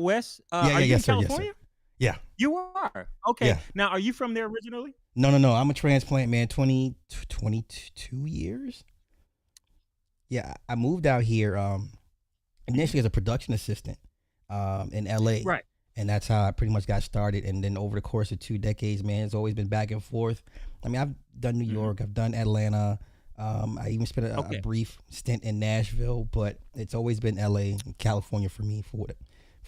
West? Yeah, Are yeah, you in yes, sir, yes, sir. California? Yeah, You are. Okay. yeah. Now, are you from there originally? No, no, no. I'm a transplant man. 22 years. Yeah, I moved out here Mhm. initially as a production assistant in LA. Right. And that's how I pretty much got started. And then over the course of 2 decades, man, it's always been back and forth. I mean, I've done New Mhm. York, I've done Atlanta. I even spent a Okay. brief stint in Nashville, but it's always been LA and California for me for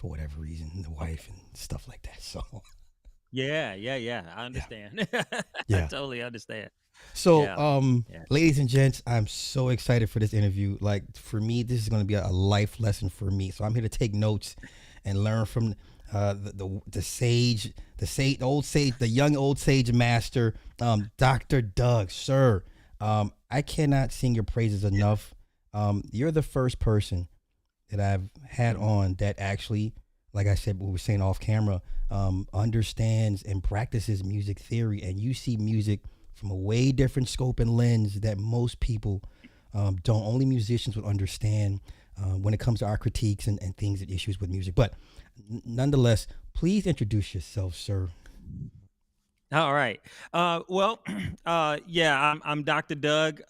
whatever reason, the Okay. wife and stuff like that. So, Yeah, yeah, yeah. I yeah, understand. I yeah. totally understand. So, Yeah. Yeah. ladies and gents, I'm so excited for this interview. Like for me, this is going to be a life lesson for me. So I'm here to take notes and learn from the sage, the old sage, the young old sage master, Dr. Doug, sir. I cannot sing your praises Yeah. enough. You're the first person that I've had Mhm. on that actually, like I said, what we were saying off camera, understands and practices music theory, and you see music from a way different scope and lens that most people don't. Only musicians would understand when it comes to our critiques and things and issues with music. But nonetheless, please introduce yourself, sir. All right. Well, yeah, I'm Dr. Doug.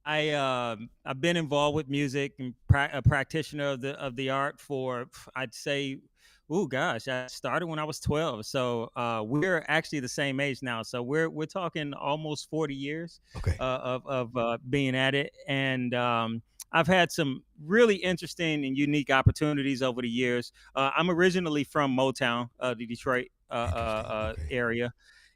I've been involved with music and a practitioner of the art for I'd say, oh gosh, I started when I was 12. So we're actually the same age now. So we're talking almost 40 years Okay. of being at it, and I've had some really interesting and unique opportunities over the years. I'm originally from Motown, the Detroit Interesting. Okay. area,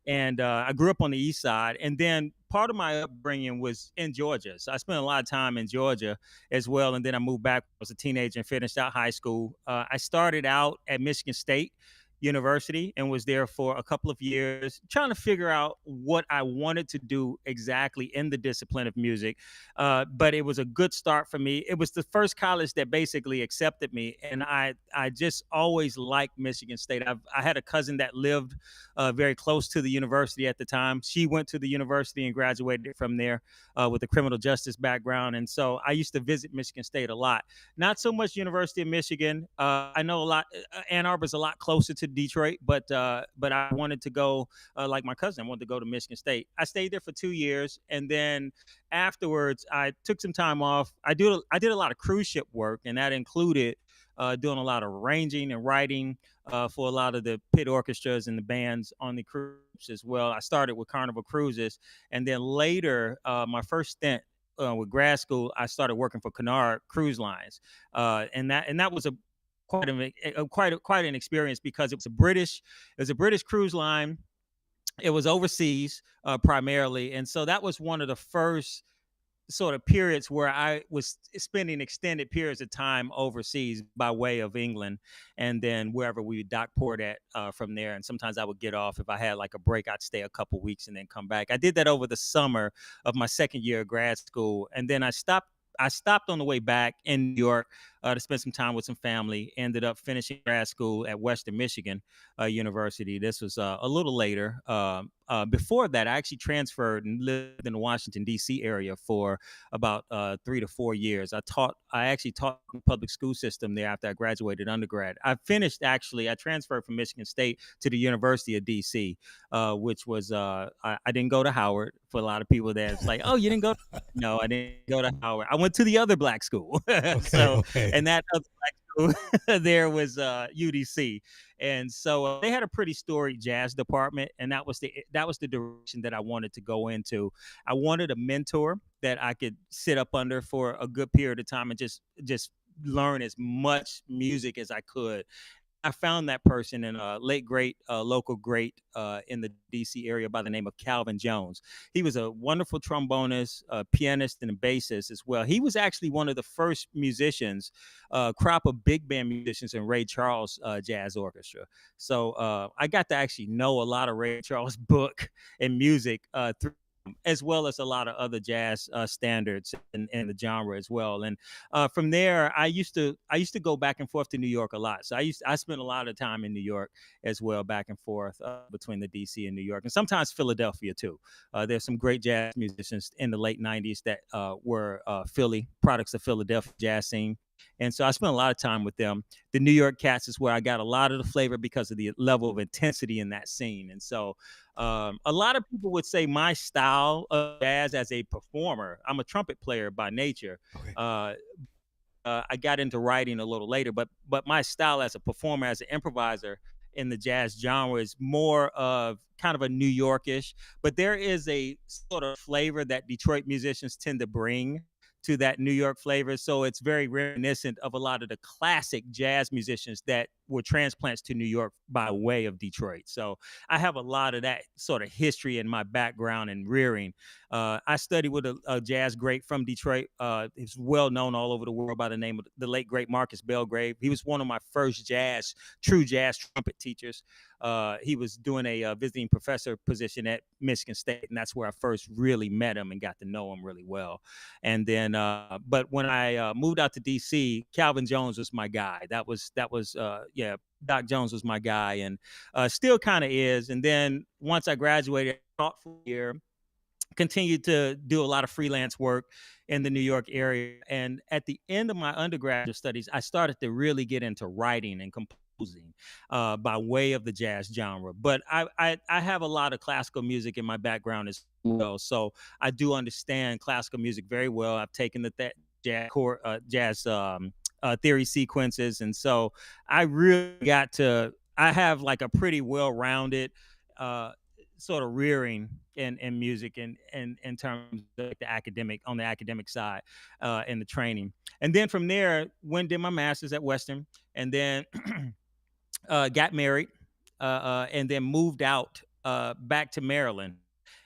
and I grew up on the east side. And then part of my upbringing was in Georgia, so I spent a lot of time in Georgia as well. And then I moved back when I was a teenager and finished out high school. I started out at Michigan State University and was there for a couple of years trying to figure out what I wanted to do exactly in the discipline of music. But it was a good start for me. It was the first college that basically accepted me, and I just always liked Michigan State. I had a cousin that lived very close to the university at the time. She went to the university and graduated from there with a criminal justice background, and so I used to visit Michigan State a lot. Not so much University of Michigan. I know a lot. Ann Arbor's a lot closer to Detroit, but I wanted to go like my cousin. I wanted to go to Michigan State. I stayed there for 2 years, and then afterwards, I took some time off. I did a lot of cruise ship work, and that included doing a lot of arranging and writing for a lot of the pit orchestras and the bands on the cruise as well. I started with Carnival Cruises, and then later, my first stint with grad school, I started working for Cunard Cruise Lines, and that was a quite an experience because it was a British cruise line. It was overseas primarily, and so that was one of the first sort of periods where I was spending extended periods of time overseas by way of England, and then wherever we would dock port at from there. And sometimes I would get off if I had like a break. I'd stay a couple weeks and then come back. I did that over the summer of my second year of grad school, and then I stopped on the way back in New York to spend some time with some family. Ended up finishing grad school at Western Michigan University. This was a little later. Before that, I actually transferred and lived in the Washington D.C. area for about 3 to 4 years. I actually taught in the public school system there after I graduated undergrad. I transferred from Michigan State to the University of DC, which was I didn't go to Howard. For a lot of people, that's like, oh, you didn't go. No, I didn't go to Howard. I went to the other black school. Okay. So, Okay. and that other black school there was UDC, and so they had a pretty storied jazz department, and that was the direction that I wanted to go into. I wanted a mentor that I could sit up under for a good period of time and just learn as much music as I could. I found that person in a late great local great in the DC area by the name of Calvin Jones. He was a wonderful trombonist, pianist, and a bassist as well. He was actually one of the first musicians, crop of big band musicians in Ray Charles Jazz Orchestra. So I got to actually know a lot of Ray Charles book and music through, as well as a lot of other jazz standards in the genre as well. And from there, I used to go back and forth to New York a lot. So I spent a lot of time in New York as well, back and forth between the DC and New York, and sometimes Philadelphia too. There's some great jazz musicians in the late '90s that were Philly products of Philadelphia jazz scene. And so I spent a lot of time with them. The New York cats is where I got a lot of the flavor because of the level of intensity in that scene. And so a lot of people would say my style of jazz as a performer, I'm a trumpet player by nature. Okay. Uh, I got into writing a little later, but my style as a performer, as an improviser in the jazz genre is more of kind of a New Yorkish, but there is a sort of flavor that Detroit musicians tend to bring to that New York flavor. So it's very reminiscent of a lot of the classic jazz musicians that were transplants to New York by way of Detroit. So I have a lot of that sort of history in my background and rearing. I studied with a jazz great from Detroit. He's well known all over the world by the name of the late great Marcus Belgrave. He was one of my first true jazz trumpet teachers. He was doing a visiting professor position at Michigan State, and that's where I first really met him and got to know him really well. And then, but when I moved out to DC, Calvin Jones was my guy. Yeah, Doc Jones was my guy, and still kind of is. And then once I graduated, I taught for a year, continued to do a lot of freelance work in the New York area. And at the end of my undergraduate studies, I started to really get into writing and composing by way of the jazz genre. But I have a lot of classical music in my background as well. So I do understand classical music very well. I've taken the jazz theory sequences. And so I really I have like a pretty well rounded uh, sort of rearing in music and in terms of like the academic side and the training. And then from there, went did my master's at Western, and then got married, and then moved out back to Maryland.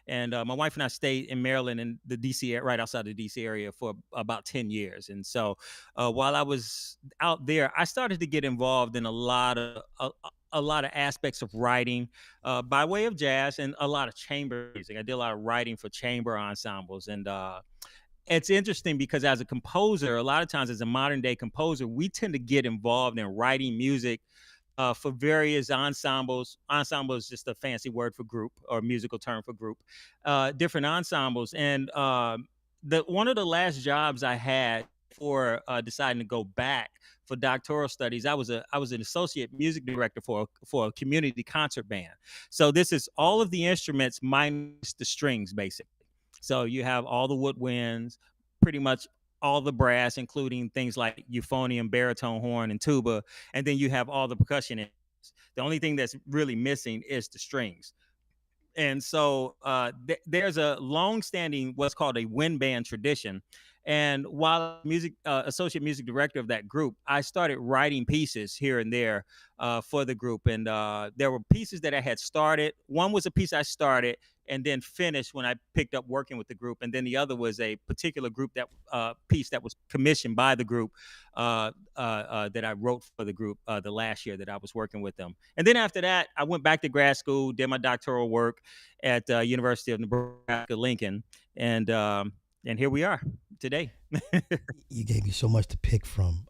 And my wife and I stayed in Maryland in the DC, right outside the DC area for about 10 years. And so while I was out there, I started to get involved in a lot of aspects of writing by way of jazz and a lot of chamber music. I did a lot of writing for chamber ensembles. And it's interesting because as a composer, a lot of times as a modern day composer, we tend to get involved in writing music for various ensembles. Ensemble is just a fancy word for group or musical term for group. Different ensembles, and the one of the last jobs I had for deciding to go back for doctoral studies, I was an associate music director for a community concert band. So this is all of the instruments minus the strings, basically. So you have all the woodwinds, pretty much all the brass, including things like euphonium, baritone, horn, and tuba, and then you have all the percussion instruments. The only thing that's really missing is the strings. And so there's a long-standing what's called a wind band tradition. And while music associate music director of that group, I started writing pieces here and there for the group. And there were pieces that I had started. One was a piece I started and then finished when I picked up working with the group. And then the other was a particular group that piece that was commissioned by the group that I wrote for the group the last year that I was working with them. And then after that, I went back to grad school, did my doctoral work at University of Nebraska Lincoln, and here we are today. You gave me so much to pick from.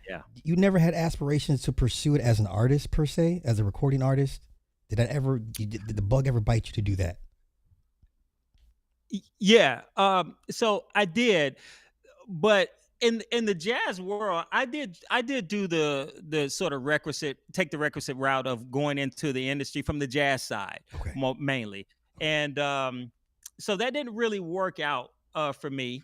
Yeah. You never had aspirations to pursue it as an artist per se, as a recording artist. Did the bug ever bite you to do that? Yeah. So I did, but in the jazz world, I did do the sort of take the requisite route of going into the industry from the jazz side Okay. mainly, Okay. and so that didn't really work out for me.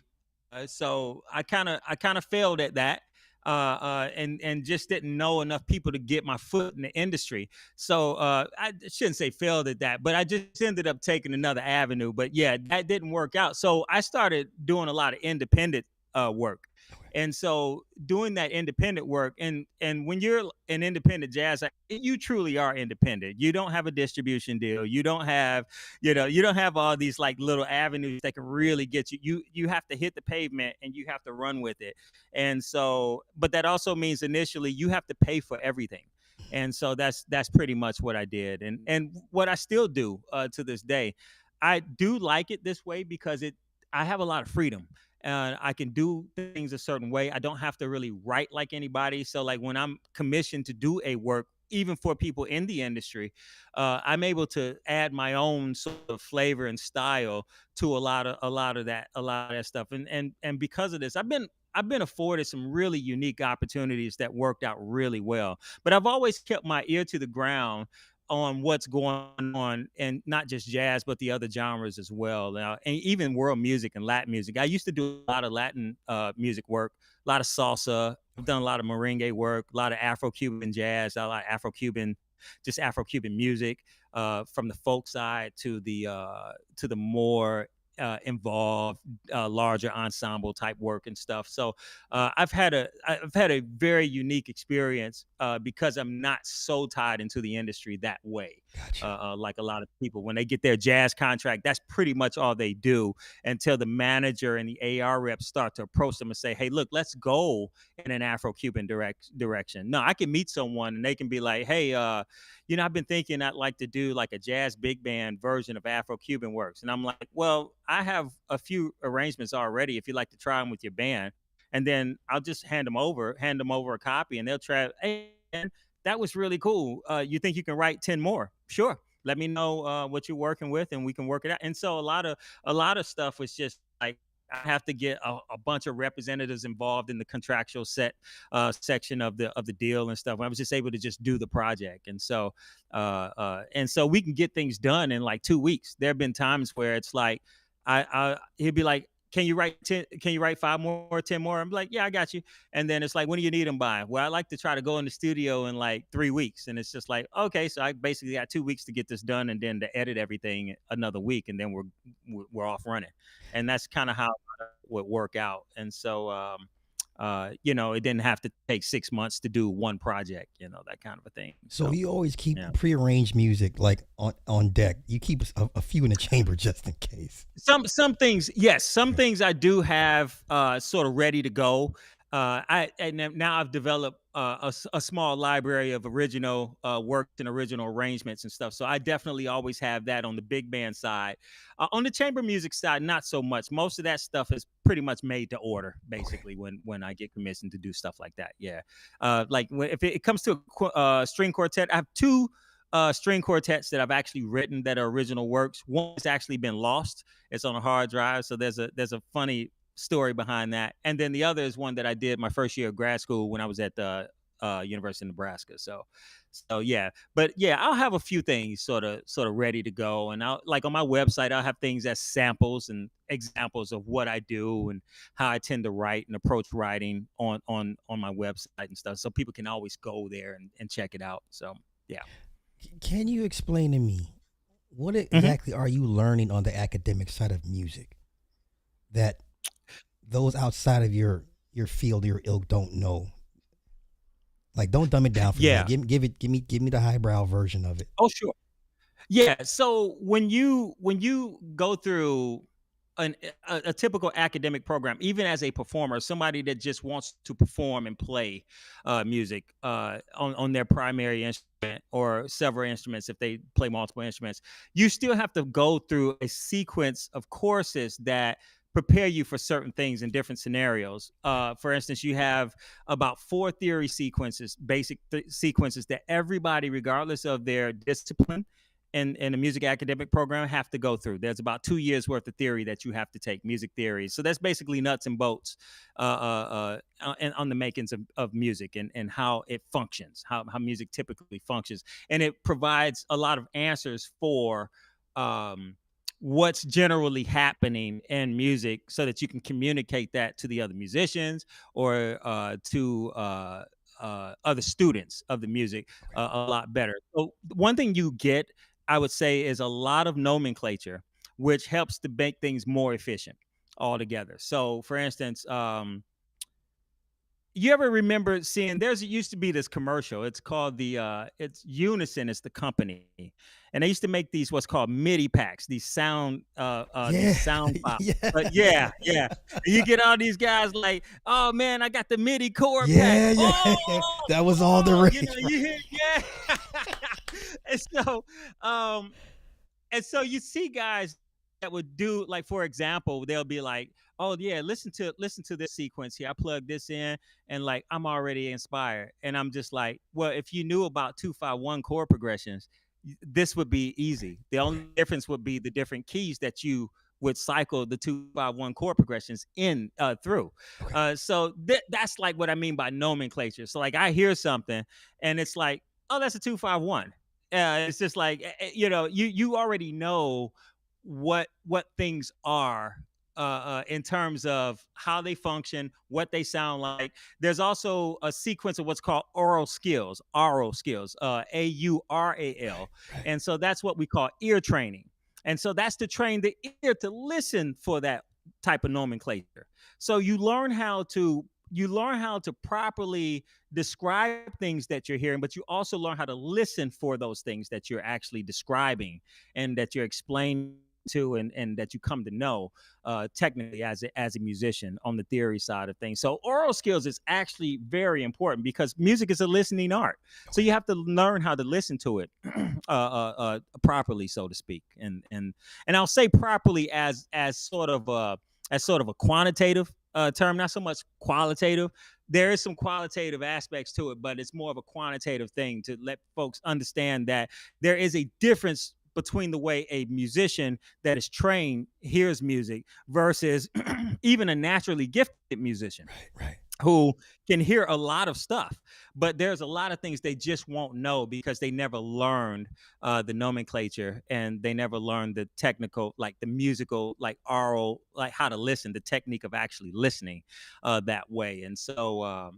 So I kind of failed at that. And just didn't know enough people to get my foot in the industry. So I shouldn't say failed at that, but I just ended up taking another avenue. But yeah, that didn't work out. So I started doing a lot of independent work. Okay. And so doing that independent work, and when you're an independent jazz act, you truly are independent. You don't have a distribution deal. You don't have all these like little avenues that can really get you. You have to hit the pavement and you have to run with it. And so, but that also means initially you have to pay for everything. And so that's pretty much what I did, and what I still do to this day. I do like it this way because it I have a lot of freedom. I can do things a certain way. I don't have to really write like anybody. So like when I'm commissioned to do a work, even for people in the industry, I'm able to add my own sort of flavor and style to a lot of that stuff. And because of this, I've been afforded some really unique opportunities that worked out really well. But I've always kept my ear to the ground on what's going on, and not just jazz, but the other genres as well. Now, and even world music and Latin music. I used to do a lot of Latin music work, a lot of salsa. I've Okay. done a lot of merengue work, a lot of Afro-Cuban jazz, a lot of Afro-Cuban, just Afro-Cuban music, from the folk side to the more involved, larger ensemble type work and stuff. So I've had a very unique experience, because I'm not so tied into the industry that way. Gotcha. Like a lot of people, when they get their jazz contract, that's pretty much all they do until the manager and the AR reps start to approach them and say, "Hey, look, let's go in an Afro-Cuban direction." No, I can meet someone and they can be like, "Hey, I've been thinking I'd like to do like a jazz big band version of Afro-Cuban works." And I'm like, "Well, I have a few arrangements already if you'd like to try them with your band." And then I'll just hand them over a copy, and they'll try, "Hey, man, that was really cool. You think you can write 10 more?" "Sure. Let me know what you're working with and we can work it out." And so a lot of stuff was just like, I have to get a bunch of representatives involved in the contractual section of the deal and stuff. I was just able to just do the project, and so we can get things done in like 2 weeks. There have been times where it's like, he'd be like, "Can you write 10? Can you write 5 more or 10 more?" I'm like, "Yeah, I got you." And then it's like, "When do you need them by?" "Well, I like to try to go in the studio in like 3 weeks." And it's just like, okay, so I basically got 2 weeks to get this done, and then to edit everything another week, and then we're off running. And that's kind of how it would work out. And so, it didn't have to take 6 months to do one project, that kind of a thing. So So, you always keep yeah. prearranged music like on deck. You keep a few in the chamber just in case. Some things, yes, some Okay. things I do have sort of ready to go. Now I've developed a small library of original works and original arrangements and stuff. So I definitely always have that on the big band side. On the chamber music side, not so much. Most of that stuff is pretty much made to order, Okay. basically. When I get commissioned to do stuff like that, yeah. Like if it comes to a string quartet, I have two string quartets that I've actually written that are original works. One has actually been lost. It's on a hard drive, so there's a funny story behind that. And then the other is one that I did my first year of grad school when I was at the University of Nebraska. So yeah, but yeah, I'll have a few things sort of ready to go, and I'll, like, on my website, I'll have things as samples and examples of what I do and how I tend to write and approach writing on my website and stuff, so people can always go there and check it out. So yeah. Can you explain to me what Mhm. exactly are you learning on the academic side of music that those outside of your field, your ilk don't know? Like, don't dumb it down for me. Like, Yeah. give me the highbrow version of it. Oh, sure. Yeah. So when you go through a typical academic program, even as a performer, somebody that just wants to perform and play music on their primary instrument or several instruments, if they play multiple instruments, you still have to go through a sequence of courses that prepare you for certain things in different scenarios. For instance, you have about four theory sequences, basic sequences that everybody, regardless of their discipline, in a music academic program, have to go through. There's about 2 years worth of theory that you have to take, music theory. So that's basically nuts and bolts and on the makings of music and how it functions, how music typically functions. And it provides a lot of answers for um, what's generally happening in music so that you can communicate that to the other musicians or to other students of the music Okay. a lot better. So one thing you get, I would say, is a lot of nomenclature, which helps to make things more efficient altogether. So, for instance, you ever remember seeing, there's used to be this commercial. It's called it's Unison is the company. And they used to make these what's called MIDI packs, these Yeah. sound files. Yeah. But yeah, yeah. And you get all these guys like, "Oh man, I got the MIDI chord pack." Yeah, yeah, Oh, yeah. That was all the rage, right? you hear, yeah. and so um and so you see guys that would do, like, for example, they'll be like, "Oh yeah, listen to this sequence here. I plug this in and like I'm already inspired." And I'm just like, "Well, if you knew about 2-5-1 chord progressions, this would be easy. The Okay. only difference would be the different keys that you would cycle the 2-5-1 chord progressions in through. Okay. So that's like what I mean by nomenclature. So like I hear something and it's like, oh, that's a 2-5-1. It's just like you already know what things are in terms of how they function, what they sound like. There's also a sequence of what's called oral skills, AURAL. Right. And so that's what we call ear training. And so that's to train the ear to listen for that type of nomenclature. So you learn how to properly describe things that you're hearing, but you also learn how to listen for those things that you're actually describing and that you're explaining to and that you come to know technically as a musician on the theory side of things. So oral skills is actually very important because music is a listening art. So Okay. you have to learn how to listen to it properly, so to speak. And I'll say properly as sort of a quantitative term, not so much qualitative. There is some qualitative aspects to it, but it's more of a quantitative thing to let folks understand that there is a difference between the way a musician that is trained hears music versus even a naturally gifted musician Right. Right. who can hear a lot of stuff, but there's a lot of things they just won't know because they never learned the nomenclature and they never learned the technical, like the musical, like oral, like how to listen, the technique of actually listening that way. And so,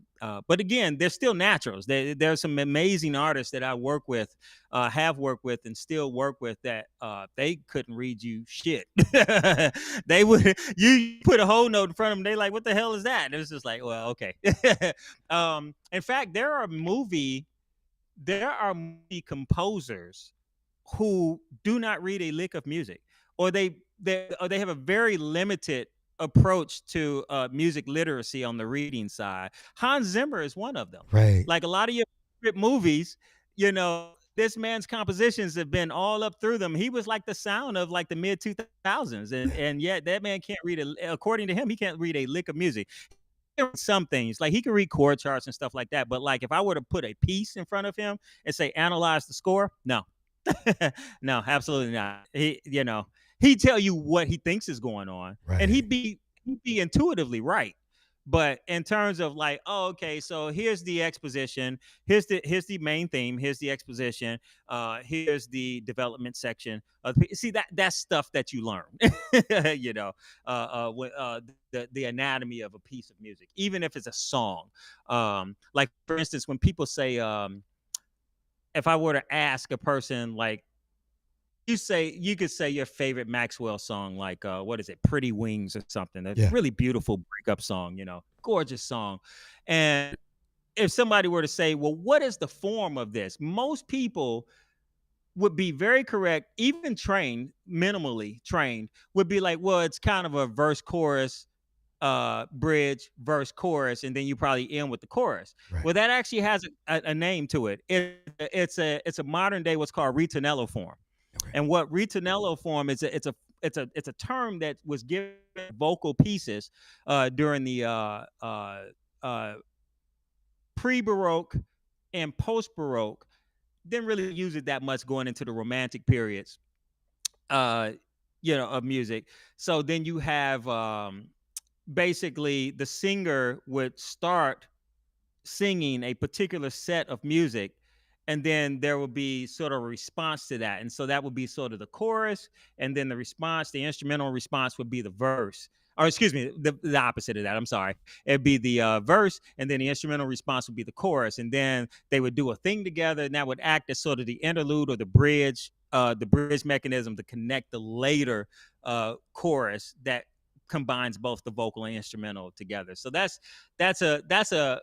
but again, they're still naturals. There's some amazing artists that I work with, have worked with, and still work with that they couldn't read you shit. They would you put a whole note in front of them. They like, what the hell is that? And it was just like, well, okay. In fact, there are movie composers who do not read a lick of music, or they have a very limited approach to music literacy on the reading side. Hans Zimmer is one of them. Right. Like a lot of your favorite movies, this man's compositions have been all up through them. He was like the sound of like the mid 2000s, and yet that man can't read according to him, he can't read a lick of music. Some things like he can read chord charts and stuff like that, but like if I were to put a piece in front of him and say analyze the score, no. No, absolutely not. He'd tell you what he thinks is going on, and Right. he'd be intuitively right. But in terms of like, oh, okay, so here's the exposition, here's the main theme, here's the exposition, here's the development section. See that's stuff that you learn, you know, the anatomy of a piece of music, even if it's a song. Like for instance, when people say, if I were to ask a person like you could say your favorite Maxwell song, like what is it, Pretty Wings or something. A Yeah. really beautiful breakup song, gorgeous song. And if somebody were to say, well, what is the form of this? Most people would be very correct, even trained, minimally trained, would be like, well, it's kind of a verse chorus, bridge, verse, chorus, and then you probably end with the chorus. Right. Well, that actually has a name to it. It's a modern day what's called ritornello form. Okay. And what ritornello form is, it's a term that was given vocal pieces during the uh, pre-baroque and post-baroque. Didn't really use it that much going into the romantic periods, uh, of music. So then you have basically the singer would start singing a particular set of music, and then there would be sort of a response to that, and so that would be sort of the chorus, and then the instrumental response would be the verse, or excuse me, the opposite of that, I'm sorry. It'd be the verse, and then the instrumental response would be the chorus, and then they would do a thing together, and that would act as sort of the interlude or the bridge mechanism to connect the later chorus that combines both the vocal and instrumental together. So that's a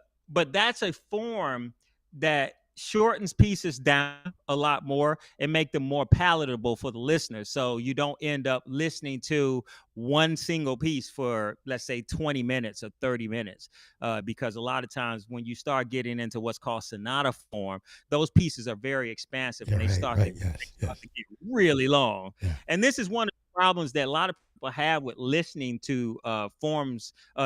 form that shortens pieces down a lot more and make them more palatable for the listener, so you don't end up listening to one single piece for, let's say, 20 minutes or 30 minutes, because a lot of times when you start getting into what's called sonata form, those pieces are very expansive Yeah. and they Right. start to Right. Yes. Yes. get really long. Yeah. And this is one of the problems that a lot of people have with listening to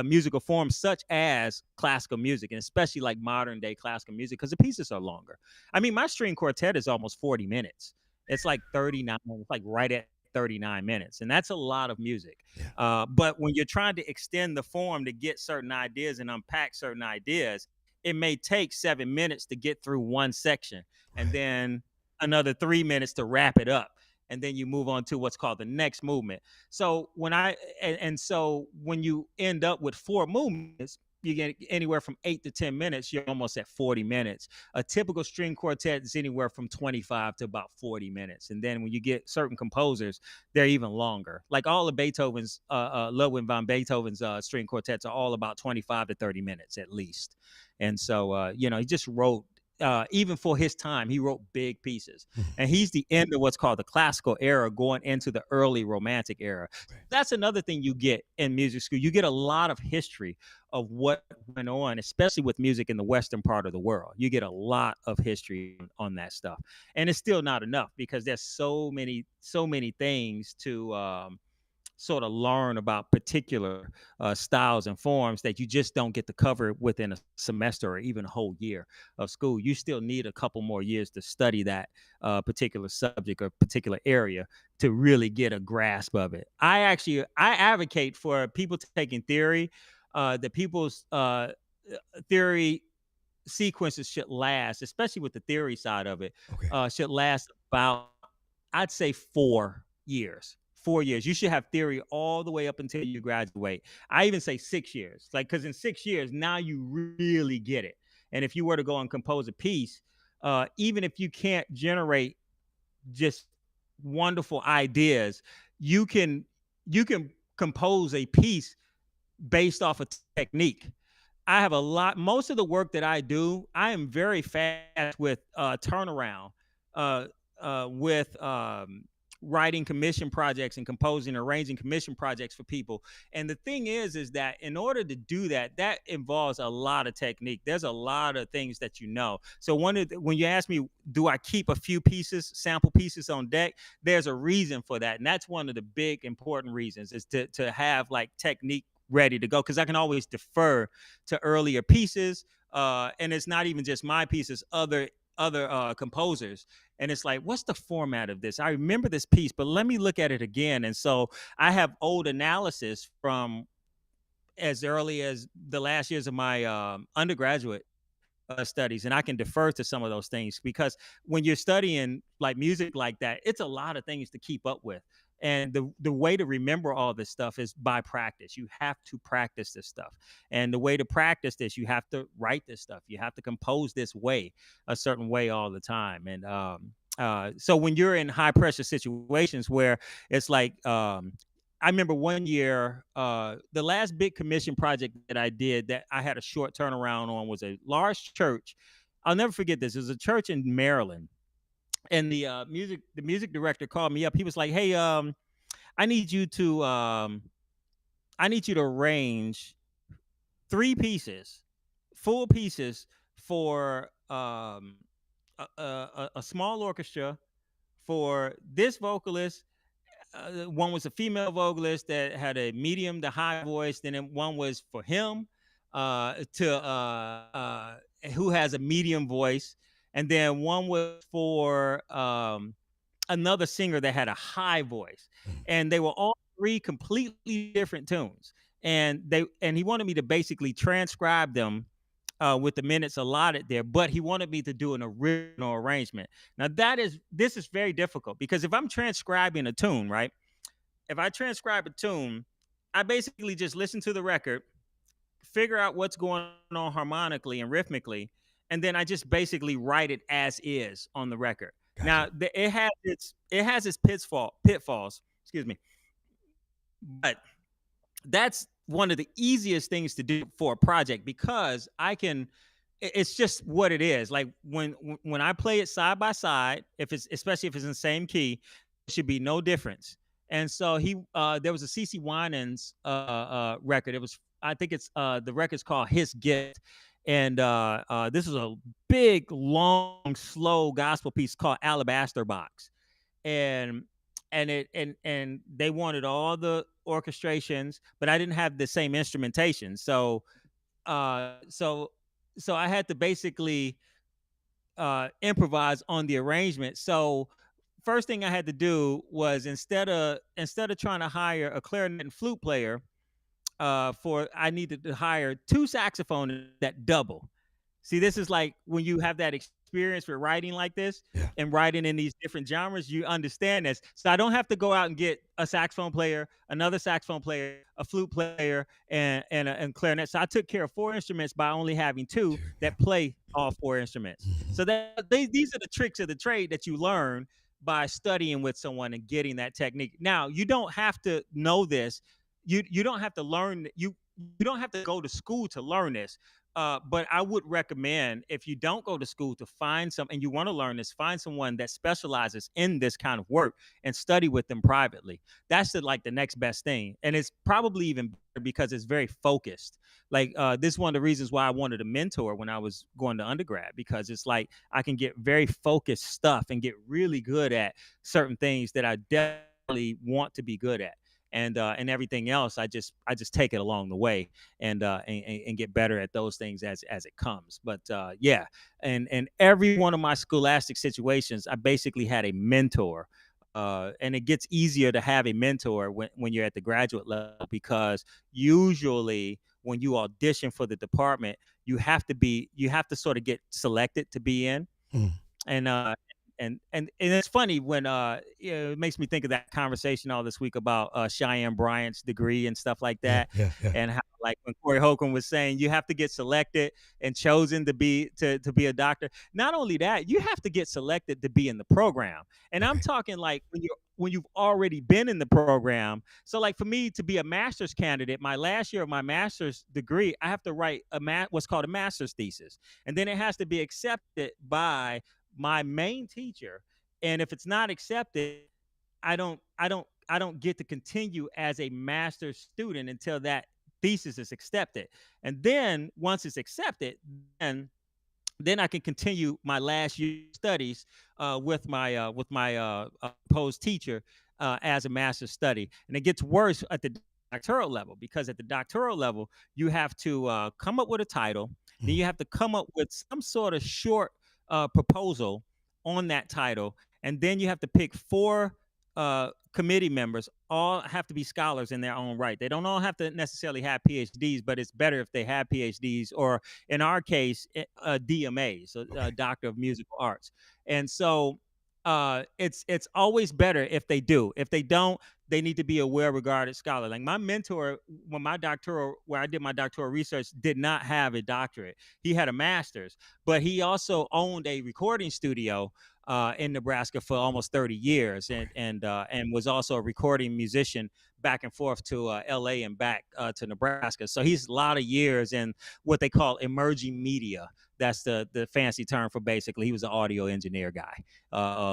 musical forms such as classical music, and especially like modern day classical music, because the pieces are longer. I mean, my string quartet is almost 40 minutes. It's like 39, it's like right at 39 minutes, and that's a lot of music. Yeah. But when you're trying to extend the form to get certain ideas and unpack certain ideas, it may take 7 minutes to get through one section, and Right. then another 3 minutes to wrap it up, and then you move on to what's called the next movement. So so when you end up with four movements, you get anywhere from 8 to 10 minutes. You're almost at 40 minutes. A typical string quartet is anywhere from 25 to about 40 minutes. And then when you get certain composers, they're even longer. Like all of Beethoven's, Ludwig van Beethoven's string quartets are all about 25 to 30 minutes at least. And so, he just wrote, even for his time, he wrote big pieces. Mhm. And he's the end of what's called the classical era going into the early romantic era. Right. That's another thing you get in music school. You get a lot of history of what went on, especially with music in the western part of the world. You get a lot of history on that stuff, and it's still not enough because there's so many things to sort of learn about particular styles and forms that you just don't get to cover within a semester or even a whole year of school. You still need a couple more years to study that particular subject or particular area to really get a grasp of it. I advocate for people taking theory, that people's theory sequences should last, especially with the theory side of it, Okay. should last about, I'd say, 4 years. 4 years. You should have theory all the way up until you graduate. I even say 6 years, like, because in 6 years, now you really get it. And if you were to go and compose a piece, even if you can't generate just wonderful ideas, you can compose a piece based off a technique. I have a lot. Most of the work that I do, I am very fast with turnaround, uh, with writing commission projects and composing, arranging commission projects for people. And the thing is that in order to do that, that involves a lot of technique. There's a lot of things that you know. So when you ask me, do I keep a few pieces, sample pieces on deck? There's a reason for that, and that's one of the big important reasons is to have like technique ready to go because I can always defer to earlier pieces. And it's not even just my pieces, other composers. And it's like, what's the format of this? I remember this piece, but let me look at it again. And so I have old analysis from as early as the last years of my undergraduate studies, and I can defer to some of those things because when you're studying like music like that, it's a lot of things to keep up with. And the way to remember all this stuff is by practice. You have to practice this stuff. And the way to practice this, you have to write this stuff. You have to compose this way, a certain way all the time. And so when you're in high pressure situations where it's like, I remember one year, the last big commission project that I did that I had a short turnaround on was a large church. I'll never forget this. It was a church in Maryland, and the music director called me up. He was like, "Hey, I need you to I need you to arrange three pieces, full pieces for a small orchestra for this vocalist. One was a female vocalist that had a medium to high voice. Then one was for him, to who has a medium voice, and then one was for another singer that had a high voice. Mhm. And they were all three completely different tunes. And he wanted me to basically transcribe them with the minutes allotted there, but he wanted me to do an original arrangement. Now this is very difficult because if I'm transcribing a tune, right? If I transcribe a tune, I basically just listen to the record, figure out what's going on harmonically and rhythmically, and then I just basically write it as is on the record. Gotcha. Now it has its pitfalls, excuse me, but that's one of the easiest things to do for a project because it's just what it is. Like when I play it side by side, if it's especially if it's in the same key, there should be no difference. And so there was a CC Winans record. It was, I think it's the record's called His Gift. And this is a big, long, slow gospel piece called Alabaster Box. And and they wanted all the orchestrations, but I didn't have the same instrumentation. Uh so so I had to basically improvise on the arrangement. So first thing I had to do was instead of trying to hire a clarinet and flute player, for I needed to hire two saxophones that double. See, this is like when you have that experience with writing like this Yeah. and writing in these different genres, you understand this. So I don't have to go out and get a saxophone player, another saxophone player, a flute player, and clarinet. So I took care of four instruments by only having two Sure. Yeah. that play all four instruments. Mhm. So these are the tricks of the trade that you learn by studying with someone and getting that technique. Now, you don't have to know this. You don't have to learn you don't have to go to school to learn this. But I would recommend, if you don't go to school, to find some and you want to learn this, find someone that specializes in this kind of work and study with them privately. That's like the next best thing, and it's probably even better because it's very focused. Like, this is one of the reasons why I wanted a mentor when I was going to undergrad, because it's like I can get very focused stuff and get really good at certain things that I definitely want to be good at. And everything else, I just take it along the way, and get better at those things as it comes. But yeah, and every one of my scholastic situations, I basically had a mentor. And it gets easier to have a mentor when you're at the graduate level, because usually when you audition for the department, you have to sort of get selected to be in. Mm. And uh and and and it's funny when it makes me think of that conversation all this week about Cheyenne Bryant's degree and stuff like Yeah. that, Yeah. Yeah. and how, like, when Corey Holcomb was saying you have to get selected and chosen to be a doctor. Not only that, you have to get selected to be in the program, and I'm Okay. talking like when you've already been in the program. So, like, for me to be a master's candidate, my last year of my master's degree, I have to write what's called a master's thesis, and then it has to be accepted by my main teacher. And if it's not accepted, I don't get to continue as a master's student until that thesis is accepted. And then once it's accepted, then then I can continue my last year studies with my proposed teacher, as a master's study. And it gets worse at the doctoral level, because at the doctoral level you have to come up with a title, then Mm. you have to come up with some sort of short proposal on that title, and then you have to pick four committee members. All have to be scholars in their own right. They don't all have to necessarily have PhDs, but it's better if they have PhDs, or in our case, DMAs, so Okay. Doctor of Musical Arts. And so it's always better if they do. If they don't, they need to be a well-regarded scholar. Like my mentor, where I did my doctoral research, did not have a doctorate. He had a master's, but he also owned a recording studio in Nebraska for almost 30 years, Okay. and was also a recording musician back and forth to LA and back to Nebraska. So he's a lot of years in what they call emerging media. That's the fancy term for, basically, he was an audio engineer guy,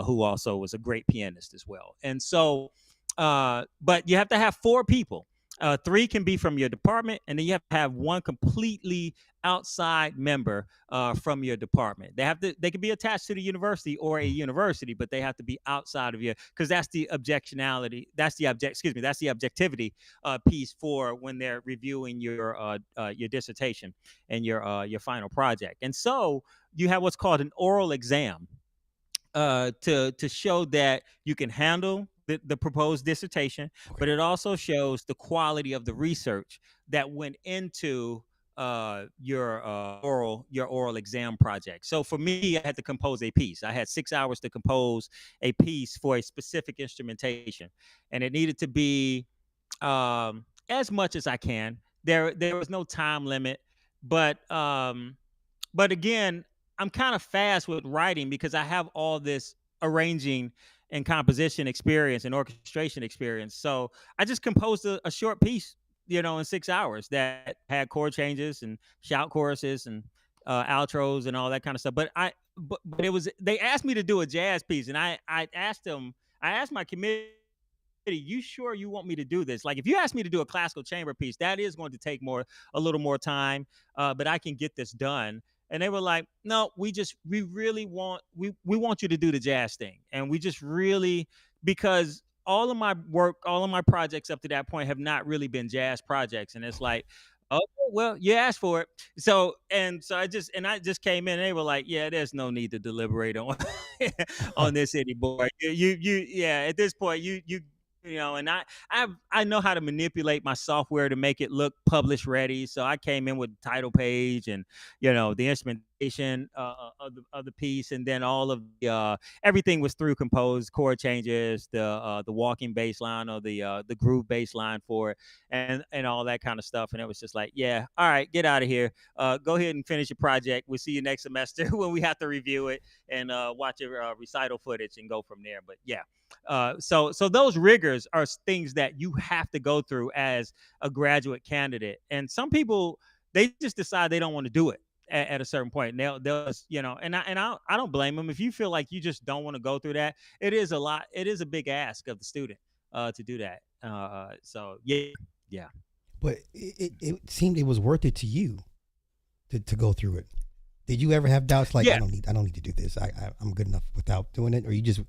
who also was a great pianist as well. And so, but you have to have four people. Three can be from your department, and then you have to have one completely outside member from your department. They can be attached to the university or a Mm. university, but they have to be outside of your, because that's the objectionality. That's the objectivity piece for when they're reviewing your dissertation and your final project. And so you have what's called an oral exam, to show that you can handle the proposed dissertation, Okay. but it also shows the quality of the research that went into your oral exam project. So for me, I had to compose a piece. I had 6 hours to compose a piece for a specific instrumentation, and it needed to be as much as I can. There was no time limit, but again, I'm kind of fast with writing because I have all this arranging and composition experience and orchestration experience. So I just composed a short piece, in 6 hours, that had chord changes and shout choruses and outros and all that kind of stuff. But they asked me to do a jazz piece, and I asked my committee, you sure you want me to do this? Like, if you ask me to do a classical chamber piece, that is going to take a little more time, but I can get this done. And they were like, no, we really want you to do the jazz thing. And we just really, because all of my work, all of my projects up to that point have not really been jazz projects. And it's like, oh, well, you asked for it. So I just came in and they were like, yeah, there's no need to deliberate on on this anymore. Yeah. At this point, and I know how to manipulate my software to make it look publish ready. So I came in with the title page and the instrumentation of the piece, and then all of the everything was through composed chord changes, the walking bass line or the groove bass line for it, and all that kind of stuff. And it was just like, yeah, all right, get out of here. Go ahead and finish your project. We'll see you next semester when we have to review it and watch your recital footage and go from there. But yeah, so those rigors are things that you have to go through as a graduate candidate, and some people, they just decide they don't want to do it at a certain point. And they'll and I don't blame them. If you feel like you just don't want to go through that, it is a lot. It is a big ask of the student to do that. So yeah, yeah. But it seemed it was worth it to you to go through it. Did you ever have doubts like Yeah. I don't need to do this. I'm good enough without doing it, or you just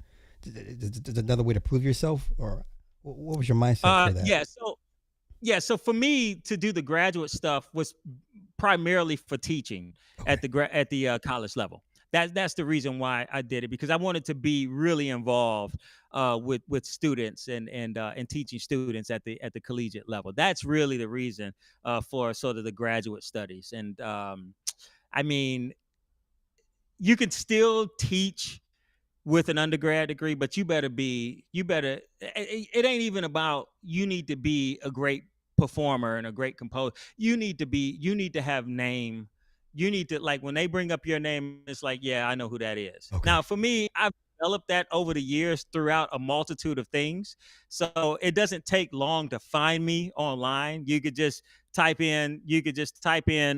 there's another way to prove yourself, or what was your mindset for that? Yeah. So for me to do the graduate stuff was primarily for teaching Okay, at the college level. That's the reason why I did it, because I wanted to be really involved with students and teaching students at the collegiate level. That's really the reason for sort of the graduate studies. And I mean, you could still teach with an undergrad degree, but it ain't even about you need to be a great performer and a great composer. You need to have name. You need to, like, when they bring up your name, it's like, yeah, I know who that is. okay, Now, for me, I've developed that over the years throughout a multitude of things. So it doesn't take long to find me online. You could just type in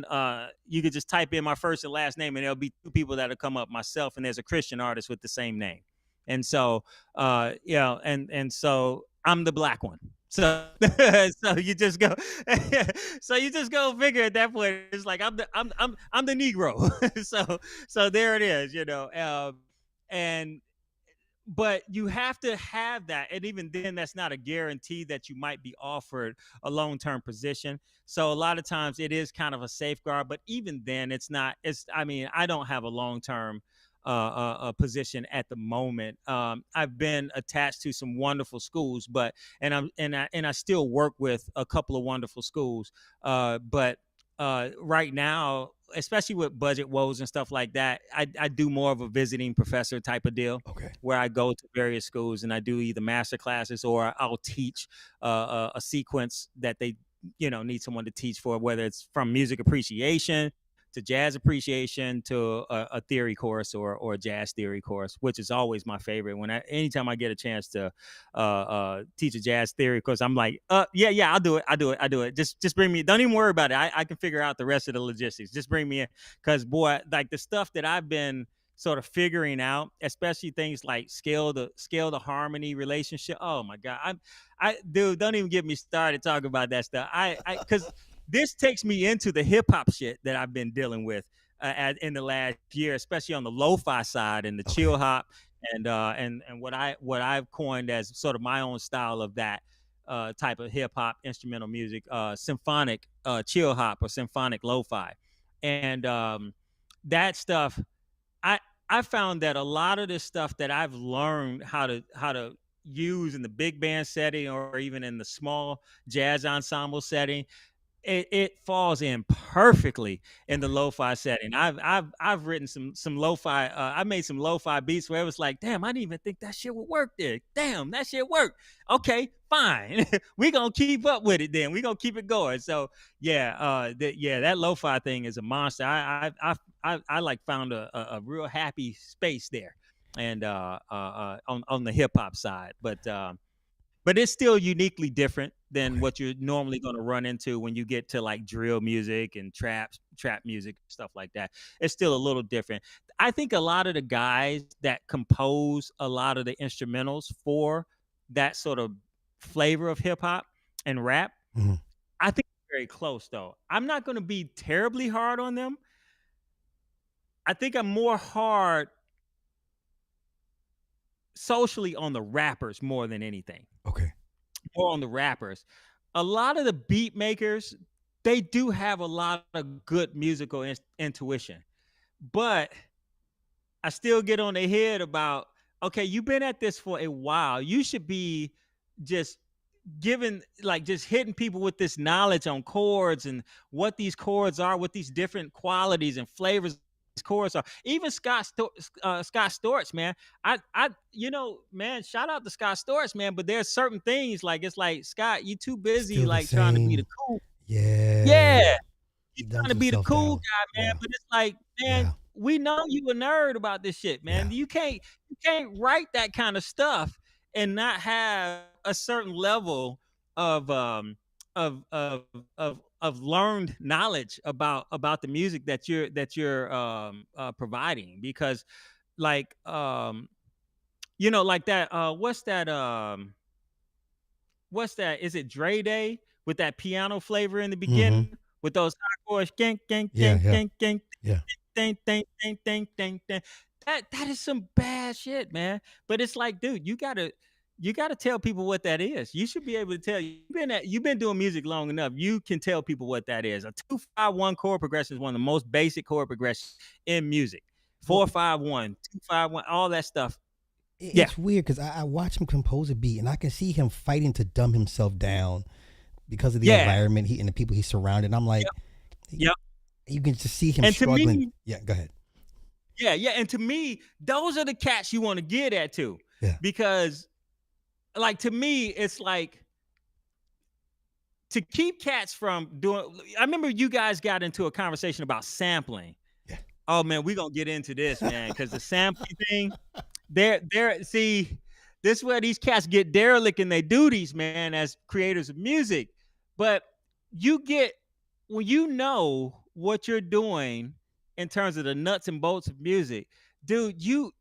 my first and last name, and there'll be two people that'll come up, myself, and there's a Christian artist with the same name. And so so I'm the black one. So so you just go so you just go figure at that point. It's like I'm the Negro. So there it is, and but you have to have that, and even then that's not a guarantee that you might be offered a long-term position. So a lot of times it is kind of a safeguard, but even then it's not. I mean, I don't have a long-term position at the moment. I've been attached to some wonderful schools, but and I still work with a couple of wonderful schools, but right now, especially with budget woes and stuff like that, I do more of a visiting professor type of deal, okay, where I go to various schools and I do either master classes or I'll teach a sequence that they need someone to teach for, whether it's from music appreciation to jazz appreciation to a theory course or a jazz theory course, which is always my favorite. Anytime I get a chance to teach a jazz theory course, I'm like, yeah, I'll do it. Just bring me. Don't even worry about it. I can figure out the rest of the logistics. Just bring me in, because boy, like the stuff that I've been sort of figuring out, especially things like scale the harmony relationship. Oh my God, dude, don't even get me started talking about that stuff. Because this takes me into the hip hop shit that I've been dealing with in the last year, especially on the lo-fi side and the chill okay, hop, and what I've coined as sort of my own style of that type of hip hop instrumental music, symphonic chill hop or symphonic lo-fi, and that stuff. I I found that a lot of this stuff that I've learned how to use in the big band setting or even in the small jazz ensemble setting, it falls in perfectly in the okay. lo-fi setting. I've written some lo-fi. I made some lo-fi beats where it was like, damn, I didn't even think that shit would work there. Damn, that shit worked. Okay, fine. We gonna keep up with it then. We gonna keep it going. So yeah, that lo-fi thing is a monster. I like found a real happy space there, and on the hip hop side, but it's still uniquely different than Okay. what you're normally going to run into when you get to like drill music and trap music, stuff like that. It's still a little different. I think a lot of the guys that compose a lot of the instrumentals for that sort of flavor of hip hop and rap, Mhm. I think very close though. I'm not going to be terribly hard on them. I think I'm more hard socially on the rappers more than anything. Okay. More on the rappers. A lot of the beat makers, they do have a lot of good musical intuition, but I still get on their head about, okay, you've been at this for a while. You should be just giving, like, just hitting people with this knowledge on chords and what these chords are, what these different qualities and flavors these chords are. Even Scott Storch, man. Man, shout out to Scott Storch, man. But there's certain things like, it's like, Scott, you too busy Still the like trying to be the same. cool. Yeah. Yeah, He you trying to dumbs be the himself cool down. guy, man, Yeah. but it's like, man, Yeah. we know you a nerd about this shit, man. Yeah. You can't write that kind of stuff and not have a certain level of of of of learned knowledge about the music that you're providing. Because, like, like that, what's that? Is it Dre Day with that piano flavor in the Mm-hmm. beginning with those high chords? Gang, gang, Yeah. gang, Yeah. gang, gang, Yeah. ding, ding, ding, ding, ding, ding. That is some bad shit, man. But it's like, dude, you gotta tell people what that is. You should be able to tell. You've been doing music long enough. You can tell people what that is. A 2-5-1 chord progression is one of the most basic chord progressions in music. Well, 4-5-1, 2-5-1, all that stuff. Yeah, it's weird because I watch him compose a beat and I can see him fighting to dumb himself down because of the yeah, environment and the people he's surrounded. And I'm like, yep, yep. you can just see him And to struggling. me, Yeah, go ahead. yeah, yeah. And to me, those are the cats you want to get at too. Yeah, Because, like, to me, it's like, to keep cats from doing. I remember you guys got into a conversation about sampling. yeah. Oh man, we're gonna get into this, man, because the sampling thing, see, this is where these cats get derelict in their duties, man, as creators of music. But you get, when you know what you're doing in terms of the nuts and bolts of music, dude, you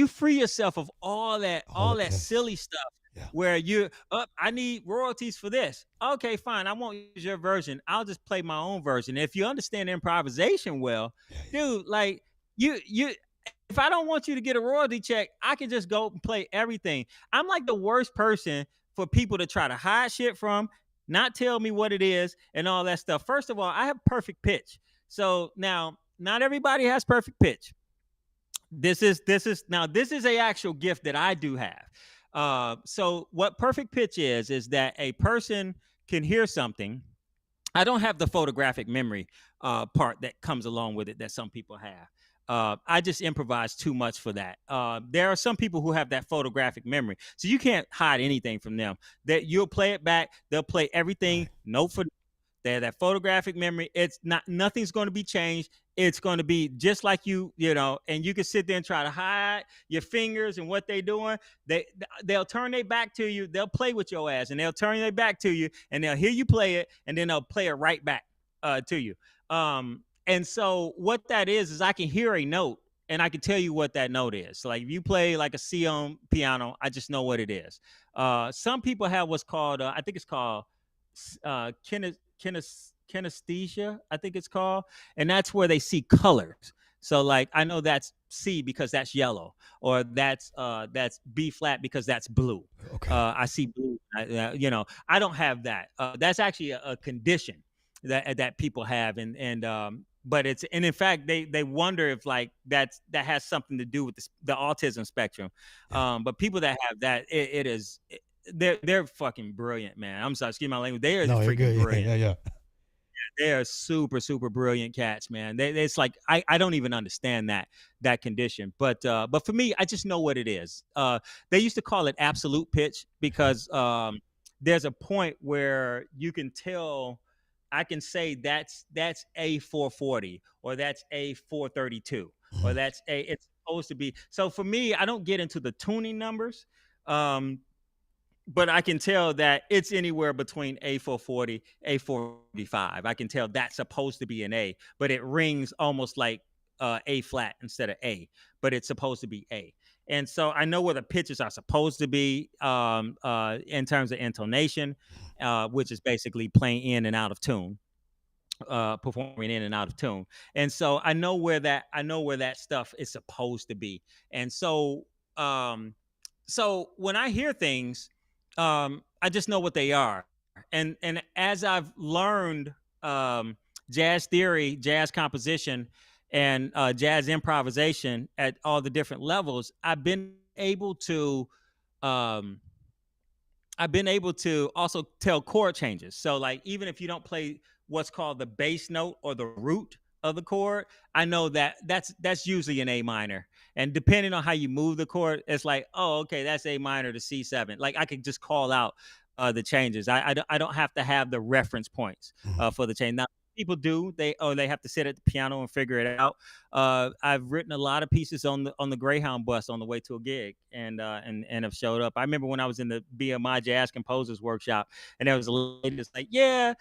free yourself of all that All all of that this. silly stuff Yeah, where you up, I need royalties for this. Okay, fine. I won't use your version. I'll just play my own version. If you understand improvisation well, yeah, yeah. dude, like, you if I don't want you to get a royalty check, I can just go and play everything. I'm like the worst person for people to try to hide shit from, not tell me what it is, and all that stuff. First of all, I have perfect pitch. So now, not everybody has perfect pitch. This is a actual gift that I do have. So what perfect pitch is that a person can hear something. I don't have the photographic memory part that comes along with it that some people have. I just improvise too much for that. There are some people who have that photographic memory, so you can't hide anything from them. That you'll play it back, they'll play everything Right. note for. They have that photographic memory. It's not, nothing's going to be changed. It's going to be just like and you can sit there and try to hide your fingers and what they're doing. They'll turn their back to you. They'll play with your ass, and they'll turn their back to you, and they'll hear you play it, and then they'll play it right back to you. And so what that is I can hear a note, and I can tell you what that note is. So, like, if you play like a C on piano, I just know what it is. Some people have what's called, I think it's called kinesthesia, I think it's called, and that's where they see colors. So, like, I know that's C because that's yellow, or that's B flat because that's blue. Okay. I see blue. I don't have that. That's actually a condition that people have, and but it's, and in fact they wonder if, like, that has something to do with the autism spectrum. Yeah. But people that have that, it is, they're fucking brilliant, man. I'm sorry, excuse my language. They are No, you're freaking good. Yeah, brilliant. yeah, yeah. They are super, super brilliant cats, man. It's like, I don't even understand that condition. But for me, I just know what it is. They used to call it absolute pitch Okay. because there's a point where you can tell. I can say that's a 440, or that's a 432, or Mhm. that's a. It's supposed to be. So for me, I don't get into the tuning numbers. But I can tell that it's anywhere between A440, A445. I can tell that's supposed to be an A, but it rings almost like A flat instead of A, but it's supposed to be A. And so I know where the pitches are supposed to be in terms of intonation, which is basically playing in and out of tune, performing in and out of tune. And so I know where that stuff is supposed to be. And um, so when I hear things, I just know what they are. And as I've learned jazz theory, jazz composition, and jazz improvisation at all the different levels, um, I've been able to also tell chord changes. So like even if you don't play what's called the bass note or the root of the chord, I know that that's usually an A minor. And depending on how you move the chord, it's like, oh, okay, that's A minor to C7. Like I could just call out the changes. I don't have to have the reference points Mhm. for the change. Now people do, they have to sit at the piano and figure it out. I've written a lot of pieces on the Greyhound bus on the way to a gig, and have showed up. I remember when I was in the BMI Jazz Composers Workshop, and there was a lady that's like, "Yeah,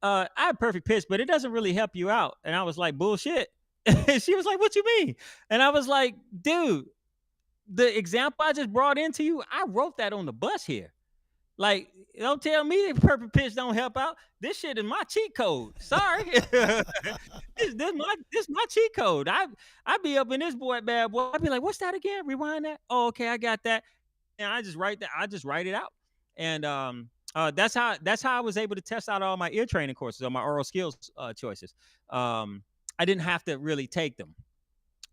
I have perfect pitch, but it doesn't really help you out." And I was like, "Bullshit." And she was like, "What you mean?" And I was like, "Dude, the example I just brought into you, I wrote that on the bus here. Like, don't tell me that perfect pitch don't help out. This shit is my cheat code. Sorry, this my cheat code. I be up in this boy bad boy. I be like, what's that again? Rewind that. Oh, okay, I got that. And I just write that. I just write it out. And that's how I was able to test out all my ear training courses or my oral skills choices. I didn't have to really take them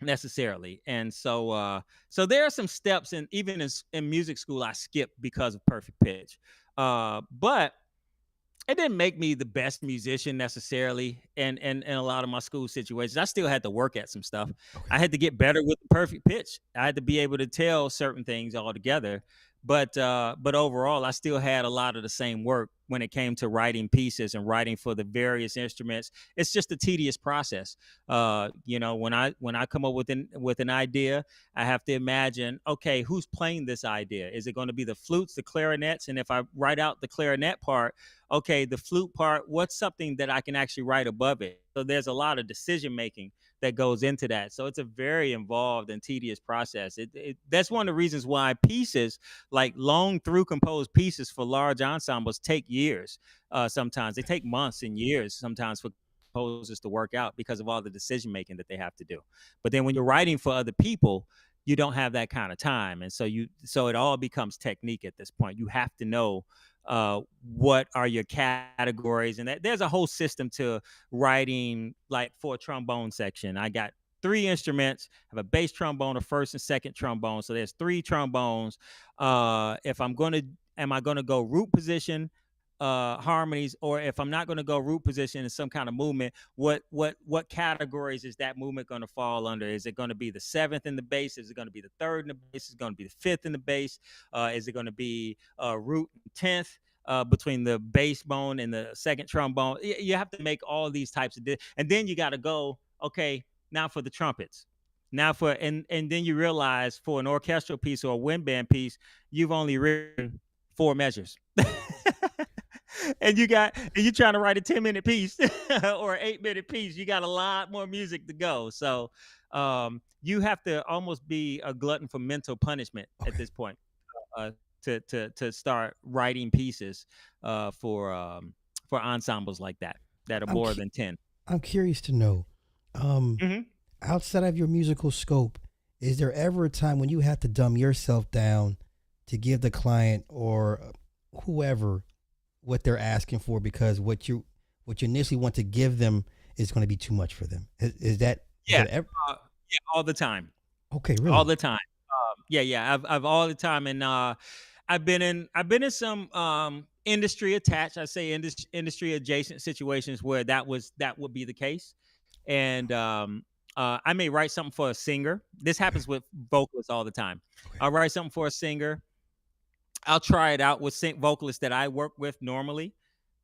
necessarily. And so there are some steps, and even in music school I skipped because of perfect pitch. But it didn't make me the best musician necessarily. And in a lot of my school situations, I still had to work at some stuff. I Okay. had to get better with the perfect pitch. I had to be able to tell certain things altogether. But overall, I still had a lot of the same work when it came to writing pieces and writing for the various instruments. It's just a tedious process. When I come up with an idea, I have to imagine, okay, who's playing this idea? Is it going to be the flutes, the clarinets? And if I write out the clarinet part, okay, the flute part, what's something that I can actually write above it? So there's a lot of decision making that goes into that. So it's a very involved and tedious process. That's one of the reasons why pieces, like long through composed pieces for large ensembles, take years. Sometimes they take months and years sometimes for composers to work out because of all the decision making that they have to do. But then when you're writing for other people, you don't have that kind of time, and so it all becomes technique at this point. You have to know what are your categories, and there's a whole system to writing. Like for a trombone section, I got three instruments. I have a bass trombone, a first and second trombone, so there's three trombones. If I'm going to Am I going to go root position, harmonies, or if I'm not going to go root position in some kind of movement, what categories is that movement going to fall under? Is it going to be the seventh in the bass? Is it going to be the third in the bass? Is it going to be the fifth in the bass? Is it going to be root and tenth? Between the bass bone and the second trombone, you have to make all these types of, and then you got to go, okay, now for the trumpets, now for, and then you realize for an orchestral piece or a wind band piece, you've only written four measures. And you're trying to write a 10-minute piece or an 8-minute piece. You got a lot more music to go. So you have to almost be a glutton for mental punishment at Okay. this point, uh, to start writing pieces for ensembles like that are I'm more cu- than 10. I'm curious to know, um, Hmm. outside of your musical scope, is there ever a time when you have to dumb yourself down to give the client or whoever what they're asking for because what you initially want to give them is going to be too much for them? Is Yeah, that ever? yeah, all the time. Okay, All really? the time. Yeah. I've all the time, and I've been in some industry attached. I say industry adjacent situations where that would be the case, and I may write something for a singer. This Okay, happens with vocalists all the time. okay, I'll write something for a singer. I'll try it out with vocalists that I work with normally,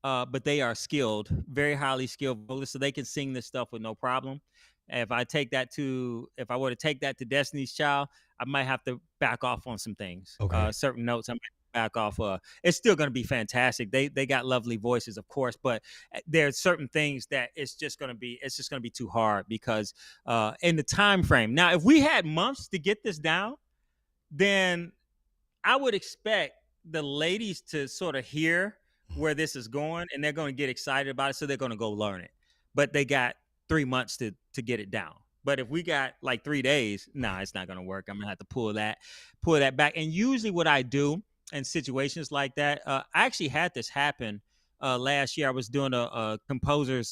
but they are skilled, very highly skilled vocalists, so they can sing this stuff with no problem. If I were to take that to Destiny's Child, I might have to back off on some things, okay, certain notes. I might back off. It's still going to be fantastic. They got lovely voices, of course, but there's certain things that it's just going to be too hard because in the time frame. Now, if we had months to get this down, then I would expect the ladies to sort of hear where this is going, and they're going to get excited about it, so they're going to go learn it. But they got 3 months to get it down. But if we got like 3 days, nah, okay, it's not going to work. I'm gonna have to pull that back. And usually, what I do in situations like that, I actually had this happen last year. I was doing a composer's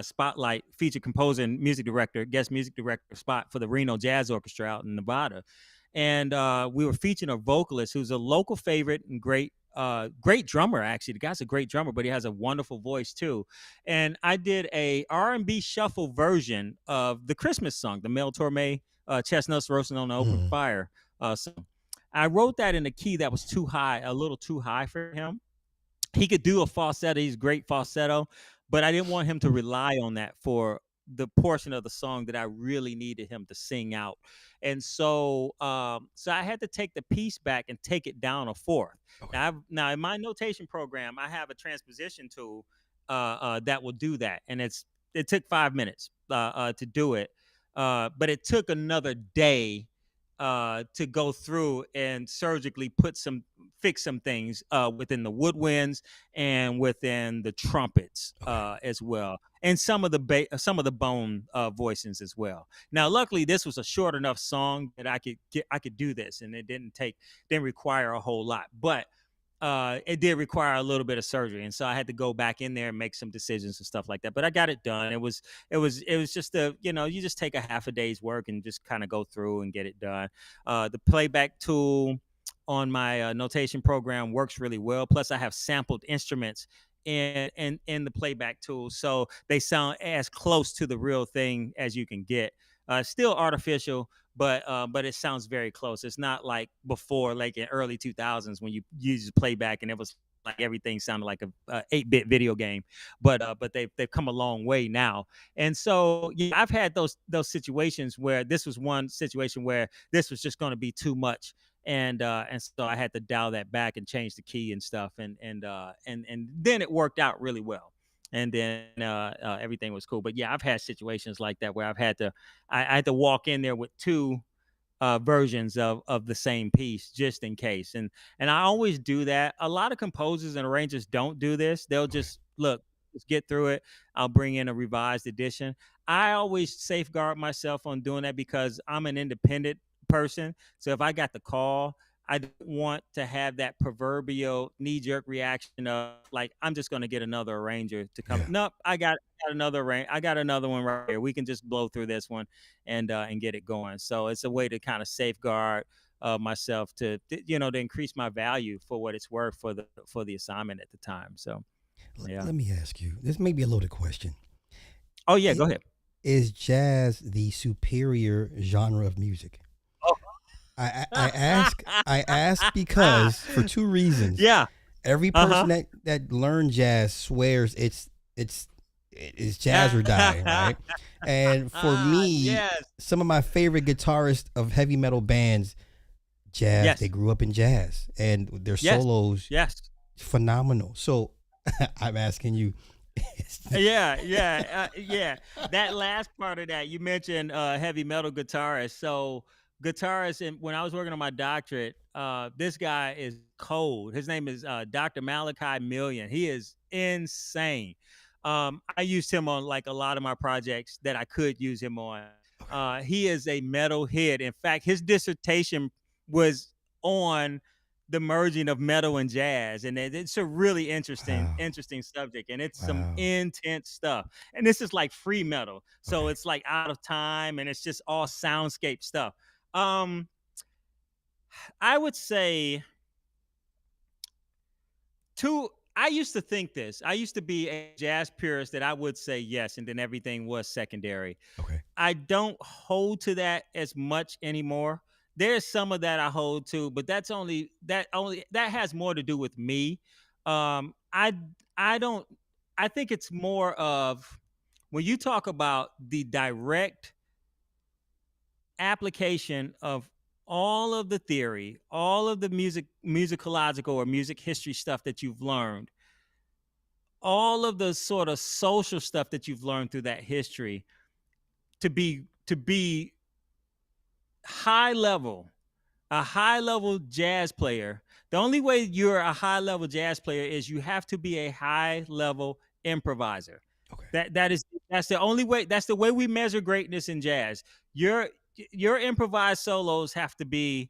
spotlight featured composer and music director, guest music director spot for the Reno Jazz Orchestra out in Nevada. And we were featuring a vocalist who's a local favorite and great drummer. Actually, the guy's a great drummer, but he has a wonderful voice too. And I did a R&B shuffle version of the Christmas song, the Mel Torme, "Chestnuts Roasting on the Open Mm. Fire" song. I wrote that in a key that was too high, a little too high for him. He could do a falsetto. He's great falsetto, but I didn't want him to rely on that for the portion of the song that I really needed him to sing out. And so I had to take the piece back and take it down a fourth. Okay. Now in my notation program, I have a transposition tool that will do that, and it took 5 minutes to do it, but it took another day to go through and surgically fix some things within the woodwinds and within the trumpets Okay. as well, and some of the bone voicings as well. Now, luckily, this was a short enough song that I could do this, and it didn't require a whole lot, but it did require a little bit of surgery, and so I had to go back in there and make some decisions and stuff like that. But I got it done. It was just you just take a half a day's work and just kind of go through and get it done. The playback tool on my notation program works really well. Plus, I have sampled instruments in the playback tool, so they sound as close to the real thing as you can get. Still artificial, but it sounds very close. It's not like before, like in early 2000s when you use playback and it was like everything sounded like a 8-bit video game. But they've come a long way now. And so yeah, I've had those situations where this was one situation where this was just going to be too much. And so I had to dial that back and change the key and stuff, and then it worked out really well, and then everything was cool. But yeah, I've had situations like that where I had to walk in there with two versions of the same piece just in case. And I always do that. A lot of composers and arrangers don't do this. They'll Okay. just look, just get through it. I'll bring in a revised edition. I always safeguard myself on doing that because I'm an independent person. So if I got the call, I don't want to have that proverbial knee jerk reaction of like, I'm just going to get another arranger to come. Yeah. Nope, got another range. I got another one right here. We can just blow through this one and get it going. So it's a way to kind of safeguard myself to increase my value for what it's worth for the assignment at the time. So yeah. Let me ask you. This may be a loaded question. Oh yeah, I- go ahead. Is jazz the superior genre of music? Oh. I ask because for two reasons. Yeah. Every Uh huh. person that learned jazz swears it's jazz or die, right? And for me, Yes. some of my favorite guitarists of heavy metal bands, jazz, they Yes. grew up in jazz and their Yes. solos Yes. phenomenal. So I'm asking you, Yeah. That last part of that you mentioned, heavy metal guitarist. So guitarist, and when I was working on my doctorate, this guy is cold. His name is Dr. Malachi Million. He is insane. I used him on like a lot of my projects that I could use him on. He is a metal head. In fact, his dissertation was on the merging of metal and jazz, and it's a really wow, interesting subject, and it's some wow, intense stuff. And this is like free metal, so okay, it's like out of time, and it's just all soundscape stuff. um I would say two. I used to think this. I used to be a jazz purist that I would say yes, and then everything was secondary. okay, I don't hold to that as much anymore. There's some of that I hold to, but that has more to do with me. I don't. I think it's more of when you talk about the direct application of all of the theory, all of the musicological or music history stuff that you've learned, all of the sort of social stuff that you've learned through that history to be high level, a high level jazz player. The only way you're a high level jazz player is you have to be a high level improviser. okay, That's the only way. That's the way we measure greatness in jazz. Your your improvised solos have to be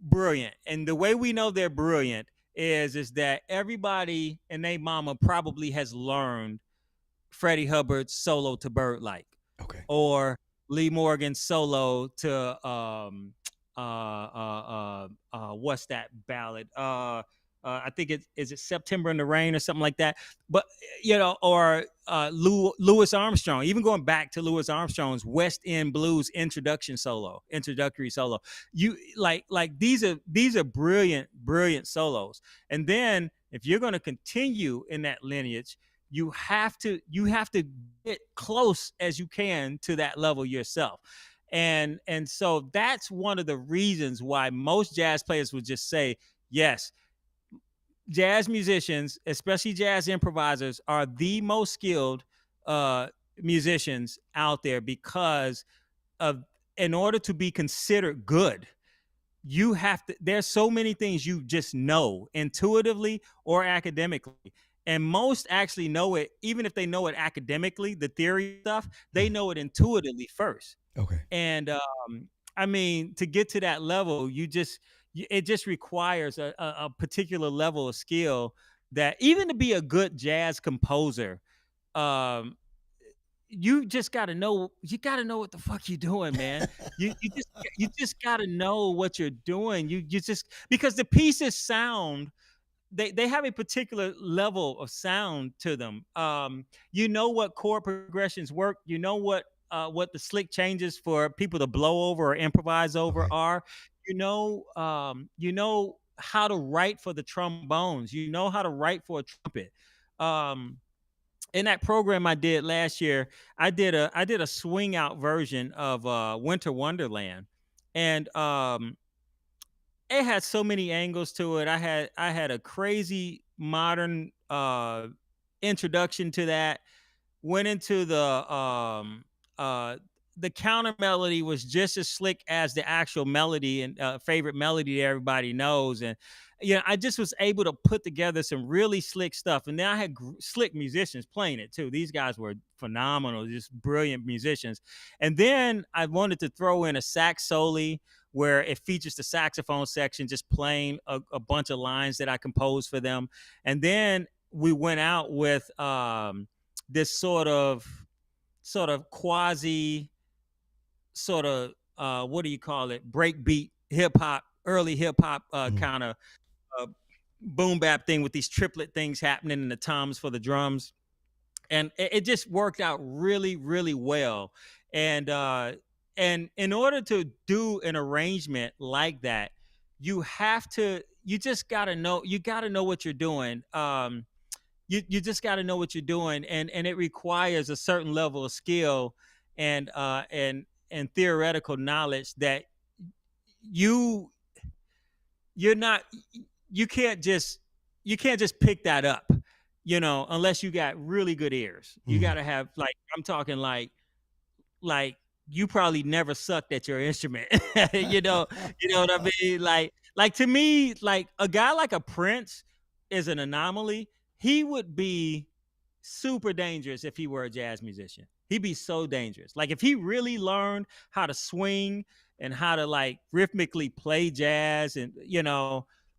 brilliant, and the way we know they're brilliant is that everybody and their mama probably has learned Freddie Hubbard's solo to Bird Like, Okay. or Lee Morgan's solo to what's that ballad? I think it September in the Rain or something like that. But or Louis Armstrong, even going back to Louis Armstrong's West End Blues introductory solo. You like these are brilliant solos. And then if you're going to continue in that lineage, you have to get close as you can to that level yourself. And so that's one of the reasons why most jazz players would just say, yes, jazz musicians, especially jazz improvisers, are the most skilled uh, musicians out there, because of, in order to be considered good, you have to, there's so many things you just know intuitively or academically. And most actually know it, even if they know it academically, the theory stuff, they Mm. know it intuitively first. Okay. And I mean, to get to that level, it just requires a particular level of skill, that even to be a good jazz composer, um, you got to know what the fuck you're doing, man. You just got to know what you're doing. You just, because the pieces sound, they have a particular level of sound to them. You know what chord progressions work. You know what the slick changes for people to blow over or improvise over Okay. are. You know how to write for the trombones. You know how to write for a trumpet. Um, in that program I did last year, I did a swing out version of Winter Wonderland, and it had so many angles to it. I had a crazy modern introduction to that. Went into uh the counter melody was just as slick as the actual melody, and favorite melody that everybody knows. And I just was able to put together some really slick stuff. And then I had slick musicians playing it too. These guys were phenomenal, just brilliant musicians. And then I wanted to throw in a sax solo, where it features the saxophone section just playing a bunch of lines that I composed for them. And then we went out with this sort of quasi, sort of, what do you call it, breakbeat hip hop, early hip hop, Mm. kind of uh, boom bap thing, with these triplet things happening in the toms for the drums. And it just worked out really, really well. And in order to do an arrangement like that, you just gotta know what you're doing. You just got to know what you're doing, and it requires a certain level of skill, and theoretical knowledge, that you you're not you can't just pick that up, unless you got really good ears. You got Mm. to have, like, I'm talking like you probably never sucked at your instrument. You know what I mean? Like to me, like a guy like a Prince is an anomaly. He would be super dangerous if he were a jazz musician. He'd be so dangerous. Like if he really learned how to swing and how to like rhythmically play jazz, and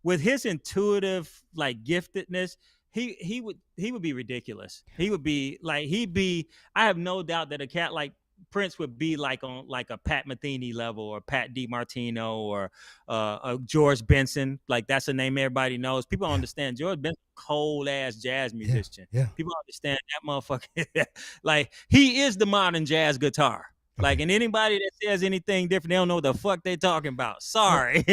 with his intuitive like giftedness, he would be ridiculous. He would be like he'd be I have no doubt that a cat like Prince would be like on like a Pat Metheny level, or Pat DiMartino, or a George Benson. Like that's a name everybody knows. People don't Yeah. understand George Benson, cold ass jazz Yeah. musician. Yeah. People don't understand that motherfucker. Like he is the modern jazz guitar. Like, Okay. and anybody that says anything different, they don't know what the fuck they talking about. Well, Sorry.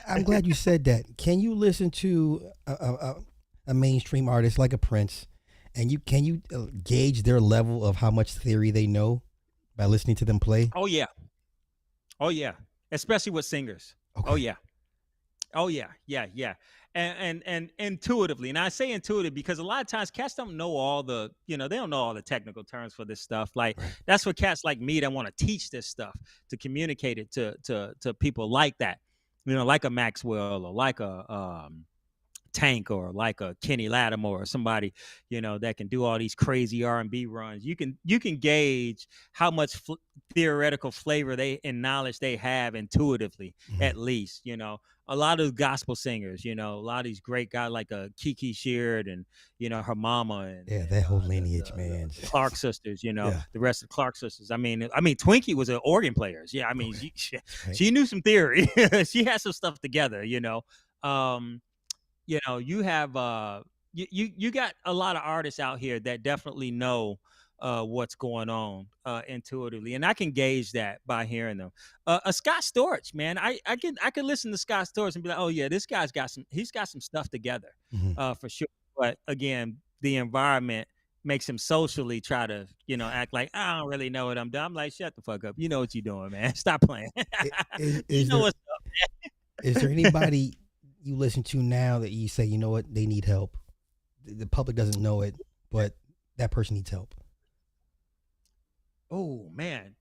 I'm glad you said that. Can you listen to a mainstream artist like a Prince, and can you gauge their level of how much theory they know by listening to them play? Oh yeah. Oh yeah. Especially with singers. Oh Okay. yeah. Oh yeah, yeah, yeah. And intuitively, and I say intuitive because a lot of times cats don't know they don't know all the technical terms for this stuff. Like Right. that's for cats like me that want to teach this stuff, to communicate it to people like that, like a Maxwell, or like a Tank or like a Kenny Lattimore or somebody, that can do all these crazy R&B runs. You can gauge how much theoretical flavor they and knowledge they have intuitively, Mhm. at least. A lot of gospel singers, a lot of these great guys like Kiki Sheard and her mama Yeah, and that whole the, lineage, the man. the Clark sisters, Yeah, the rest of the Clark sisters. I mean, Twinkie was an organ player. Yeah, I mean, okay, she right. she knew some theory. She had some stuff together. Um, you have you got a lot of artists out here that definitely know what's going on intuitively, and I can gauge that by hearing them. A Scott Storch, man, I can listen to Scott Storch and be like, oh yeah, this guy's got some stuff together, Mhm. for sure. But again, the environment makes him socially try to act like I don't really know what I'm doing. I'm like, shut the fuck up, you know what you're doing, man. Stop playing. You Is know there what's is there up. anybody you listen to now that you say, you know what, they need help? The public doesn't know it, but that person needs help. Oh man,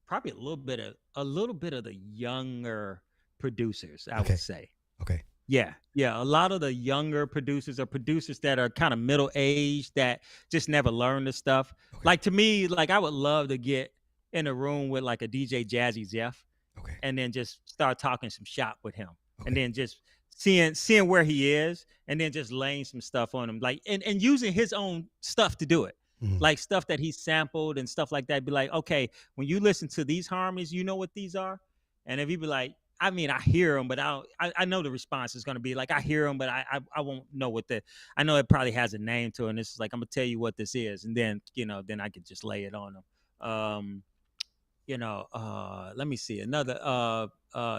probably a little bit of the younger producers, I would Okay, say. okay, Yeah, yeah. A lot of the younger producers are producers that are kind of middle aged that just never learned the stuff. okay, Like to me, like I would love to get in a room with like a DJ Jazzy Jeff okay, and then just start talking some shop with him and okay. then just seeing where he is and then just laying some stuff on him like and using his own stuff to do it, Mhm. like stuff that he sampled and stuff like that. Be like, okay, when you listen to these harmonies, you know what these are. And if he be like, I mean, I hear them, but I know the response is going to be like, I hear them, but I won't know what the, I know it probably has a name to it. And it's like, I'm gonna tell you what this is. And then, then I could just lay it on them. Let me see another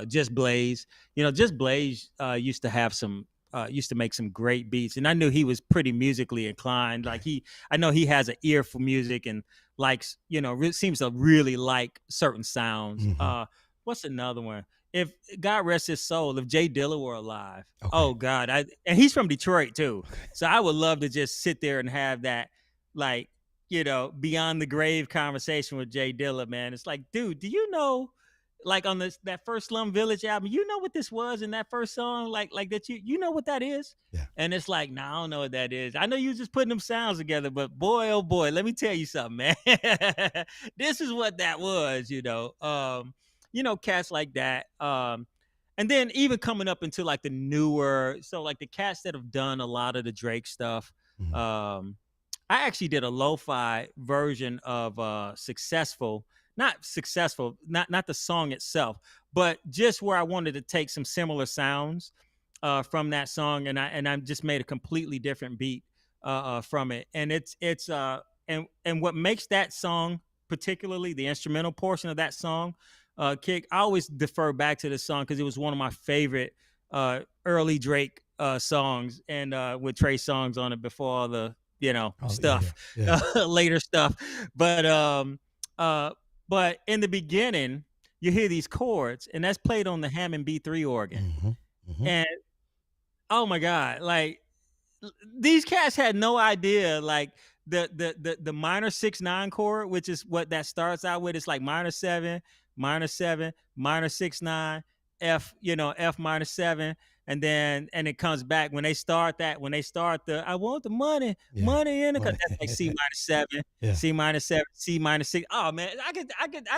Just Blaze. Just Blaze used to make some great beats, and I knew he was pretty musically inclined. Like Okay. I know he has an ear for music and likes, seems to really like certain sounds. Mhm. What's another one? If God rest his soul, if Jay Dilla were alive, Okay, oh God, and he's from Detroit too, okay. so I would love to just sit there and have that, like, beyond the grave conversation with Jay Dilla, man. It's like, dude, do you know, like on that first Slum Village album, you know what this was in that first song, like that you know what that is? Yeah. And it's like, nah, I don't know what that is. I know you just putting them sounds together, but boy, oh boy, let me tell you something, man. This is what that was. Cats like that. And then even coming up into like the newer, so like the cats that have done a lot of the Drake stuff. Mhm. Um, I actually did a lo-fi version of not successful, not the song itself, but just where I wanted to take some similar sounds from that song, and I just made a completely different beat from it, and and what makes that song, particularly the instrumental portion of that song, kick. I always defer back to this song because it was one of my favorite early Drake songs, and with Trey songs on it before all the Oh yeah, yeah, stuff, yeah. later stuff. But uh, but in the beginning, you hear these chords, and that's played on the Hammond B3 organ, Mhm. Mhm. and oh my god, like these cats had no idea, like the minor 6/9 chord, which is what that starts out with. It's like minor 7, minor 6/9, F minor 7, and it comes back when they start the I want the money, Yeah. money in the Money. that's like C minor 7, Yeah. C minor 7, C minor 6. Oh man, I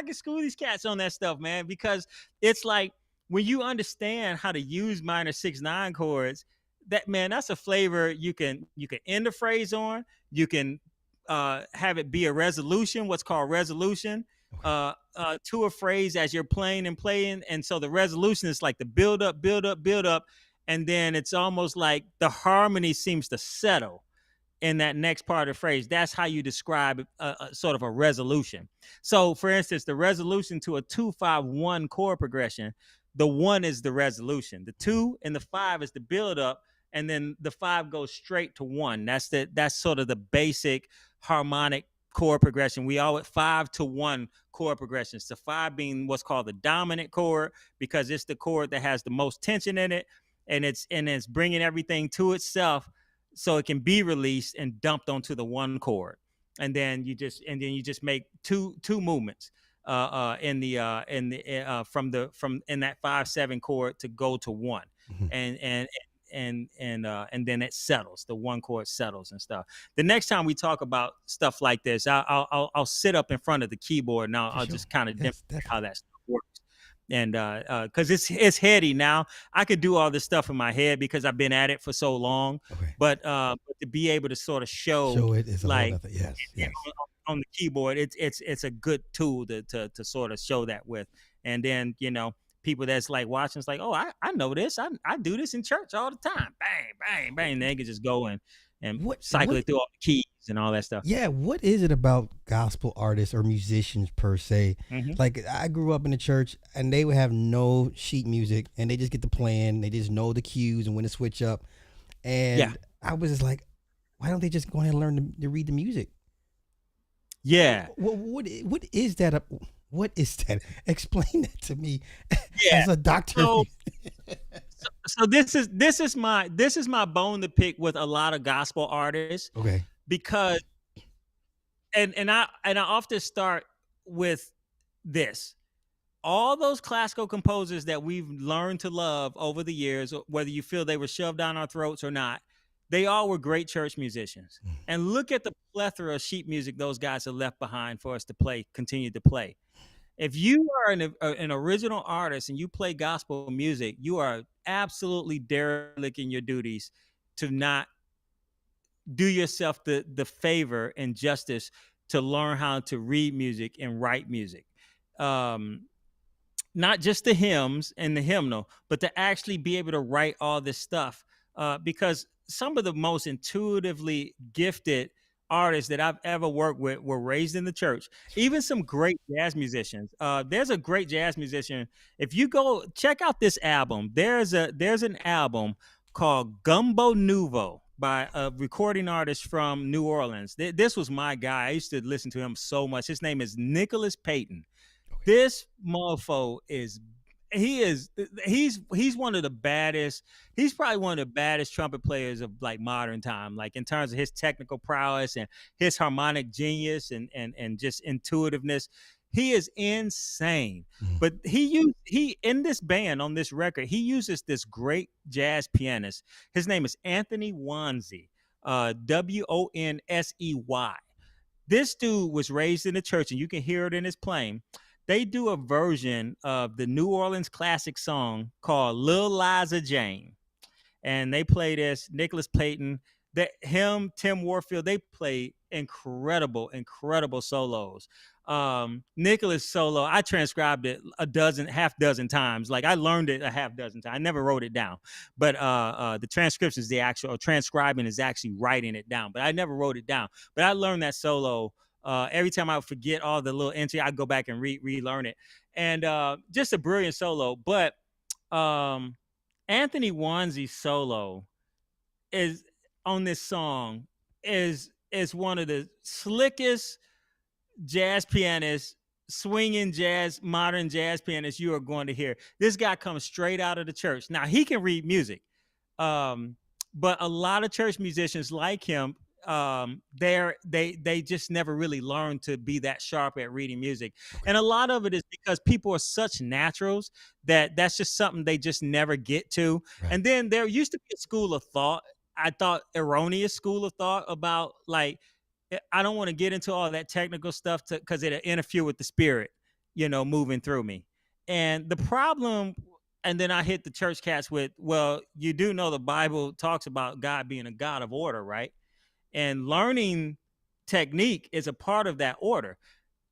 could school these cats on that stuff, man, because it's like when you understand how to use minor 6/9 chords, that man, that's a flavor you can end a phrase on. You can have it be a resolution, what's called resolution, Okay. to a phrase as you're playing and playing. And so the resolution is like the build up, build up, build up, and then it's almost like the harmony seems to settle in that next part of the phrase. That's how you describe a sort of a resolution. So, for instance, the resolution to a 2-5-1 chord progression, the one is the resolution, the Mhm. two and the five is the build up, and then the five goes straight to one. That's sort of the basic harmonic chord progression. We always 5 to 1 chord progressions. The five being what's called the dominant chord because it's the chord that has the most tension in it, and it's bringing everything to itself so it can be released and dumped onto the one chord, and then you just make two movements in the from in that 5/7 chord to go to one, Mhm. and and then it settles. The one chord settles and stuff. The next time we talk about stuff like this, I'll sit up in front of the keyboard and For I'll sure. just kind of Yes, demonstrate how definitely. that stuff works. And because it's heady now, I could do all this stuff in my head because I've been at it for so long. Okay. But to be able to sort of show Show it is a whole like nother. Yes, yes. on the keyboard, it's a good tool to sort of show that with. And then people that's like watching, it's like, oh, I know this. I do this in church all the time. Bang, bang, bang. And they can just go and cycle What it through all the keys and all that stuff. Yeah, what is it about gospel artists or musicians per se? Hmm. Like I grew up in the church and they would have no sheet music and they just get the plan, they just know the cues and when to switch up. Yeah, And I was just like, why don't they just go ahead and learn to read the music? yeah, What is that? What is that? Explain that to me yeah. as a doctor. So so this is my bone to pick with a lot of gospel artists Okay. because and I often start with this. All those classical composers that we've learned to love over the years, whether you feel they were shoved down our throats or not, they all were great church musicians. And look at the plethora of sheet music those guys have left behind for us to play, continue to play. If you are an original artist and you play gospel music, you are absolutely derelict in your duties to not do yourself the favor and justice to learn how to read music and write music. Um, Not just the hymns and the hymnal, but to actually be able to write all this stuff. Because some of the most intuitively gifted artists that I've ever worked with were raised in the church. That's right. Even some great jazz musicians. There's a great jazz musician. If you go check out this album, there's an album called Gumbo Nouveau by a recording artist from New Orleans. This was my guy. I used to listen to him so much. His name is Nicholas Payton. Okay. This mofo is he's one of the baddest. He's probably one of the baddest trumpet players of like modern time, like in terms of his technical prowess and his harmonic genius and just intuitiveness. He is insane. Mhm. But he in this band on this record, he uses this great jazz pianist. His name is Anthony Wonsey, Wonsey. This dude was raised in the church, and you can hear it in his playing. They do a version of the New Orleans classic song called Lil Liza Jane, and they play this. Nicholas Payton, that him, Tim Warfield, they play incredible, incredible solos. Nicholas solo, I transcribed it half dozen times. Like I learned it a half dozen times. I never wrote it down, but the transcription is the actual transcribing is actually writing it down. But I never wrote it down. But I learned that solo. Every time I would forget all the little entry, I'd go back and relearn it. And just a brilliant solo. But um, Anthony Wanzi's solo is on this song is one of the slickest jazz pianists, swinging jazz, modern jazz pianists you are going to hear. This guy comes straight out of the church. Now he can read music, um, but a lot of church musicians like him, they just never really learned to be that sharp at reading music, Okay. and a lot of it is because people are such naturals that that's just something they just never get to. Right. And then there used to be a school of thought. I thought erroneous school of thought about like I don't want to get into all that technical stuff because it'll interfere with the spirit, moving through me. And the problem, and then I hit the church cats with, well, you do know the Bible talks about God being a God of order, right? And learning technique is a part of that order.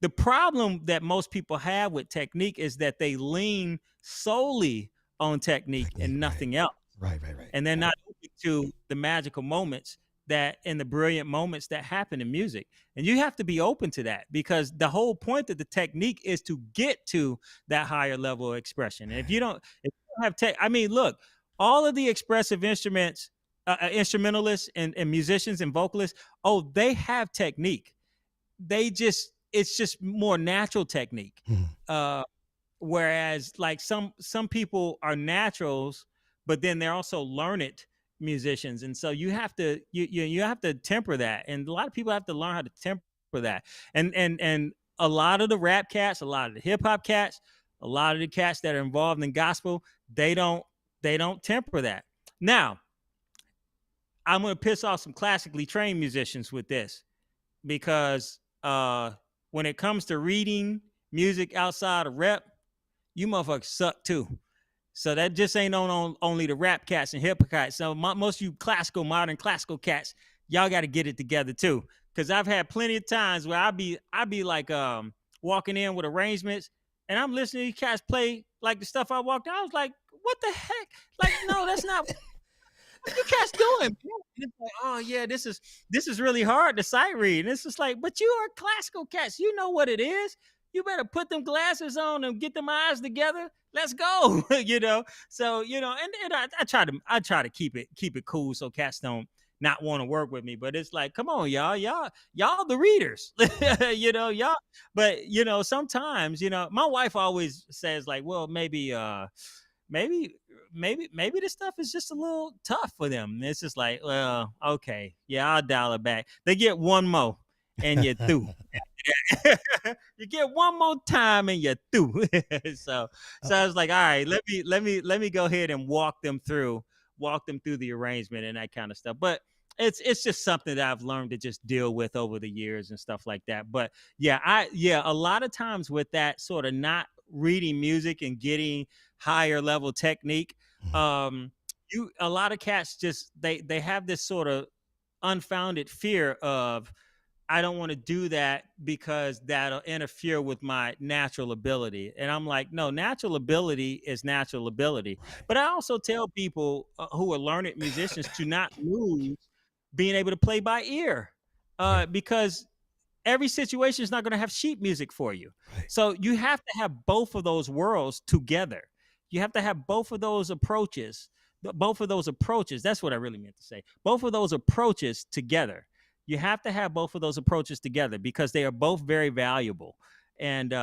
The problem that most people have with technique is that they lean solely on technique Technique. and Right. nothing else, Right. Right. Right. and they're not open to the magical moments that and the brilliant moments that happen in music. And you have to be open to that because the whole point of the technique is to get to that higher level of expression. And if you don't have tech, I mean, look, all of the expressive instrumentalists and musicians and vocalists, oh, they have technique. It's just more natural technique. Mhm. Uh, Whereas like some people are naturals, but then they're also learned musicians, and so you have to temper that, and a lot of people have to learn how to temper that. And a lot of the rap cats, a lot of the hip hop cats, a lot of the cats that are involved in gospel, they don't temper that. Now I'm gonna piss off some classically trained musicians with this because when it comes to reading music outside of rep, you motherfuckers suck too. So that just ain't on only the rap cats and hip hop cats. So most of you modern classical cats, y'all got to get it together too. Because I've had plenty of times where I be like walking in with arrangements, and I'm listening to these cats play like the stuff I walked. I was like, what the heck? Like, no, that's not what you cats doing. And it's like, oh yeah, this is really hard to sight read. And it's just like, but you are classical cats. You know what it is. You better put them glasses on and get them eyes together. Let's go. So and I try to keep it cool so cats don't not want to work with me. But it's like, come on, y'all the readers. Y'all. But sometimes, my wife always says like, well, maybe maybe this stuff is just a little tough for them. And it's just like, well, okay, yeah, I'll dial it back. They get one more and you're through. You get one more time and you're through. so Uh, so I was like, all right, let me go ahead and walk them through the arrangement and that kind of stuff. But it's just something that I've learned to just deal with over the years and stuff like that. But yeah, a lot of times with that sort of not reading music and getting higher level technique, mhm. um a lot of cats just they have this sort of unfounded fear of, I don't want to do that because that'll interfere with my natural ability. And I'm like, no, natural ability is natural ability. Right. But I also tell people who are learned musicians to not lose being able to play by ear, Right. because every situation is not going to have sheet music for you. Right. So you have to have both of those worlds together. You have to have both of those approaches. Both of those approaches. That's what I really meant to say. Both of those approaches together. You have to have both of those approaches together because they are both very valuable. And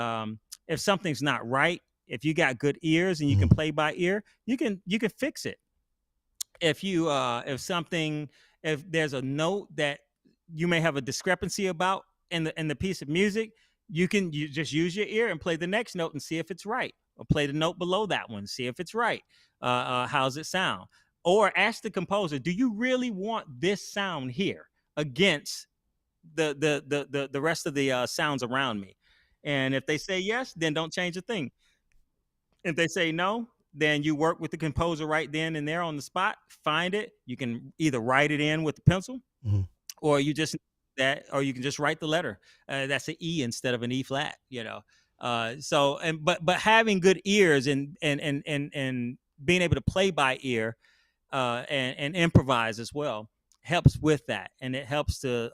if something's not right, if you got good ears and you can Mhm. play by ear, you can fix it. If there's a note that you may have a discrepancy about in the piece of music, you just use your ear and play the next note and see if it's right, or play the note below that one, see if it's right. How's it sound? Or ask the composer, do you really want this sound here against the rest of the sounds around me? And if they say yes, then don't change a thing. If they say no, then you work with the composer right then and there on the spot. Find it. You can either write it in with the pencil, Mhm. or you can just write the letter. That's an E instead of an E flat. So but having good ears and being able to play by ear, and improvise as well, helps with that, and it helps to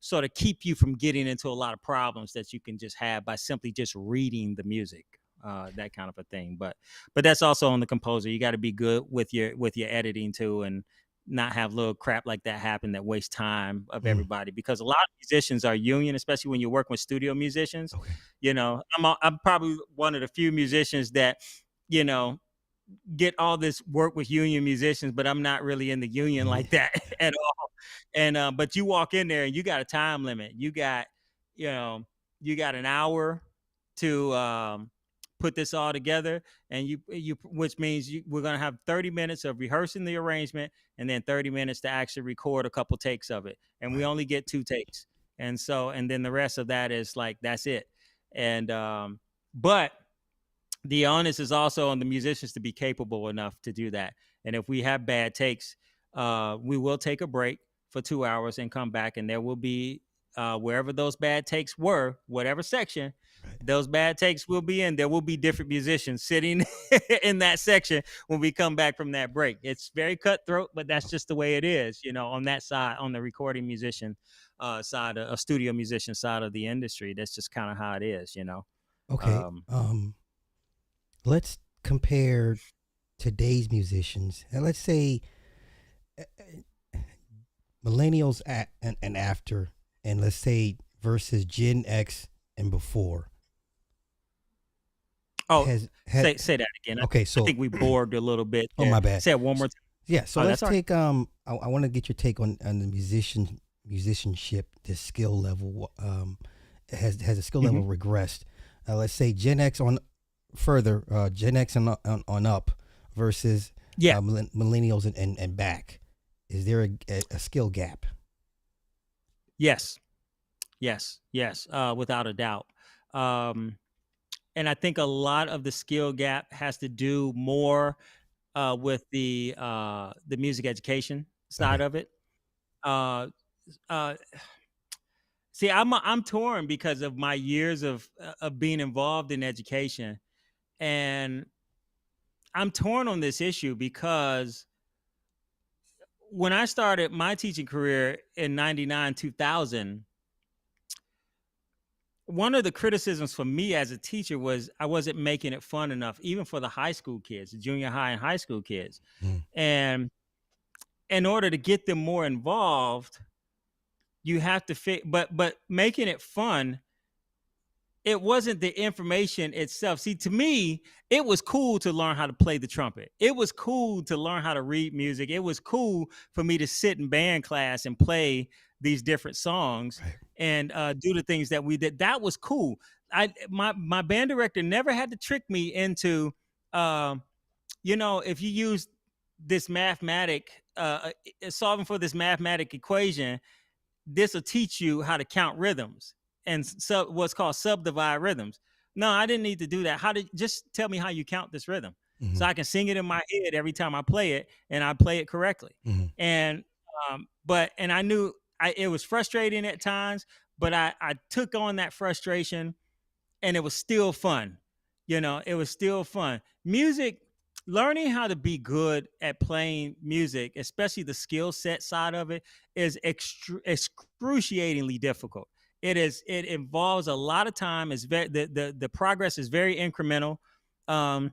sort of keep you from getting into a lot of problems that you can just have by simply just reading the music, that kind of a thing. But that's also on the composer. You got to be good with your editing too, and not have little crap like that happen that waste time of Mhm. everybody, because a lot of musicians are union, especially when you're working with studio musicians. Okay. I'm probably one of the few musicians that you know get all this work with union musicians, but I'm not really in the union Mhm. like that at all. And but you walk in there and you got a time limit. You know, you got an hour to put this all together, and which means we're gonna have 30 minutes of rehearsing the arrangement, and then 30 minutes to actually record a couple takes of it. And we Right. only get two takes, and then the rest of that is like that's it. And but the onus is also on the musicians to be capable enough to do that. And if we have bad takes, we will take a break for 2 hours and come back, and there will be wherever those bad takes were, whatever section Right. those bad takes will be in. There will be different musicians sitting in that section when we come back from that break. It's very cutthroat, but that's just the way it is. On that side, on the recording musician side, a studio musician side of the industry. That's just kind of how it is. Okay. Um, Let's compare today's musicians, and let's say uh, millennials and after, and let's say versus Gen X and before. Oh, Has had say that again. I Okay, I so think we bored a little bit oh there. my bad. Say it one more S- time. Yeah, so Oh, let's that's all right. take I want to get your take on the musicianship, the skill level. Has the skill level Mhm. regressed? Let's say Gen X on further, Gen X on up versus Yeah. millennials and back? Is there a skill gap? Yes. Yes. Yes. Without a doubt. Um, and I think a lot of the skill gap has to do more with the music education side Okay. of it. Uh, uh, See, I'm torn because of my years of being involved in education, and I'm torn on this issue because when I started my teaching career in 99, 2000, one of the criticisms for me as a teacher was I wasn't making it fun enough, even for the high school kids, the junior high and high school kids. Mm. And in order to get them more involved, you have to fit, but making it fun, it wasn't the information itself. See, to me, it was cool to learn how to play the trumpet. It was cool to learn how to read music. It was cool for me to sit in band class and play these different songs Right. and do the things that we did. That was cool. My band director never had to trick me into, uh, if you use this solving for this mathematic equation, this will teach you how to count rhythms and what's called subdivide rhythms. No, I didn't need to do that. How did just tell me how you count this rhythm Mm-hmm. so I can sing it in my head every time I play it and I play it correctly. Mm-hmm. And and I knew it was frustrating at times, but I took on that frustration and it was still fun. It was still fun. Music, learning how to be good at playing music, especially the skill set side of it, is excruciatingly difficult. It involves a lot of time. It's the progress is very incremental. Um,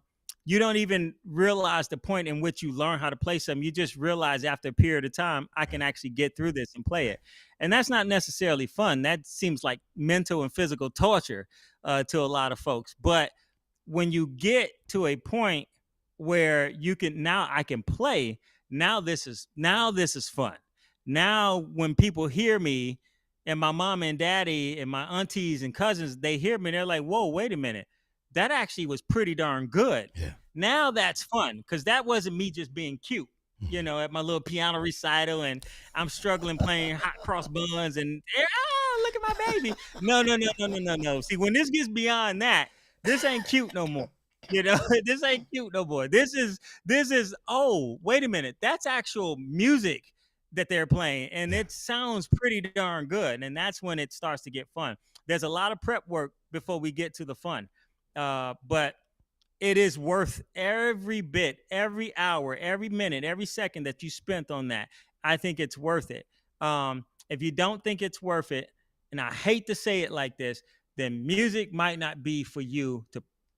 you don't even realize the point in which you learn how to play something. You just realize after a period of time, I can actually get through this and play it. And that's not necessarily fun. That seems like mental and physical torture to a lot of folks. But when you get to a point where I can play, now this is fun. Now when people hear me and my mom and daddy and my aunties and cousins, they hear me, they're like, whoa, wait a minute. That actually was pretty darn good. Yeah. Now that's fun because that wasn't me just being cute, Mm-hmm. at my little piano recital and I'm struggling playing hot cross buns and look at my baby. No, no, no, no, no, no, no. See, when this gets beyond that, this ain't cute no more. This ain't cute no more. This is oh, wait a minute. That's actual music that they're playing and Yeah. it sounds pretty darn good, and that's when it starts to get fun. There's a lot of prep work before we get to the fun. But it is worth every bit, every hour, every minute, every second that you spent on that. I think it's worth it. If you don't think it's worth it, and I hate to say it like this, then music might not be for you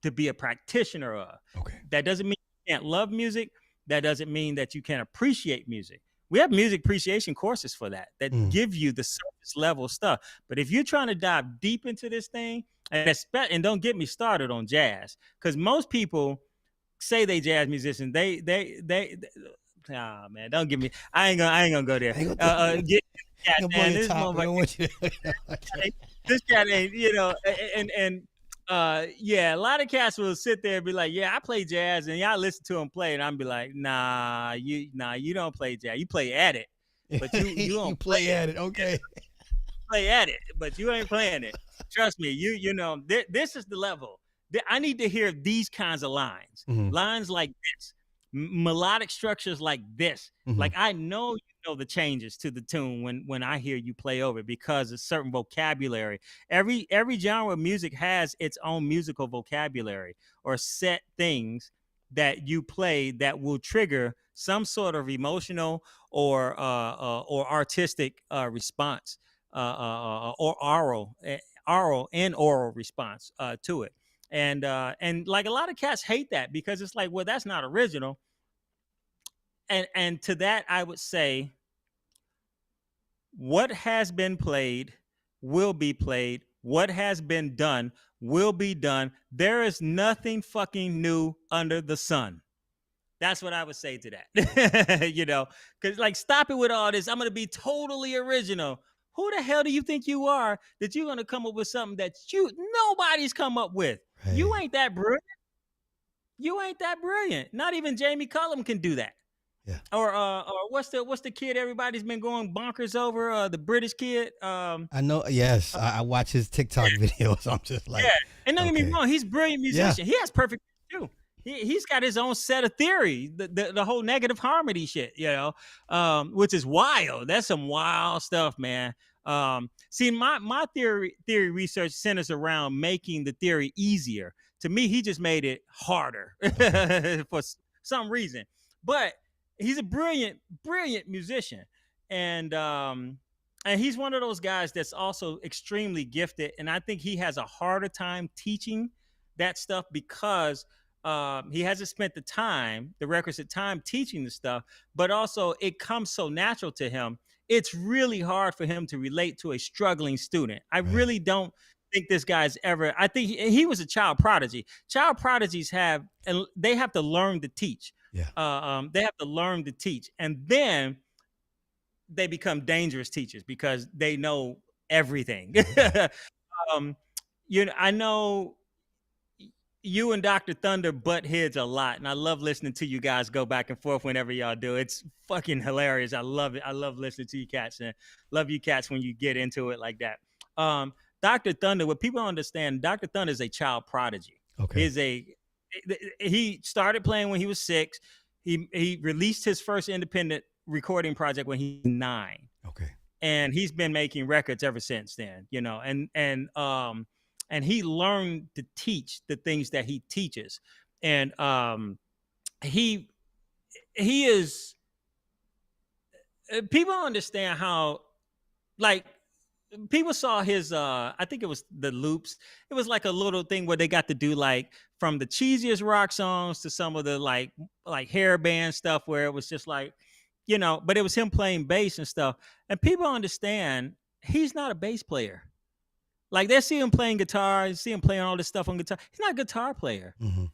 to be a practitioner of. Okay. That doesn't mean you can't love music. That doesn't mean that you can't appreciate music. We have music appreciation courses for that Mm. give you the surface level stuff. But if you're trying to dive deep into this thing, and don't get me started on jazz, because most people say they jazz musicians. Ah, man, don't give me. I ain't gonna go there. I ain't gonna, Get gonna blow man, your this top. I motherfucker, don't want you this cat ain't, yeah, a lot of cats will sit there and be like, yeah, I play jazz, and y'all listen to him play, and I'm be like, you don't play jazz, you play at it, but you you don't play at it. Okay. play at it, but you ain't playing it. Trust me, this is the level. I need to hear these kinds of lines, Mm-hmm. lines like this, melodic structures like this. Mm-hmm. Like I know the changes to the tune when I hear you play over it because of certain vocabulary. Every genre of music has its own musical vocabulary or set things that you play that will trigger some sort of emotional or artistic response or oral response to it. And like a lot of cats hate that because it's like, well, that's not original. And to that, I would say, what has been played will be played. What has been done will be done. There is nothing fucking new under the sun. That's what I would say to that. Because like, stop it with all this. I'm going to be totally original. Who the hell do you think you are that you're going to come up with something that nobody's come up with? Right. You ain't that brilliant. You ain't that brilliant. Not even Jamie Cullum can do that. Yeah. Or what's the kid everybody's been going bonkers over? The British kid. I know. Yes, Uh, I watch his TikTok videos. I'm just yeah, like, and don't get me okay, wrong, he's a brilliant yeah, musician. He has perfect pitch too. He's got his own set of theory, the whole negative harmony shit, which is wild. That's some wild stuff, man. See, my theory research centers around making the theory easier. To me, he just made it harder okay, for some reason. But he's a brilliant musician, and he's one of those guys that's also extremely gifted. And I think he has a harder time teaching that stuff because he hasn't spent the requisite time teaching the stuff, but also it comes so natural to him. It's really hard for him to relate to a struggling student. I right, really don't think this guy's ever. I think he was a child prodigy. Child prodigies they have to learn to teach. yeah, They have to learn to teach, and then they become dangerous teachers because they know everything. yeah, um, I know you and Dr. Thunder butt heads a lot, and I love listening to you guys go back and forth whenever y'all do. It's fucking hilarious. I love it. I love listening to you cats, and love you cats when you get into it like that. Dr. Thunder, what people don't understand, Dr. Thunder is a child prodigy. okay, He's a he started playing when he was 6. He released his first independent recording project when he was 9, okay, and he's been making records ever since then. And he learned to teach the things that he teaches, and he he is people don't understand how, like, people saw his I think it was the loops. It was like a little thing where they got to do like from the cheesiest rock songs to some of the like hair band stuff where it was just like, but it was him playing bass and stuff. And people understand he's not a bass player. Like, they see him playing guitar, see him playing all this stuff on guitar. He's not a guitar player. mm-hmm.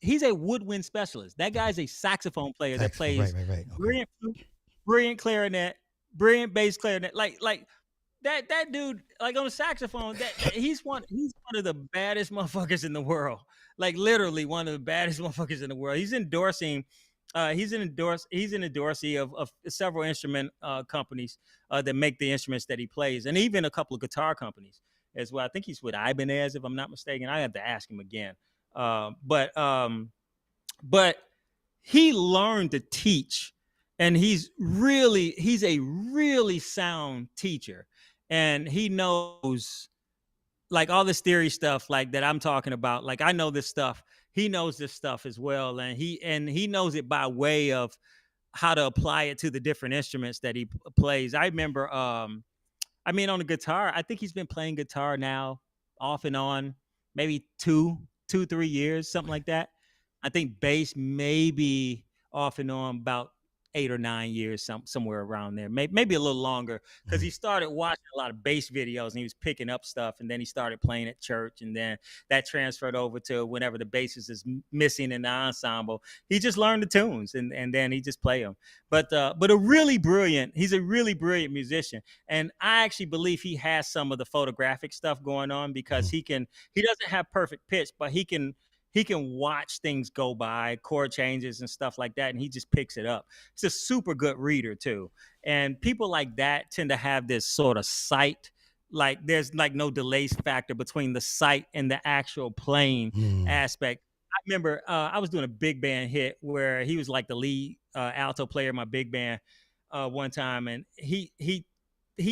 He's a woodwind specialist. That guy's a saxophone player that Saxophone, right, plays right, right, okay, brilliant flute, brilliant clarinet, brilliant bass clarinet. Like that dude, like, on the saxophone, he's one of the baddest motherfuckers in the world. Like, literally one of the baddest motherfuckers in the world. He's an endorsee of several instrument companies that make the instruments that he plays, and even a couple of guitar companies as well. I think he's with Ibanez, if I'm not mistaken. I have to ask him again. But he learned to teach, and he's a really sound teacher, and he knows, like, all this theory stuff like that I'm talking about. Like, I know this stuff. He knows this stuff as well, and he knows it by way of how to apply it to the different instruments that he plays. I remember, on the guitar, I think he's been playing guitar now off and on, maybe 3 years, something okay, like that. I think bass maybe off and on about 8 or 9 years, somewhere around there, maybe a little longer, because mm-hmm. he started watching a lot of bass videos and he was picking up stuff, and then he started playing at church, and then that transferred over to whenever the bassist is missing in the ensemble. He just learned the tunes, and then he just play them. But he's a really brilliant musician, and I actually believe he has some of the photographic stuff going on because Mm-hmm. he doesn't have perfect pitch, but he can watch things go by, chord changes and stuff like that, and he just picks it up. He's a super good reader too. And people like that tend to have this sort of sight, like there's like no delay factor between the sight and the actual playing Mm, aspect. I remember I was doing a big band hit where he was like the lead alto player in my big band one time, and he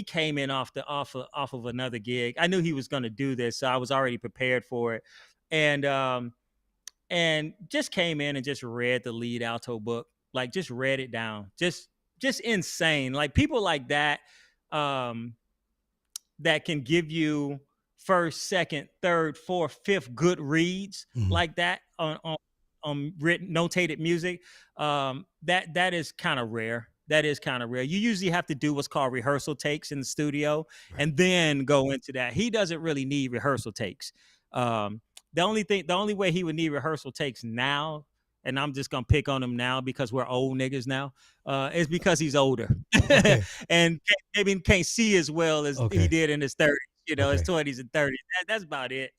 came in off of another gig. I knew he was going to do this, so I was already prepared for it, and just came in and just read the lead alto book, like just read it down, just insane. Like, people like that, um that can give you first, second, third, fourth, fifth good reads mm, like that on written notated music. That is kind of rare. That is kind of rare. You usually have to do what's called rehearsal takes in the studio right, and then go into that. He doesn't really need rehearsal takes. Um, the only way he would need rehearsal takes now, and I'm just gonna pick on him now because we're old niggas now, is because he's older okay, and maybe can't see as well as he okay, did in his 30s. his Okay. 20s and 30s. That's about it.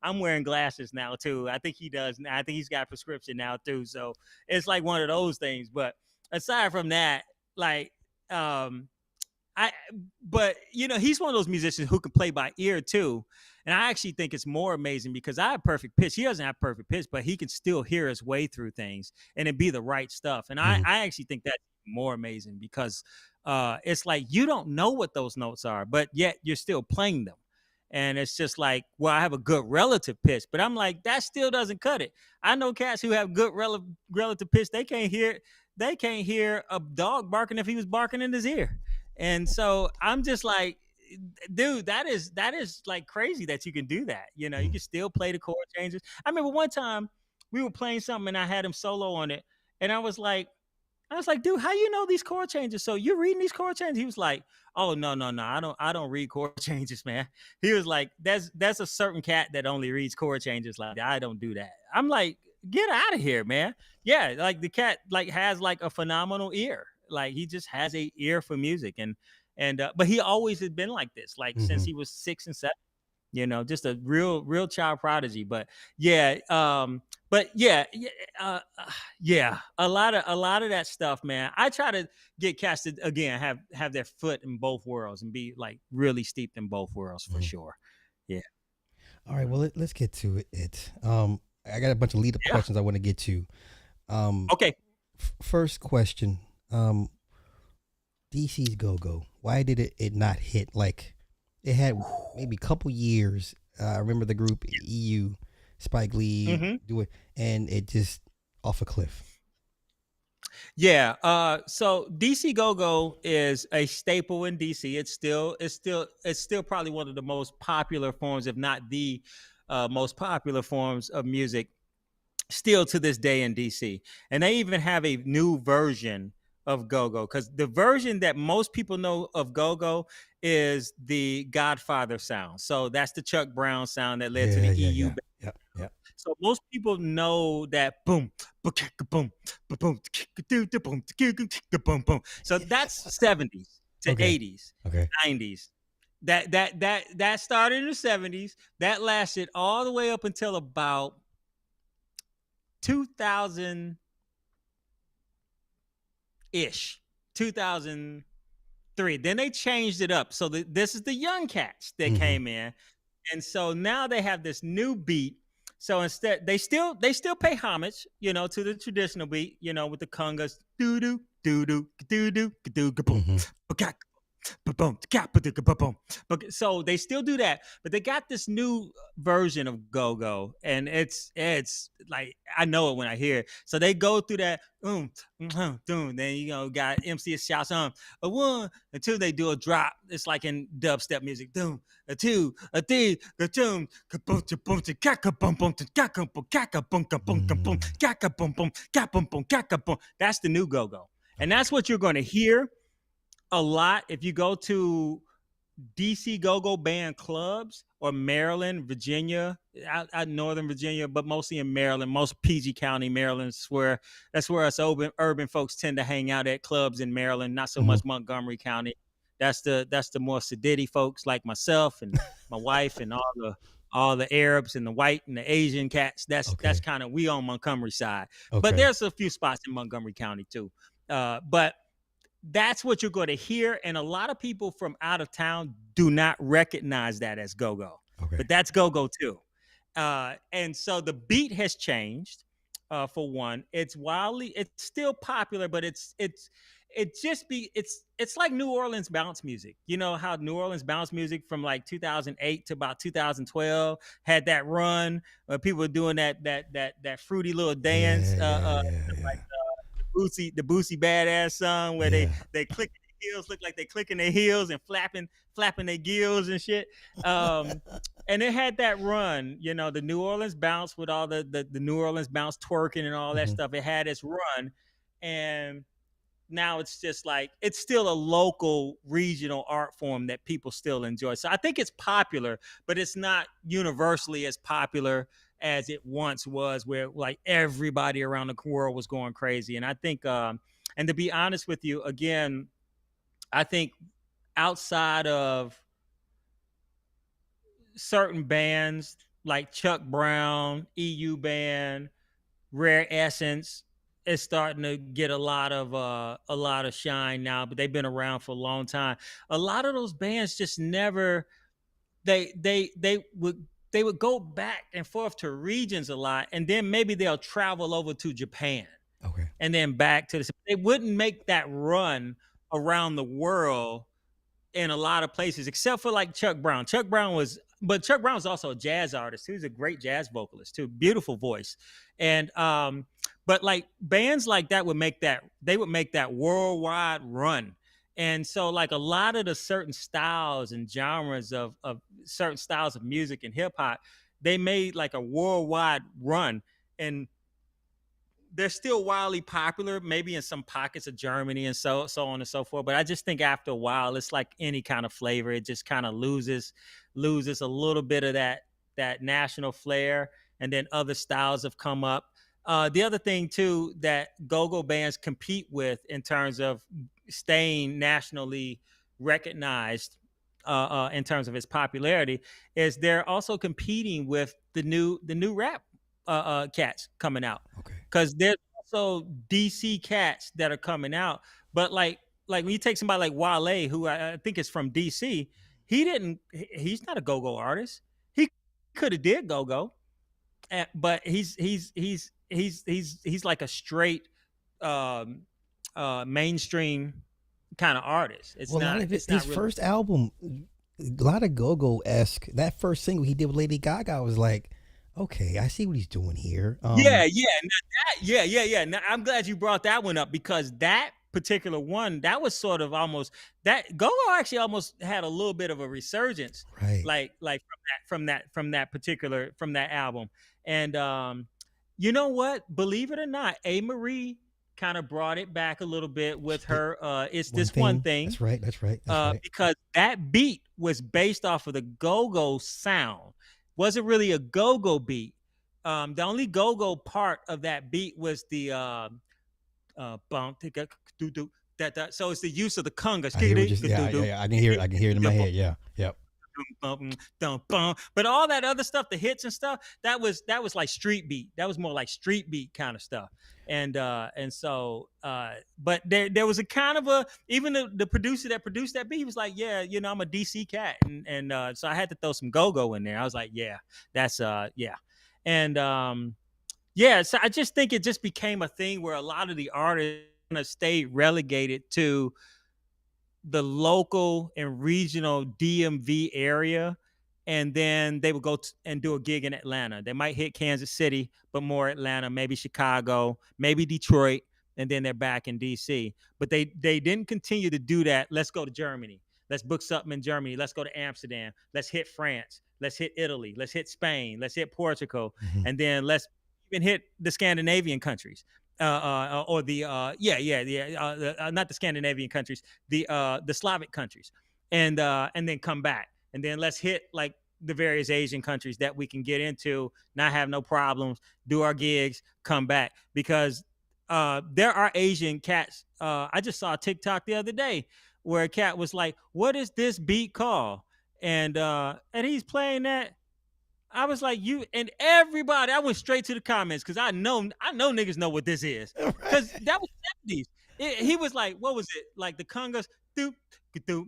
I'm wearing glasses now too. I think he does. I think he's got a prescription now too. So it's like one of those things. But aside from that, like, um, I but he's one of those musicians who can play by ear too. And I actually think it's more amazing because I have perfect pitch. He doesn't have perfect pitch, but he can still hear his way through things and it be the right stuff. And I, Mhm. I actually think that's more amazing because it's like you don't know what those notes are, but yet you're still playing them. And it's just like, well, I have a good relative pitch, but I'm like, that still doesn't cut it. I know cats who have good relative pitch. They can't hear a dog barking if he was barking in his ear. And so I'm just like, dude, that is like crazy that you can do that. You Mhm. can still play the chord changes. I remember one time we were playing something and I had him solo on it, and I was like, dude, how you know these chord changes? So you reading these chord changes? He was like, oh no, no, no, I don't read chord changes, man. He was like, that's a certain cat that only reads chord changes like that. I don't do that. I'm like, get out of here, man. Yeah, like the cat like has like a phenomenal ear. Like he just has a ear for music, and but he always had been like this, like since Mhm. he was 6 and 7. Just a real child prodigy. But yeah, yeah, a lot of that stuff, man. I try to get cast to again have their foot in both worlds and be like really steeped in both worlds for Mhm. sure. Yeah. All right. Well, let's get to it. I got a bunch of lead up Yeah. questions I want to get to. Um, Okay. First question. DC's Go Go. Why did it not hit? Like it had maybe a couple years. I remember the group EU, Spike Lee Hmm. do it, and it just off a cliff. Yeah. So DC Go Go is a staple in DC. It's still probably one of the most popular forms, if not the most popular forms of music, still to this day in DC. And they even have a new version of Go Go because the version that most people know of Go Go is the Godfather sound. So that's the Chuck Brown sound that led to Yeah, the yeah, EU. yeah, yeah, yeah. So most people know that boom, boom, boom, boom, boom. So that's 70s to Okay, 80s, okay. 90s. That started in the 70s. That lasted all the way up until about 2000 ish, 2003. Then they changed it up. So this is the young cats that Mm-hmm. came in. And so now they have this new beat. So instead, they still pay homage, to the traditional beat, with the congas, doo doo doo doo doo doo doo boom, Mm-hmm. boom, so they still do that, but they got this new version of Go Go, and it's like I know it when I hear it. So they go through that, then got MC shouts a one, and two they do a drop. It's like in dubstep music, a two, a three, a boom, boom, boom, boom, boom, Mm. boom. That's the new Go Go, and Okay. that's what you're going to hear a lot if you go to DC Go-Go band clubs or Maryland, Virginia, out Northern Virginia, but mostly in Maryland, most PG County, Maryland. That's where us urban folks tend to hang out at clubs in Maryland. Not so Mm-hmm. much Montgomery County. That's the more sedity folks like myself and my wife and all the Arabs and the white and the Asian cats. That's Okay. kind of we on Montgomery side, but Okay. there's a few spots in Montgomery County too. But that's what you're going to hear. And a lot of people from out of town do not recognize that as go go, Okay. but that's go go too. And so the beat has changed. For one, it's still popular, but it's like New Orleans bounce music. You know how New Orleans bounce music from like 2008 to about 2012 had that run where people were doing that fruity little dance. Yeah, yeah, yeah, Like yeah, the Boosie Badass song where they yeah. they click their heels, look like they clicking their heels and flapping their gills and shit. Um, and it had that run, the New Orleans bounce with all the New Orleans bounce twerking and all that Mm-hmm. stuff. It had its run, and now it's just like it's still a local regional art form that people still enjoy. So I think it's popular, but it's not universally as popular as it once was, where like everybody around the world was going crazy. And I think and to be honest with you, again, I think outside of certain bands like Chuck Brown, EU Band, Rare Essence is starting to get a lot of shine now, but they've been around for a long time. A lot of those bands just never they would go back and forth to regions a lot, and then maybe they'll travel over to Japan Okay. and then back to the. They wouldn't make that run around the world in a lot of places, except for like Chuck Brown. But Chuck Brown was also a jazz artist. He was a great jazz vocalist too, beautiful voice. And but like bands like that would make that worldwide run. And so like a lot of the certain styles and genres of certain styles of music and hip hop, they made like a worldwide run. And they're still wildly popular, maybe in some pockets of Germany and so on and so forth. But I just think after a while, it's like any kind of flavor, it just kind of loses a little bit of that national flair, and then other styles have come up. The other thing too that go-go bands compete with in terms of staying nationally recognized, in terms of its popularity, is they're also competing with the new rap cats coming out, Okay. because there's also DC cats that are coming out. But like when you take somebody like Wale, who I think is from DC, he's not a go-go artist. He could have did go-go, but he's like a straight um mainstream kind of artist. Well, a lot of It's his not really. first album, a lot of go-go esque. That first single he did with Lady Gaga was like, okay, I see what he's doing here. Yeah, yeah, yeah. Now, I'm glad you brought that one up, because that particular one, that was sort of almost that Go-Go actually almost had a little bit of a resurgence, Right. like from that album. And you know what? Believe it or not, A. Marie kind of brought it back a little bit She with did her It's one This One thing. Thing, That's right. That's right. That's right. because that beat was based off of the go-go sound. Wasn't really a go-go beat. The only go-go part of that beat was the bump, do do that. So it's the use of the congas. I hear what you. Yeah, yeah, yeah. I can hear it. I can hear it in my head. Yeah. Yep. But all that other stuff, the hits and stuff, that was like street beat. That was more like street beat kind of stuff. And so but there was a kind of a, even the producer that produced that beat, he was like, yeah, I'm a DC cat, and so I had to throw some go-go in there. I was like, yeah, that's yeah. And yeah, so I just think it just became a thing where a lot of the artists kind of stayed relegated to the local and regional DMV area, and then they would go and do a gig in Atlanta. They might hit Kansas City, but more Atlanta, maybe Chicago, maybe Detroit, and then they're back in DC. But they didn't continue to do that. Let's go to Germany. Let's book something in Germany. Let's go to Amsterdam. Let's hit France. Let's hit Italy. Let's hit Spain. Let's hit Portugal, Hmm. and then let's even hit the Scandinavian countries. Or the not the Scandinavian countries, the Slavic countries, and then come back, and then let's hit like the various Asian countries that we can get into, not have no problems, do our gigs, come back, because there are Asian cats. I just saw a TikTok the other day where a cat was like, "What is this beat called?" And he's playing that. I was like, you and everybody. I went straight to the comments because I know niggas know what this is, Right. because that was 70s. He was like, what was it? Like the congas, doop, doop,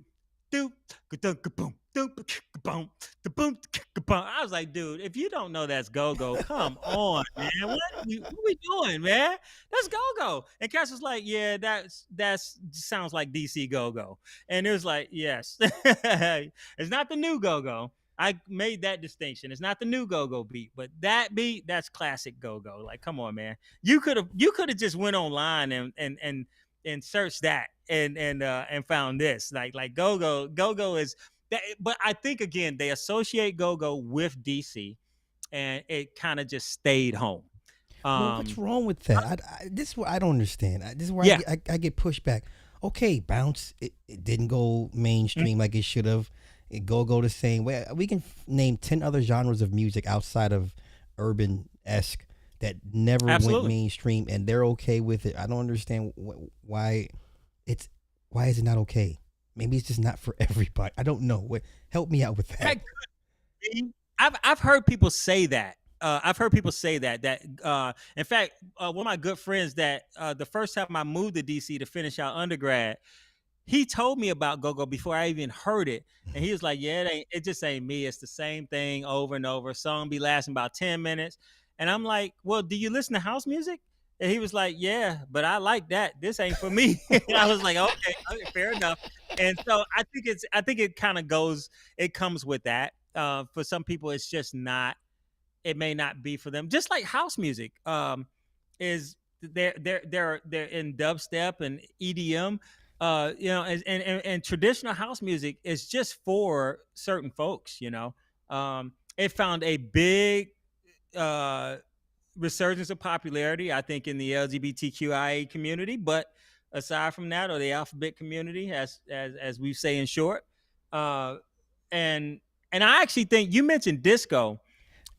doop, doop, boom, doop, boom, the boom, boom. I was like, dude, if you don't know that's go go, come on, man. What we doing, man? That's go go. And Cass was like, yeah, that's sounds like DC go go. And it was like, yes, it's not the new go go. I made that distinction. It's not the new go-go beat, but that beat, that's classic go-go. Like, come on, man. You could have just went online and searched that and found this. Like go-go is that, but I think again they associate go-go with DC, and it kind of just stayed home. Well, what's Um wrong with that? This is what I don't understand. This is where yeah, I get pushback. Okay, bounce. It didn't go mainstream like it should have. It go the same way. We can name 10 other genres of music outside of urban esque that never went absolutely. mainstream, and they're okay with it. I don't understand why it's is it not okay? Maybe it's just not for everybody. I don't know. Help me out with that. That me. I've heard people say that. I've heard people say that. In fact, one of my good friends that the first time I moved to DC to finish out undergrad, he told me about go-go before I even heard it, and he was like, "Yeah, it just ain't me. It's the same thing over and over. Song be lasting about 10 minutes." And I'm like, "Well, do you listen to house music?" And he was like, "Yeah, but I like that. This ain't for me." And I was like, "Okay, fair enough." And so I think it kind of goes. It comes with that. For some people, it's just not. It may not be for them. Just like house music, is they're in dubstep and EDM, and traditional house music is just for certain folks. It found a big uh, resurgence of popularity, I think, in the LGBTQIA community, but aside from that, or the alphabet community, as we say in short, uh, and and I actually think you mentioned disco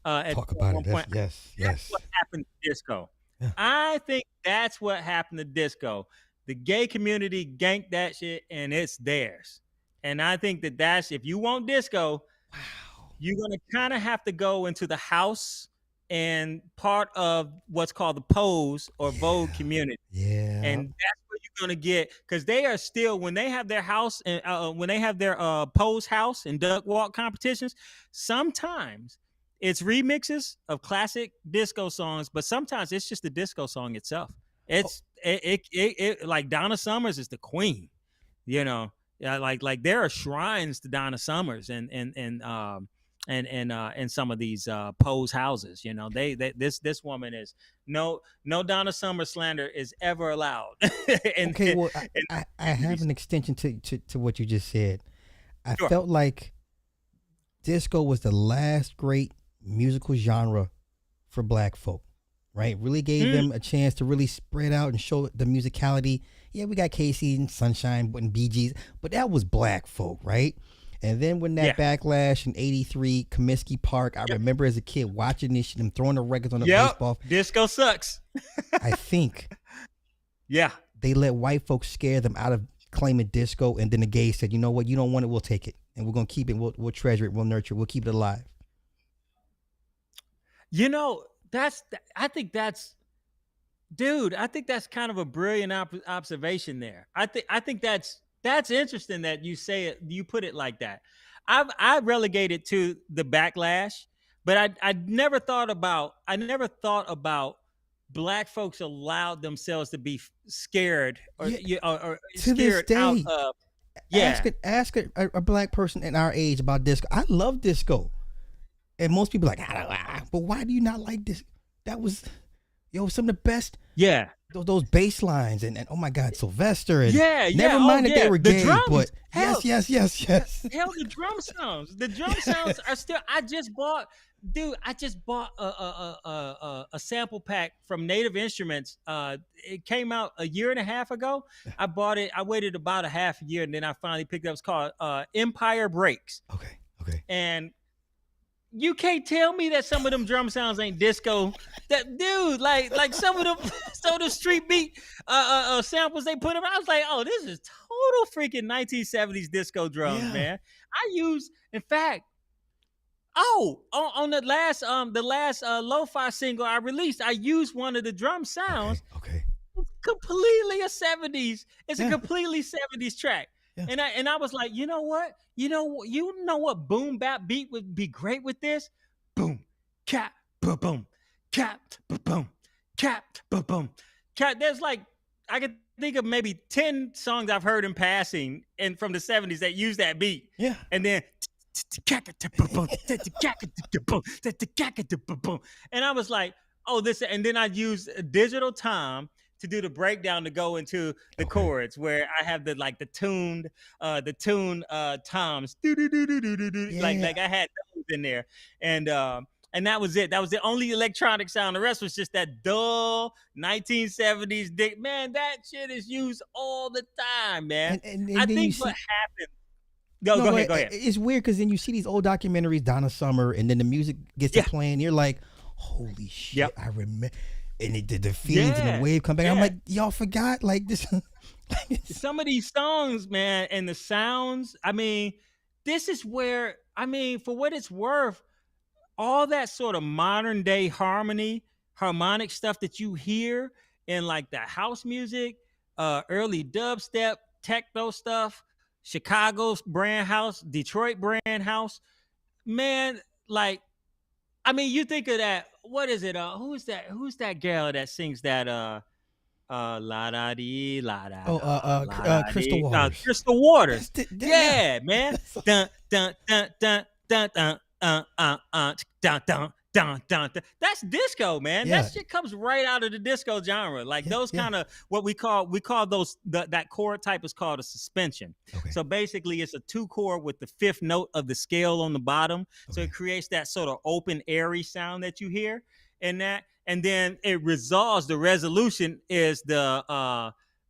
at Talk about one it. That's point. yes, That's yes. what happened to disco. Yeah. I think that's what happened to disco. The gay community ganked that shit, and it's theirs. And I think that's if you want disco, Wow. you're gonna kind of have to go into the house and part of what's called the pose or Vogue Yeah. community, Yeah. and that's what you're gonna get because they are still when they have their house and when they have their pose house and duck walk competitions. Sometimes it's remixes of classic disco songs, but sometimes it's just the disco song itself. Oh, It like Donna Summers is the queen, you know. Yeah, like there are shrines to Donna Summers and some of these pose houses. This woman is no Donna Summer slander is ever allowed. and, okay. and, Well, and I have an extension to what you just said. I sure. felt like disco was the last great musical genre for black folk, right? Really gave Mm, them a chance to really spread out and show the musicality. Yeah, we got Casey and Sunshine and Bee Gees, but that was black folk, right? And then when that yeah. backlash in '83, Comiskey Park, I Yep. remember as a kid watching this shit, them throwing the records on the Yep. baseball. Disco sucks. I think Yeah. they let white folks scare them out of claiming disco, and then the gays said, you know what, you don't want it, we'll take it. And we're gonna keep it, we'll treasure it, we'll nurture it, we'll keep it alive. You know, I think that's dude, I think that's kind of a brilliant observation there. I think that's interesting that you say it, you put it like that. I relegate it to the backlash, but I never thought about black folks allowed themselves to be scared Yeah, or to this scared out day, of yeah. ask a black person in our age about disco. I love disco, and most people are like, but why do you not like this? That was, some of the best. Yeah. Those bass lines and oh my God, Sylvester and Yeah, never yeah. Oh mind that they yeah. were The gay, drums. but Hell, yes. hell, the drum sounds. The drum sounds are still. I just bought a sample pack from Native Instruments. It came out a year and a half ago. I bought it. I waited about a half a year, and then I finally picked it up. It's called Empire Breaks, Okay. and you can't tell me that some of them drum sounds ain't disco. That dude, like some of them, the street beat samples they put them. I was like, oh, this is total freaking 1970s disco drums, Yeah. man. In fact, on the last lo-fi single I released, I used one of the drum sounds. Okay. Completely a 70s. It's a Yeah. completely 70s track. Yeah. And I was like, you know what? You know what boom bap beat would be great with this? Boom, cap, boom, boom, cap, boom, boom, cap, boom, boom, cap. There's like I could think of maybe 10 songs I've heard in passing and from the 70s that use that beat. Yeah. And then and I was like, oh, this, and then I used digital time to do the breakdown to go into the Okay. chords where I have the tuned toms. Like I had those in there. And that was it. That was the only electronic sound. The rest was just that dull 1970s dick. Man, that shit is used all the time, man. And I then you think see what happened. Go ahead. Go ahead. It's weird because then you see these old documentaries, Donna Summer, and then the music gets to Yeah. playing. You're like, holy shit, Yep. I remember. And the feelings and Yeah. the wave come back. I'm Yeah. like, y'all forgot like this. Some of these songs, man, and the sounds. I mean, this is where I mean, for what it's worth, all that sort of modern day harmonic stuff that you hear in like the house music, early dubstep, techno stuff, Chicago's brand house, Detroit brand house, man, like, I mean, you think of that. What is it? Who's that? Who's that gal that sings that? La da dee, la da Oh, da, la da Crystal dee. Waters. Crystal Waters. Yeah. Yeah, man. That's Dun dun dun dun dun dun dun dun dun dun. That's disco, man. That yeah, shit comes right out of the disco genre. Like yeah, those yeah. kind of what we call those that chord type is called a suspension. Okay, So basically, it's a two chord with the fifth note of the scale on the bottom. So okay. it creates that sort of open, airy sound that you hear in that, and then it resolves. The resolution is the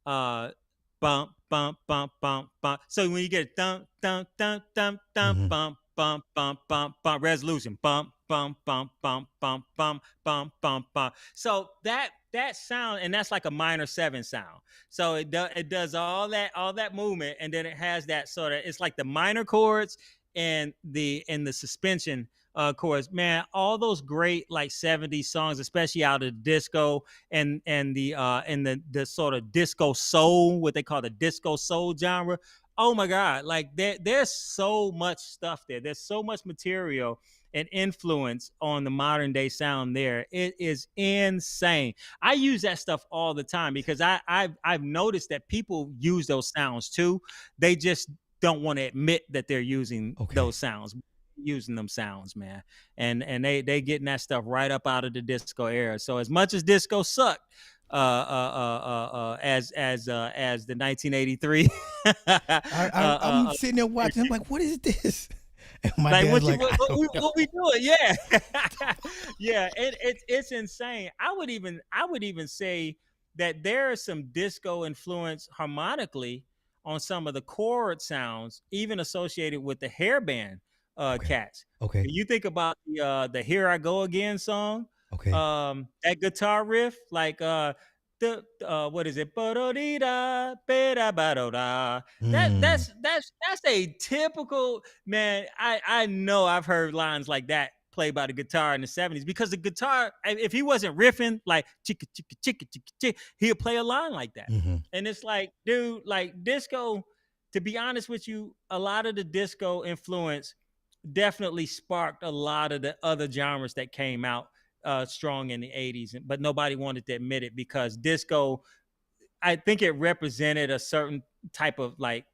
bump bump bump bump bump. So when you get dun dun dun dun dun Mm-hmm. bump bump bump bump bump, resolution bump bump bump bump bump bump bump bump bump. So that sound, and that's like a minor seven sound. So it does all that movement, and then it has that sort of, it's like the minor chords and the suspension chords. Man, all those great like 70s songs, especially out of disco and the sort of disco soul, what they call the disco soul genre. Oh my God, like there's so much stuff there. There's so much material and influence on the modern day sound there. It is insane. I use that stuff all the time because I've noticed that people use those sounds too. They just don't want to admit that they're using Okay. those sounds, using them sounds, man. And they getting that stuff right up out of the disco era. So as much as disco sucked, as the 1983, I'm sitting there watching. I'm like, what is this? And my like dad's what you like, what, I what, we, don't know. what we doing? Yeah, yeah. It's insane. I would even say that there is some disco influence harmonically on some of the chord sounds, even associated with the hairband Okay. cats. Okay. You think about the "Here I Go Again" song, Okay. that guitar riff, like the what is it? Ba-do-dee-da, ba-da-ba-do-da. That Mm. that's a typical, man. I know I've heard lines like that played by the guitar in the 70s, because the guitar, if he wasn't riffing like chicka chicka chicka chicka chick, he'd play a line like that. Mm-hmm. And it's like, dude, like disco, to be honest with you, a lot of the disco influence definitely sparked a lot of the other genres that came out strong in the 80s, but nobody wanted to admit it because disco, I think it represented a certain type of like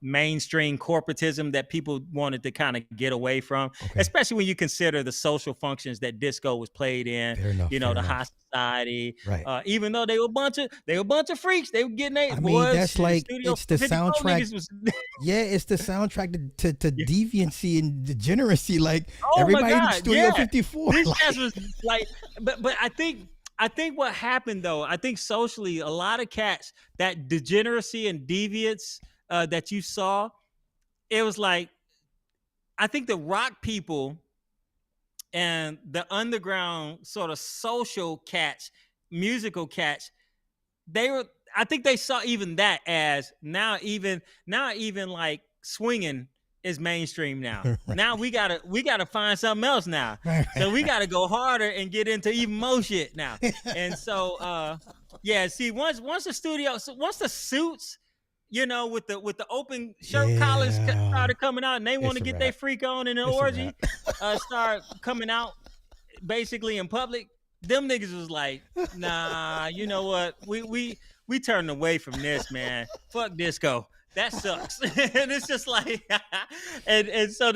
mainstream corporatism that people wanted to kind of get away from, Okay. especially when you consider the social functions that disco was played in. Fair enough. Fair The high enough. society. Right. Even though they were a bunch of freaks, they were getting I their mean, boys. that's like Studio it's the 54 soundtrack. niggas was. Yeah, it's the soundtrack to Yeah. deviancy and degeneracy. Like Oh my everybody in God, Studio yeah. 54. These cats Like, was like, but I think what happened though, I think socially, a lot of cats, that degeneracy and deviance that you saw, it was like, I think the rock people and the underground sort of social cats, musical cats, they were, I think they saw even that as now even like swinging is mainstream now. right, Now we gotta find something else now. right, So we right, gotta go harder and get into even more shit now. right. And so yeah, see, once the studio, so once the suits, with the open shirt collars Yeah, started coming out, and they want it's to a get their wrap. freak on in an It's a wrap. orgy, start coming out basically in public, them niggas was like, nah, you know what? We turned away from this, man. Fuck disco. That sucks. And it's just like and so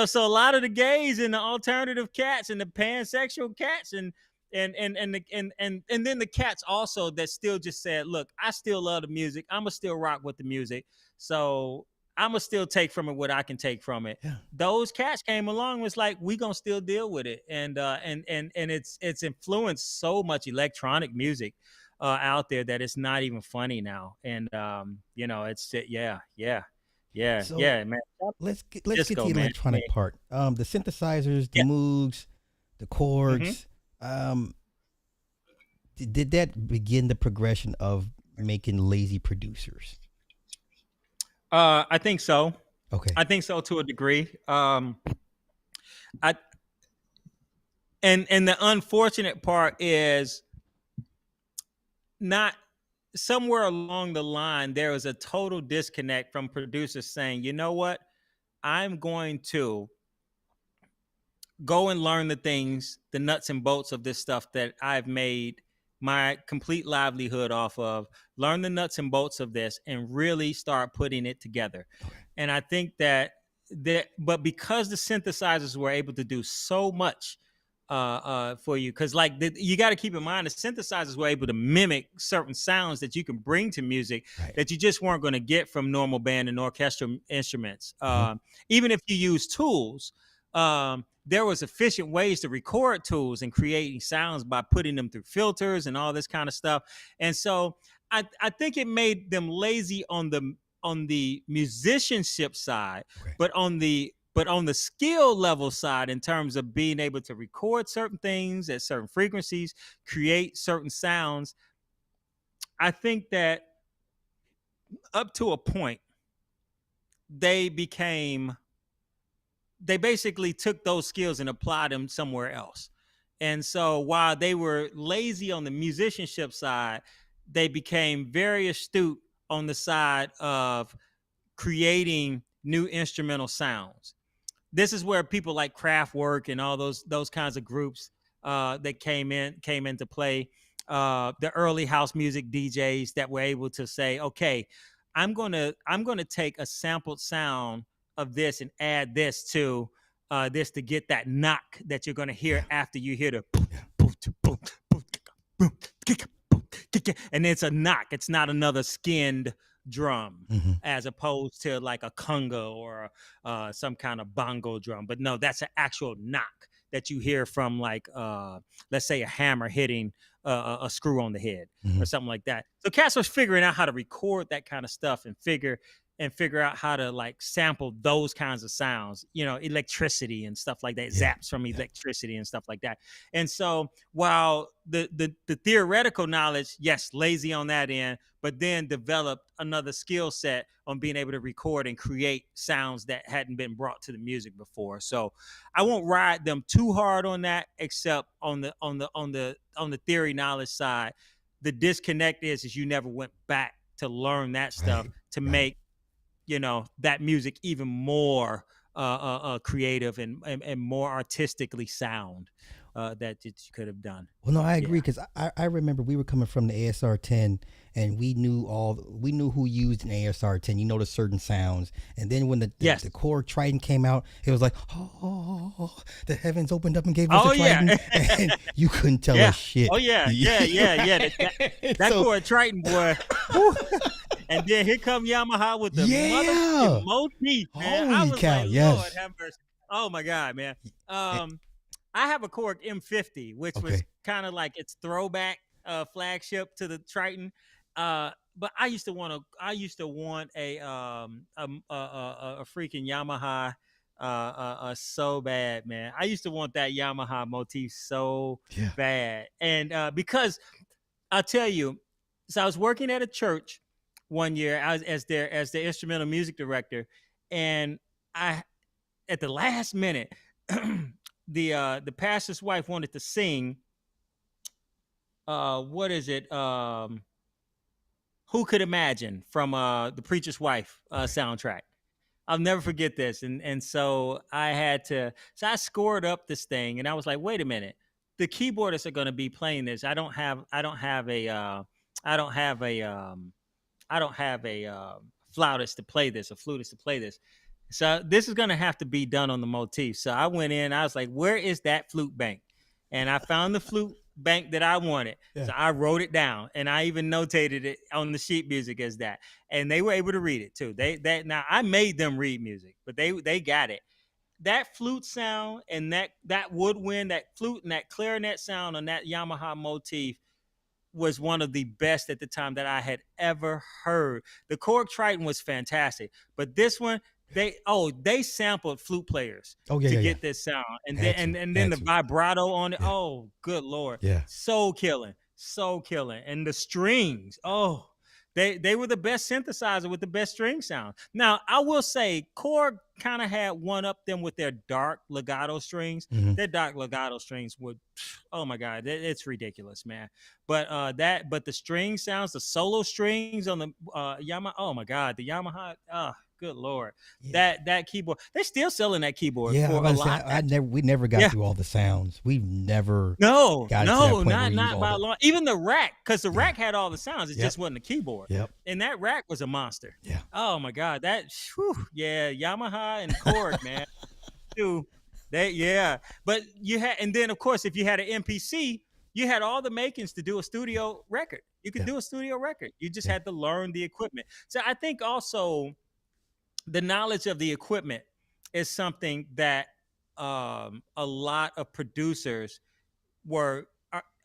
so a lot of the gays and the alternative cats and the pansexual cats and then the cats also that still just said, look, I still love the music. I'ma still rock with the music. So I'ma still take from it what I can take from it. Yeah. Those cats came along, was like, we gonna still deal with it. And it's influenced so much electronic music out there that it's not even funny now. And it's So yeah, man. let's get to Disco, the man. I mean, electronic part. The synthesizers, the yeah. Moogs, the Hmm. chords. Um, did that begin the progression of making lazy producers? I think so. Okay. I think so to a degree. I and the unfortunate part is not somewhere along the line there was a total disconnect from producers saying, you know what, I'm going to go and learn the things, the nuts and bolts of this stuff that I've made my complete livelihood off of, learn the nuts and bolts of this and really start putting it together. Okay. And I think that but because the synthesizers were able to do so much for you, because like you got to keep in mind the synthesizers were able to mimic certain sounds that you can bring to music Right. that you just weren't going to get from normal band and orchestral instruments. Uh-huh. Even if you use tools, there was efficient ways to record tools and creating sounds by putting them through filters and all this kind of stuff. And so I think it made them lazy on the musicianship side, Okay. but on the skill level side, in terms of being able to record certain things at certain frequencies, create certain sounds, I think that up to a point, they became they basically took those skills and applied them somewhere else. And so while they were lazy on the musicianship side, they became very astute on the side of creating new instrumental sounds. This is where people like Kraftwerk and all those kinds of groups that came into play. The early house music DJs that were able to say, okay, I'm gonna take a sampled sound of this and add this to this to get that knock that you're gonna hear Yeah. after you hear the Yeah. boom, boom, boom, boom, and it's a knock. It's not another skinned drum Mm-hmm. as opposed to like a conga or some kind of bongo drum. But no, that's an actual knock that you hear from like let's say a hammer hitting a screw on the head Mm-hmm. or something like that. So Cass was figuring out how to record that kind of stuff and figure out how to like sample those kinds of sounds, electricity and stuff like that, Yeah. zaps from Yeah. electricity and stuff like that. And so while the theoretical knowledge, yes, lazy on that end, but then developed another skill set on being able to record and create sounds that hadn't been brought to the music before. So I won't ride them too hard on that, except on the theory knowledge side. The disconnect is you never went back to learn that stuff Right. to Right. make that music even more creative and more artistically sound that you could have done. Well, no, I agree Yeah. because I remember we were coming from the ASR 10 and we knew who used an ASR 10. You know the certain sounds, and then when the Yes. the Korg Triton came out, it was like, oh, the heavens opened up and gave us Oh a Triton, yeah. and you couldn't tell Yeah. us shit. Oh yeah. Yeah. That So, chord Triton boy. Whew. And then here come Yamaha with the yeah, motherfucking motif, man. I holy was cow, like, Lord yes. have mercy. Oh my God, man. Eh, I have a Korg M50, which was Okay, kind of like its throwback flagship to the Triton. But I used to want a freaking Yamaha so bad, man. I used to want that Yamaha motif so yeah, bad. And because I'll tell you, so I was working at a church one year as the instrumental music director, and I at the last minute, the pastor's wife wanted to sing. What is it? Who could imagine from the preacher's wife okay, soundtrack? I'll never forget this. And so I scored up this thing and I was like, wait a minute. The keyboardists are going to be playing this. I don't have a flautist to play this, a flutist to play this. So this is going to have to be done on the motif. So I went in, I was like, where is that flute bank? And I found the flute bank that I wanted. yeah, So I wrote it down and I even notated it on the sheet music as that. And they were able to read it too. Now I made them read music, but they got it. That flute sound and that woodwind, that flute and that clarinet sound on that Yamaha motif was one of the best at the time that I had ever heard. The Korg Triton was fantastic, but this one, they sampled flute players oh yeah, to yeah, yeah. get this sound, and then Had to, and then had the to, vibrato on it. yeah, Oh, good lord, yeah. so killing, and the strings. Oh, They were the best synthesizer with the best string sound. Now, I will say Korg kind of had one up them with their dark legato strings. Hmm. Their dark legato strings would, oh my god, it's ridiculous, man. But the string sounds, the solo strings on the Yamaha, oh my god, the Yamaha, good lord, Yeah. that keyboard, they're still selling that keyboard Yeah, I was for about a to say lot. we never got Yeah. through all the sounds. We've never No, got to that no, point where we use not all by a the. long. Even the rack, because the Yeah. rack had all the sounds. It Yep. just wasn't a keyboard, Yep. and that rack was a monster. Yeah. Oh my god, yeah, Yamaha and Korg, man, too. Yeah, but you had, and then of course, if you had an MPC, you had all the makings to do a studio record. You could Yeah. do a studio record. You just Yeah. had to learn the equipment. So I think also the knowledge of the equipment is something that a lot of producers were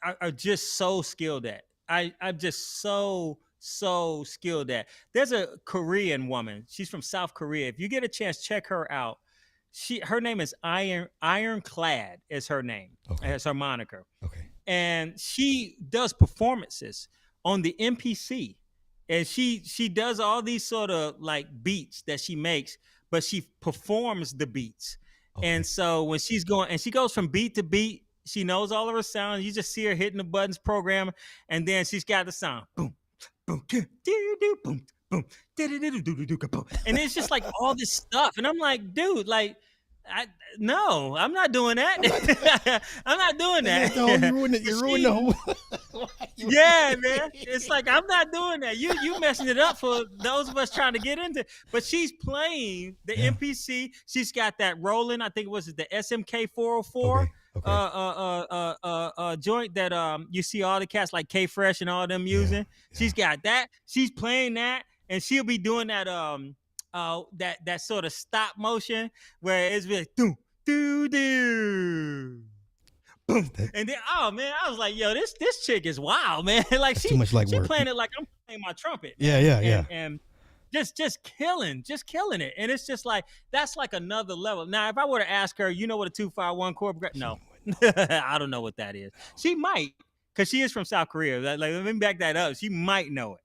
are just so skilled at. I'm just so skilled at. There's a Korean woman. She's from South Korea. If you get a chance, check her out. Her name is Ironclad is her name. Okay. As her moniker. Okay. And she does performances on the MPC, and she does all these sort of like beats that she makes, but she performs the beats. Okay. And so when she's going, and she goes from beat to beat, she knows all of her sounds. You just see her hitting the buttons, program, and then she's got the sound boom, boom, boom, boom, boom, and it's just like all this stuff, and I'm like, dude, like, no, I'm not doing that. I'm not doing that. No, you ruined it. You ruined the whole. Yeah, man. It's like, I'm not doing that. You messing it up for those of us trying to get into. But she's playing the MPC. She's got that rolling. I think it was the SMK 404. Okay. Joint that you see all the cats like K Fresh and all them using. Yeah. She's got that. She's playing that, and she'll be doing that that sort of stop motion where it's like do do do boom, and then oh man, I was like, yo, this chick is wild, man. Like That's too much like she work. playing it like I'm playing my trumpet. Yeah. And just killing it, and it's just like that's like another level. Now, if I were to ask her, you know what a 251 chord progression? No, I don't know what that is. She might, because she is from South Korea. Like, let me back that up. She might know it.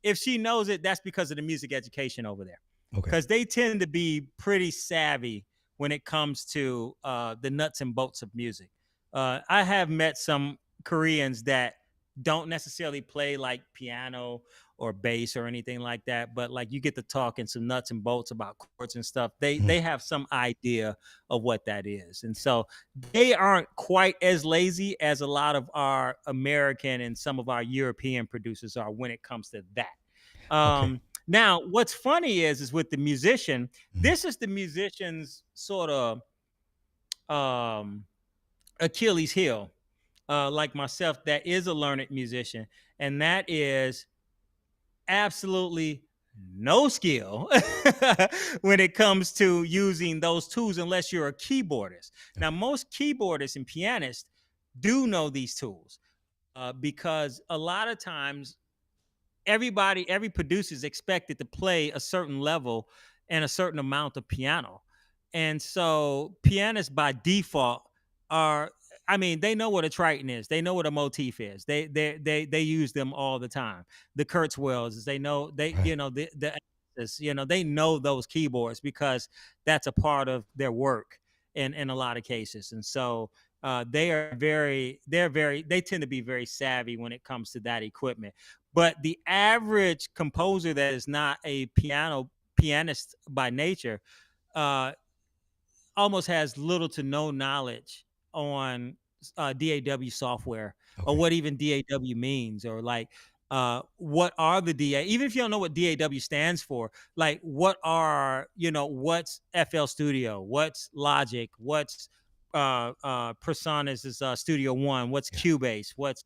If she knows it, that's because of the music education over there. Okay. Because they tend to be pretty savvy when it comes to the nuts and bolts of music. I have met some Koreans that don't necessarily play like piano or bass or anything like that, but like you get to talking some nuts and bolts about chords and stuff. They have some idea of what that is, and so they aren't quite as lazy as a lot of our American and some of our European producers are when it comes to that. Okay. Now, what's funny is with the musician, this is the musician's sort of Achilles heel, like myself, that is a learned musician, and that is absolutely no skill when it comes to using those tools unless you're a keyboardist. Now, most keyboardists and pianists do know these tools because a lot of times every producer is expected to play a certain level and a certain amount of piano. And so pianists by default are, I mean, they know what a triton is. They know what a motif is. They use them all the time. The Kurzweils, they know, you know, they know those keyboards because that's a part of their work in a lot of cases. And so they tend to be very savvy when it comes to that equipment. But the average composer that is not a pianist by nature almost has little to no knowledge on DAW software or what even DAW means, or like what are the DA, even if you don't know what DAW stands for, like what are, you know, what's FL Studio, what's Logic, what's Persona's is Studio One, what's Cubase, what's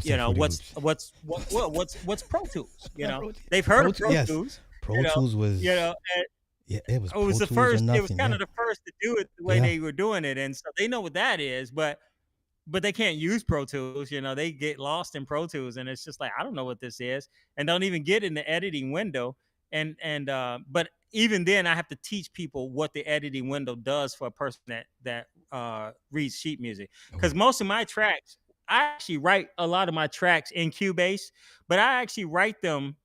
you know, what's Pro Tools, you know. They've heard of Pro Tools. Pro Tools was, you know, yeah, it was the first. It was kind of the first to do it the way they were doing it, and so they know what that is. But they can't use Pro Tools. You know, they get lost in Pro Tools, and it's just like, I don't know what this is, and don't even get in the editing window. But even then, I have to teach people what the editing window does for a person that reads sheet music, because most of my tracks I actually write a lot of my tracks in Cubase, but I actually write them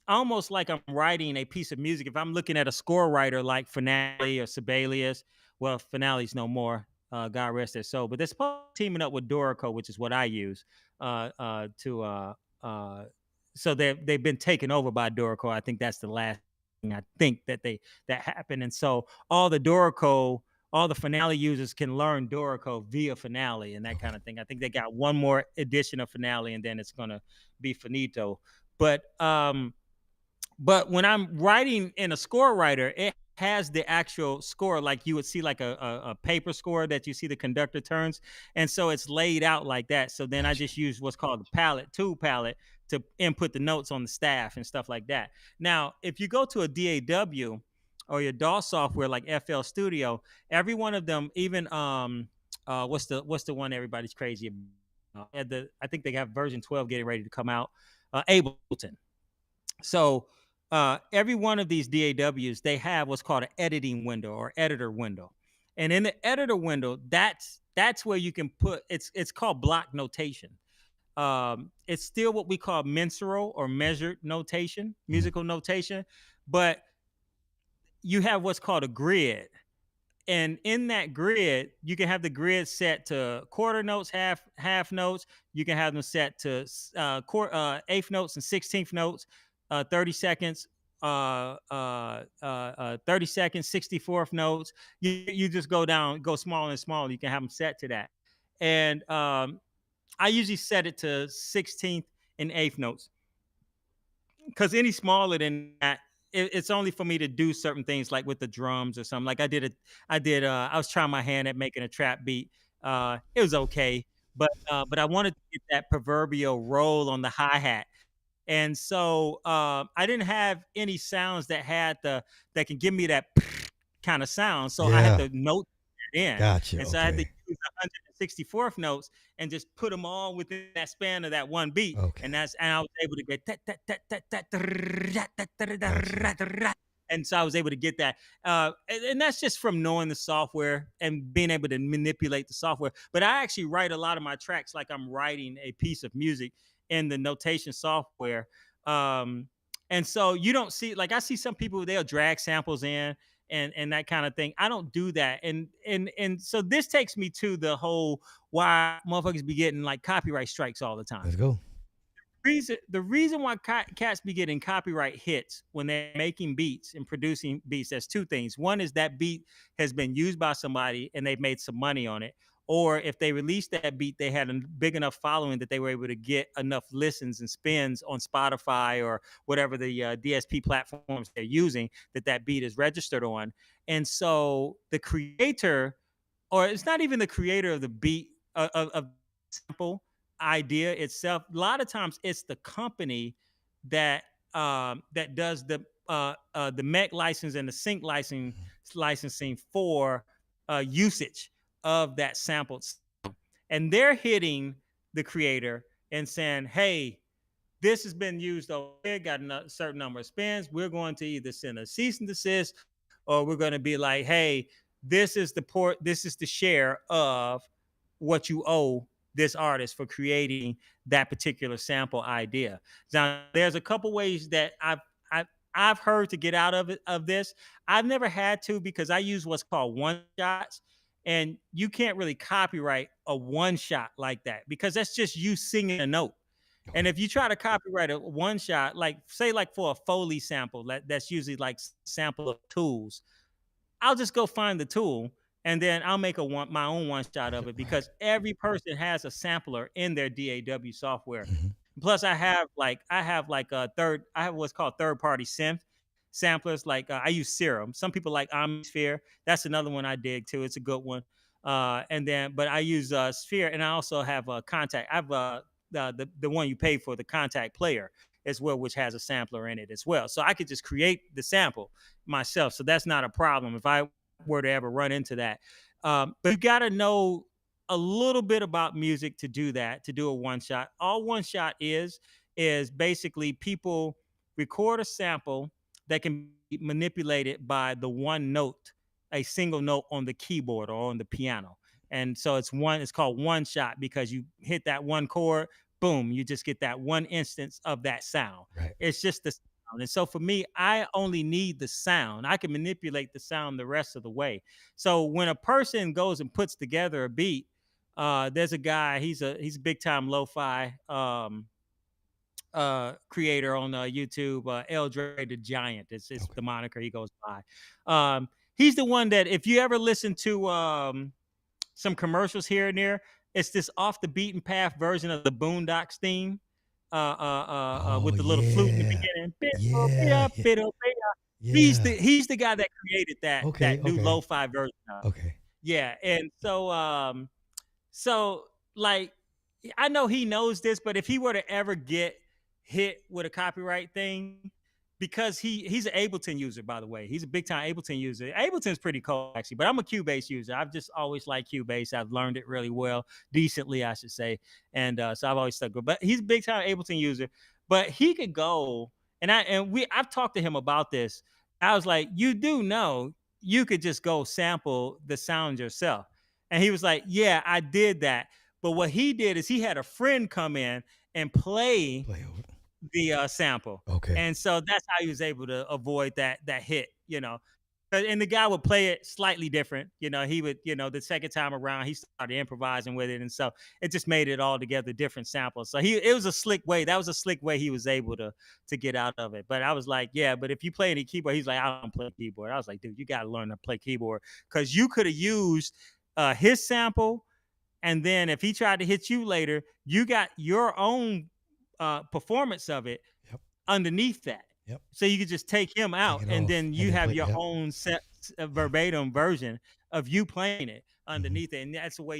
almost like I'm writing a piece of music. If I'm looking at a score writer like Finale or Sibelius, well, Finale's no more. God rest their soul. But they're supposed to be teaming up with Dorico, which is what I use to. Uh, so they've been taken over by Dorico. I think that's the last thing I think that happened. And so all the Finale users can learn Dorico via Finale and that Okay. kind of thing. I think they got one more edition of Finale, and then it's gonna be finito. But but when I'm writing in a score writer, it has the actual score, like you would see like a paper score that you see the conductor turns. And so it's laid out like that. So then I Gotcha. just use what's called the palette, tool palette, to input the notes on the staff and stuff like that. Now, if you go to a DAW or your DAW software like FL Studio, every one of them, even what's the one everybody's crazy about? I think they have version 12 getting ready to come out. Ableton. So every one of these DAWs, they have what's called an editing window or editor window. And in the editor window, that's where you can put it's called block notation. It's still what we call mensural or measured notation, Mhm. musical notation, but you have what's called a grid. And in that grid, you can have the grid set to quarter notes, half notes. You can have them set to eighth notes and 16th notes, 30 seconds, 30 seconds, 64th notes. You just go down, go smaller and smaller. You can have them set to that. And I usually set it to 16th and eighth notes, because any smaller than that, it's only for me to do certain things like with the drums or something. Like I was trying my hand at making a trap beat. It was okay, but I wanted to get that proverbial roll on the hi-hat. And so I didn't have any sounds that can give me that kind of sound. So I had Yeah. to note it in. Gotcha. And so I had to Okay. use 164th notes and just put them all within that span of that one beat. Okay. And I was able to get Gotcha. and so I was able to get that. And that's just from knowing the software and being able to manipulate the software. But I actually write a lot of my tracks like I'm writing a piece of music in the notation software. Um, and so you don't see, like I see some people, they'll drag samples in and that kind of thing. I don't do that. And so this takes me to the whole why motherfuckers be getting like copyright strikes all the time. Let's go. The reason why cats be getting copyright hits when they're making beats and producing beats, there's two things. One is that beat has been used by somebody and they've made some money on it. Or if they released that beat, they had a big enough following that they were able to get enough listens and spins on Spotify or whatever the DSP platforms they're using that beat is registered on. And so the creator, or it's not even the creator of the beat of sample idea itself. A lot of times, it's the company that that does the MEC license and the sync licensing for usage of that sampled, and they're hitting the creator and saying, "Hey, this has been used over here, got a certain number of spins. We're going to either send a cease and desist, or we're going to be like, hey, this is the share of what you owe this artist for creating that particular sample idea." Now, there's a couple ways that I've heard to get out of this. I've never had to, because I use what's called one shots, and you can't really copyright a one shot like that because that's just you singing a note. And Okay. if you try to copyright a one shot, like say like for a Foley sample, that's usually like sample of tools, I'll just go find the tool and then I'll make my own one shot of it, Right. because every person has a sampler in their DAW software. Mhm. Plus, I have what's called third party synth samplers. Like I use Serum. Some people like Omnisphere. That's another one I dig too. It's a good one. But I use Sphere, and I also have Contact. I have the one you pay for, the Contact Player as well, which has a sampler in it as well. So I could just create the sample myself. So that's not a problem if I were to ever run into that. But you got to know a little bit about music to do that, to do a one shot. All one shot is basically people record a sample that can be manipulated by the one note, a single note on the keyboard or on the piano. And so it's called one shot because you hit that one chord, boom, you just get that one instance of that sound. Right. It's just the sound. And so for me, I only need the sound. I can manipulate the sound the rest of the way. So when a person goes and puts together a beat, there's a guy, he's a big time lo-fi creator on YouTube, El Dre the Giant. It's Okay. the moniker he goes by. He's the one that if you ever listen to some commercials here and there, it's this off the beaten path version of the Boondocks theme, Oh with the little flute in the yeah. beginning. Yeah. Yeah. Yeah. He's the guy that created Okay. that new Okay. lo-fi version of it. Okay. Yeah, and so like I know he knows this, but if he were to ever get hit with a copyright thing, because he's an Ableton user, by the way. He's a big time Ableton user. Ableton's pretty cool actually, but I'm a Cubase user. I've just always liked Cubase. I've learned it really well, decently, I should say. And so I've always stuck with. But he's a big time Ableton user. But he could go I've talked to him about this. I was like, you do know you could just go sample the sound yourself. And he was like, yeah, I did that. But what he did is he had a friend come in and play Play over. the sample, Okay. and so that's how he was able to avoid that hit. And the guy would play it slightly different. He would, the second time around, he started improvising with it, and so it just made it all together different samples. So it was a slick way. That was a slick way he was able to get out of it. But I was like, yeah, but if you play any keyboard, he's like, I don't play keyboard. I was like, dude, you got to learn to play keyboard because you could have used his sample, and then if he tried to hit you later, you got your own performance of it Yep. underneath that. Yep. So you could just take him Take out, it and off then and you then have play. your Yep. own set verbatim version of you playing it Hmm. underneath it. And that's the way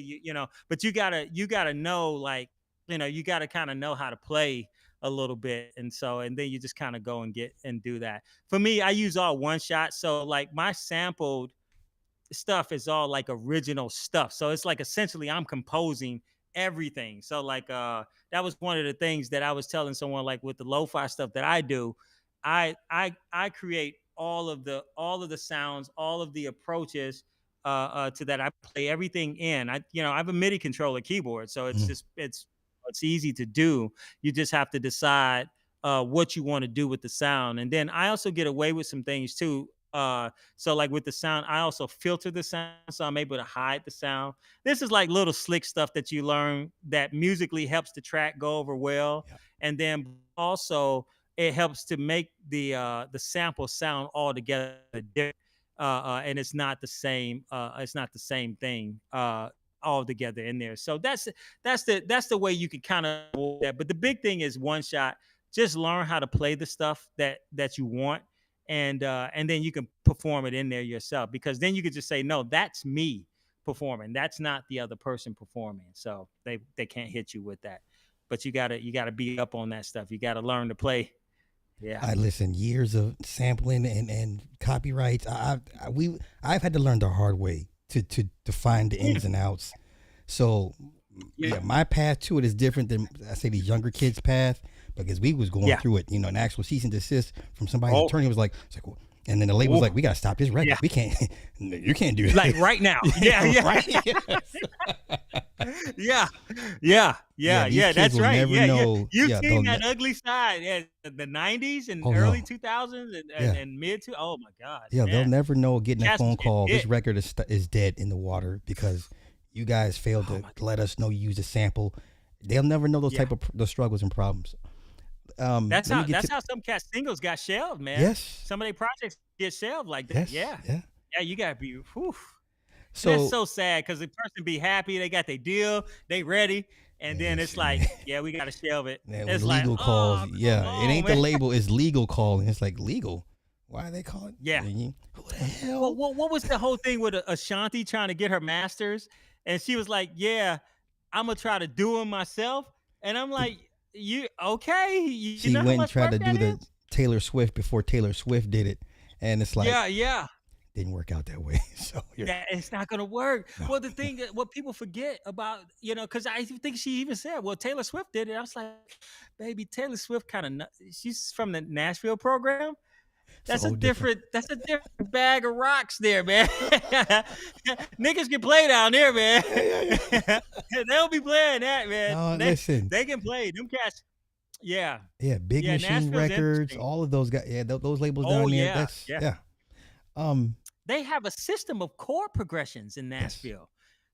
but you gotta know, like, you gotta kind of know how to play a little bit. And then you just kind of go and get and do that. For me, I use all one shot. So like my sampled stuff is all like original stuff. So it's like essentially I'm composing everything. So like that was one of the things that I was telling someone, like with the lo-fi stuff that I do. I create all of the sounds, all of the approaches to that. I play everything in. I have a MIDI controller keyboard, so it's Mm. just it's easy to do. You just have to decide what you want to do with the sound. And then I also get away with some things too. So like with the sound, I also filter the sound, so I'm able to hide the sound. This is like little slick stuff that you learn that musically helps the track go over well. Yeah. And then also it helps to make the sample sound altogether different. And it's not the same. It's not the same thing all together in there. So that's the way you can kind of avoid that. But the big thing is one shot. Just learn how to play the stuff that you want, and then you can perform it in there yourself, because then you could just say, no, that's me performing, that's not the other person performing. So they can't hit you with that. But you gotta be up on that stuff. You gotta learn to play. Yeah. I listen, years of sampling and copyrights. I've had to learn the hard way to find the ins and outs. So yeah, my path to it is different than, I say, these younger kids' path, because we was going Yeah. through it. An actual cease and desist from somebody's Oh. attorney was like, well, and then the label was like, we gotta stop this record. Yeah. We can't. You can't do that. Like right now. Yeah. Right. Yeah. Yeah. These kids That's will right. never Yeah. know. You've Yeah, seen they'll that ugly side. Yeah. The 90s and Oh, early no. 2000s and, Yeah. and mid to, oh my God. Yeah, they'll man. never know getting a Cats phone was call. getting This hit. record is dead in the water because you guys failed Oh to my let us know you used a sample. They'll never know those Yeah. type of the struggles and problems. That's let me how get that's to- how some cat singles got shelved, man. Yes. Some of their projects get shelved like that. Yes. Yeah. Yeah. Yeah, you gotta be whew. So That's so sad, because the person be happy, they got their deal, they ready, and then it's listen, like, man. yeah, we gotta shelve it. Man, It's when like, legal oh, calls, come yeah, it on, ain't the man. label, it's legal calling. It's like, legal. Why are they calling? Yeah. Who the hell? Well, what was the whole thing with Ashanti trying to get her masters? And she was like, yeah, I'm gonna try to do them myself. And I'm like, you okay? You She know how went and much tried to work do that the is? Taylor Swift before Taylor Swift did it, and it's like, Yeah. didn't work out that way. So That it's not gonna work. No. Well, the thing that what people forget about, because I think she even said, well, Taylor Swift did it. I was like, baby, Taylor Swift she's from the Nashville program. It's a whole different. That's a different bag of rocks there, man. Niggas can play down there, man. Yeah, yeah, yeah. They'll be playing that, man. No, They listen. they can play. Them cats. Yeah. Yeah, Big Yeah, Machine Nashville's Records, interesting. all of those guys. Yeah, those labels Oh down there. yeah, That's yeah. yeah. Um, They have a system of chord progressions in yes. Nashville.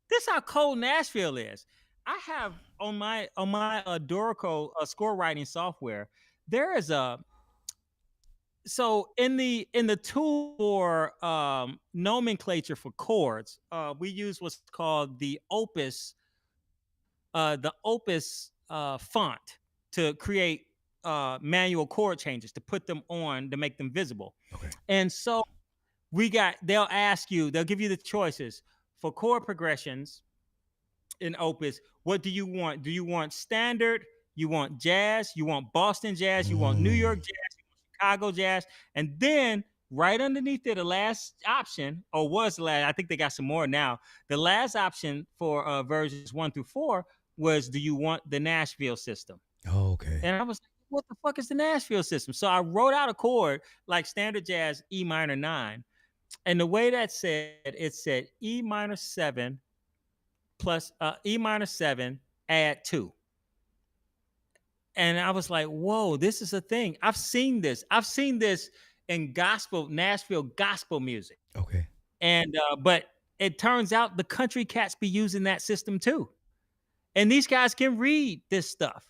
This how cold Nashville is. I have on my Doctoral score writing software. There is a so in the tool for nomenclature for chords, we use what's called the Opus font to create manual chord changes to put them on to make them visible. Okay. And so they'll give you the choices for chord progressions in Opus. What do you want? Do you want standard? You want jazz? You want Boston jazz? You want New York Mm, jazz? You want Chicago jazz? And then right underneath it, the last option, or was the last, I think they got some more now. The last option for versions 1 through 4 was, do you want the Nashville system? okay. And I was like, what the fuck is the Nashville system? So I wrote out a chord like standard jazz E minor 9. And the way that said, it said E minor 7 plus E minor 7 add 2. And I was like, whoa, this is a thing. I've seen this. I've seen this in gospel, Nashville gospel music. Okay. And but it turns out the country cats be using that system too. And these guys can read this stuff.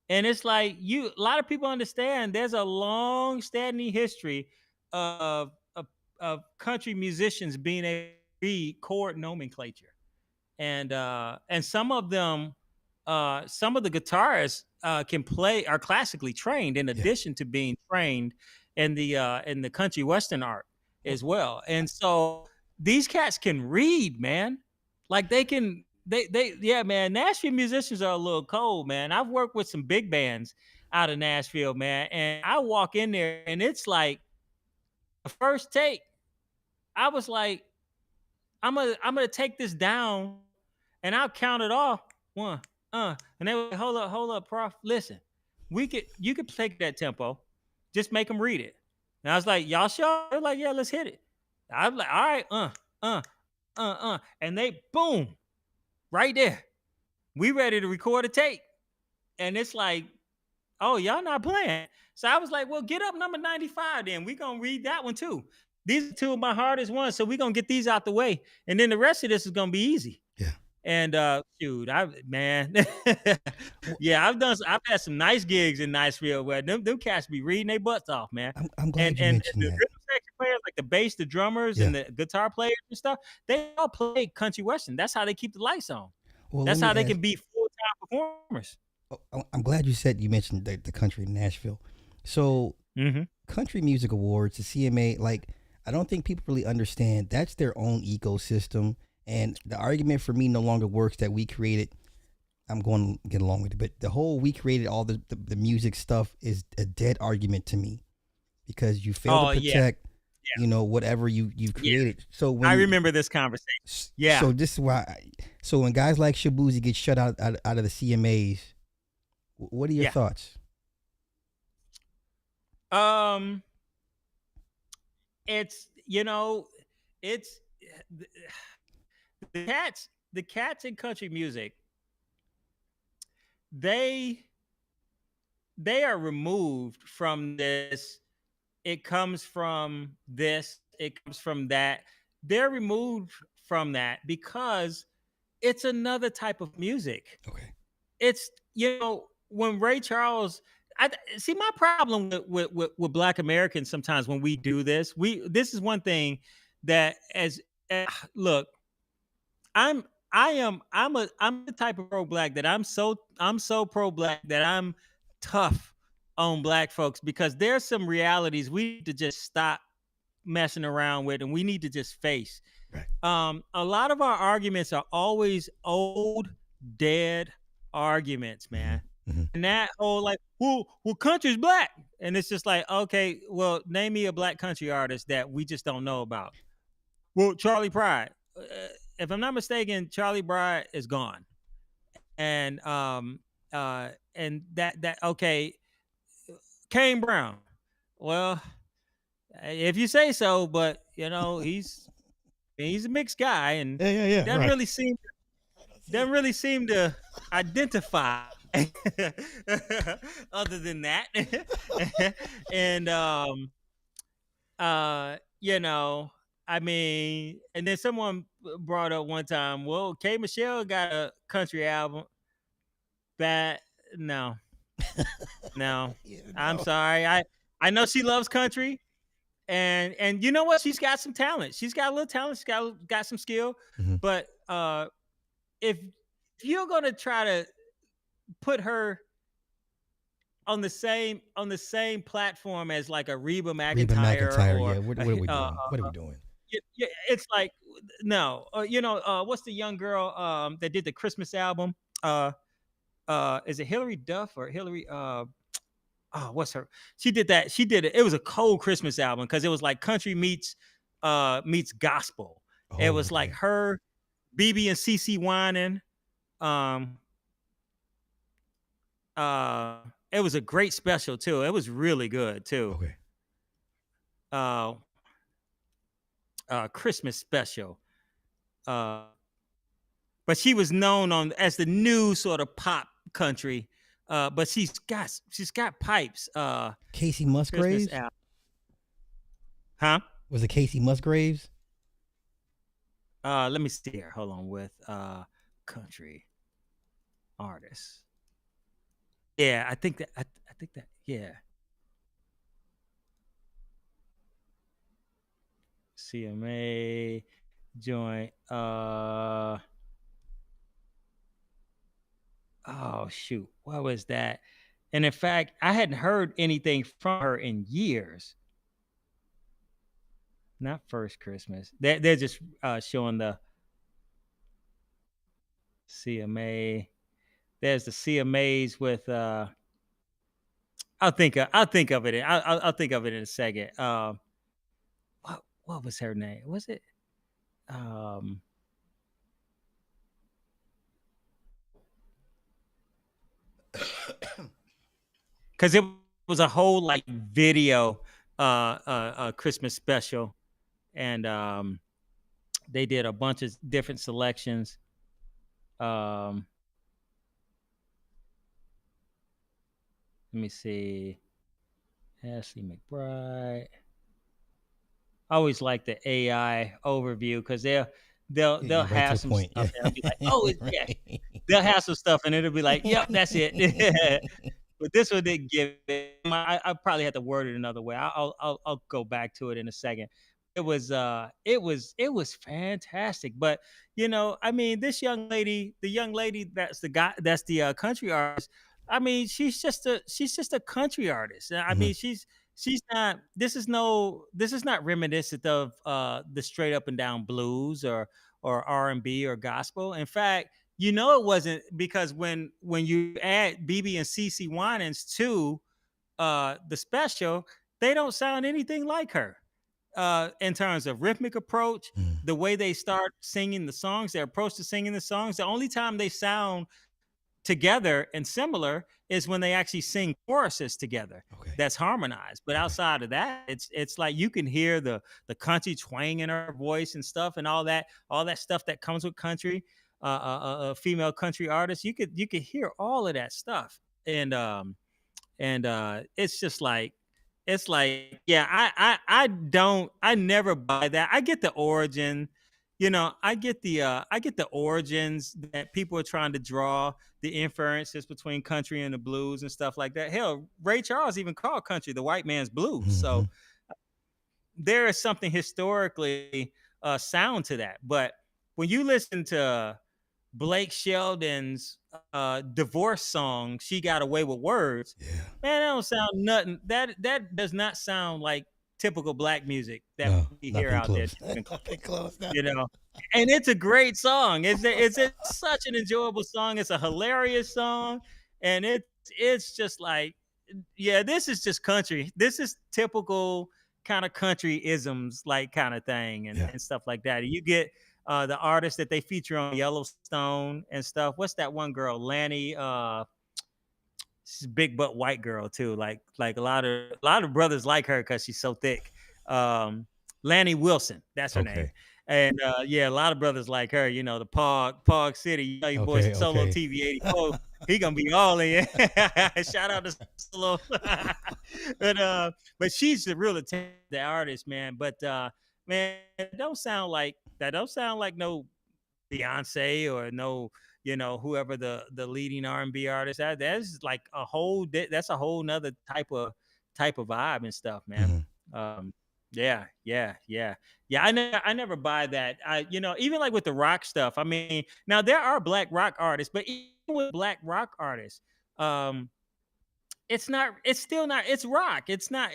And it's like a lot of people understand there's a long standing history of, of of country musicians being able to read chord nomenclature. And some of the guitarists can play, are classically trained in Yeah. addition to being trained in the country western art Well, as well. And so these cats can read, man. Like they yeah, man. Nashville musicians are a little cold, man. I've worked with some big bands out of Nashville, man, and I walk in there and it's like the first take. I was like, I'm gonna take this down and I'll count it off. One, and they were like, hold up, prof. Listen, you could take that tempo, just make them read it. And I was like, y'all sure? They're like, yeah, let's hit it. I was like, all right, uh, and they boom, right there. We ready to record a tape, and it's like, oh, y'all not playing. So I was like, well, get up number 95 then. We gonna read that one too. These are two of my hardest ones, so we gonna get these out the way, and then the rest of this is gonna be easy. yeah. And shoot, I man, Well, yeah, I've had some nice gigs in Niceville where them cats be reading their butts off, man. I'm And glad you and mentioned the that. rhythm section players, like the bass, the drummers, and Yeah. the guitar players and stuff, they all play country western. That's how they keep the lights on. Well, let That's how me they ask. can be full time performers. Oh, I'm glad you mentioned the country in Nashville. So, Mm-hmm. country music awards, the CMA, like I don't think people really understand that's their own ecosystem. And the argument for me no longer works that we created. I'm going to get along with it, but the whole we created all the music stuff is a dead argument to me because you fail to Oh yeah, protect, yeah, whatever you've yeah. created. So I when remember this conversation. Yeah. so this is why. So when guys like Shabuzi get shut out of the CMAs, what are your Yeah. thoughts? Um, it's it's the cats in country music, they they are removed from this. It comes from this, it comes from that. They're removed from that because it's another type of music. Okay. It's when Ray Charles, I see my problem with Black Americans. Sometimes when we do this, this is one thing that as look, I'm I'm the type of pro black that I'm so pro black that I'm tough on black folks because there's some realities we need to just stop messing around with and we need to just face. Right. A lot of our arguments are always old, dead arguments, Hmm. man. Hmm. And that whole like, well, country's black. And it's just like, okay, well, name me a black country artist that we just don't know about. Well, Charlie Pride. If I'm not mistaken, Charlie Pride is gone. And that okay, Kane Brown. Well, If you say so, but he's a mixed guy and Yeah, yeah, yeah. Right. doesn't really seem to identify other than that. And you know, I mean, and then someone brought up one time, well, K Michelle got a country album. That no, no. Yeah, I'm no. sorry. I know she loves country, and you know what? She's got some talent. She's got a little talent. She's got some skill. Mhm. But if if you're gonna try to put her on the same platform as like a Reba Reba McEntire McEntire. or Yeah. What a, are we doing? What are we doing? it's like no, what's the young girl that did the Christmas album? Uh, is it Hillary Duff or Hillary? Oh, what's her? She did that. She did it. It was a cold Christmas album because it was like country meets gospel. It Oh, was like okay. her, BB and CC whining. Um, it was a great special too. It was really good too. Okay. Uh, Christmas special. Uh, but she was known on as the new sort of pop country. But she's got pipes. Casey Christmas Musgraves? album, huh? Was it Casey Musgraves? Let me see here. Hold on with country artists. Yeah, I think that yeah. CMA joint. Oh shoot, what was that? And in fact, I hadn't heard anything from her in years. Not First Christmas. They're just showing the CMA. There's the CMAs with I'll think of it. I'll think of it in a second. What was her name? Was it um because it was a whole like video Christmas special, and they did a bunch of different selections. Um, let me see, Ashley McBride. I always like the AI overview because they'll Yeah, right to have the some point. stuff Yeah. and I'll be like, oh yeah, Right. they'll have some stuff and it'll be like, yep, that's it. But this one didn't give it. I probably have to word it another way. I'll go back to it in a second. It was fantastic. But I mean, this young lady, the young lady that's the country artist. I mean, she's just a country artist. I Mhm. mean, she's not. This is not reminiscent of the straight up and down blues or R&B or gospel. In fact, it wasn't because when you add BB and CC Winans to the special, they don't sound anything like her in terms of rhythmic approach, Mm. the way they start singing the songs, their approach to singing the songs. The only time they sound together and similar is when they actually sing choruses together Okay. that's harmonized. But Okay. outside of that, it's like you can hear the country twang in her voice and stuff and all that stuff that comes with country. Female country artists, you could hear all of that stuff, and it's just like yeah, I never buy that. I get the origin, I get the origins that people are trying to draw the inferences between country and the blues and stuff like that. Hell, Ray Charles even called country the white man's blues. So Mhm. there is something historically sound to that. But when you listen to Blake Shelton's divorce song, "She Got Away with Words," Yeah. man, that don't sound nothing. That does not sound like typical black music that No, we hear nothing out there. close. Nothing close. No. You know, and it's a great song. It's such an enjoyable song. It's a hilarious song, and it's just like, yeah, this is just country. This is typical kind of country isms, like kind of thing, Yeah. and stuff like that. And you get the artists that they feature on Yellowstone and stuff. What's that one girl, Lanny? She's a big butt white girl too. Like a lot of brothers like her because she's so thick. um, Lanny Wilson. That's her name. Okay. And yeah, a lot of brothers like her. The Pog City. Your boy Okay. Solo Okay. TV 84. He gonna be all in. Shout out to Solo. But she's the real talented artist, man. But man, that don't sound like no Beyonce or no, whoever the leading R&B artist. That's like that's a whole nother type of vibe and stuff, man. Mhm. Um, yeah, yeah, yeah, yeah. I never buy that. Even like with the rock stuff. I mean, now there are black rock artists, but even with black rock artists, um, it's not. It's still not. It's rock. It's not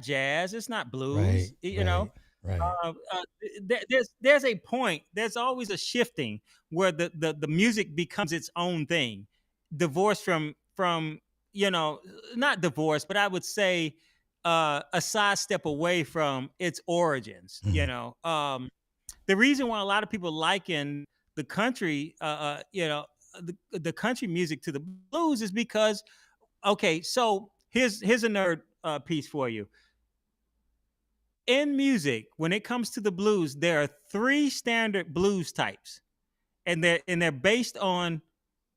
jazz. It's not Right. blues. Right. Right. There's a point. There's always a shifting where the music becomes its own thing, divorced from not divorced, but I would say a sidestep away from its origins. Mhm. The reason why a lot of people liken the country, the country music to the blues is because okay, so here's a nerd piece for you in music. When it comes to the blues, there are three standard blues types, and they're based on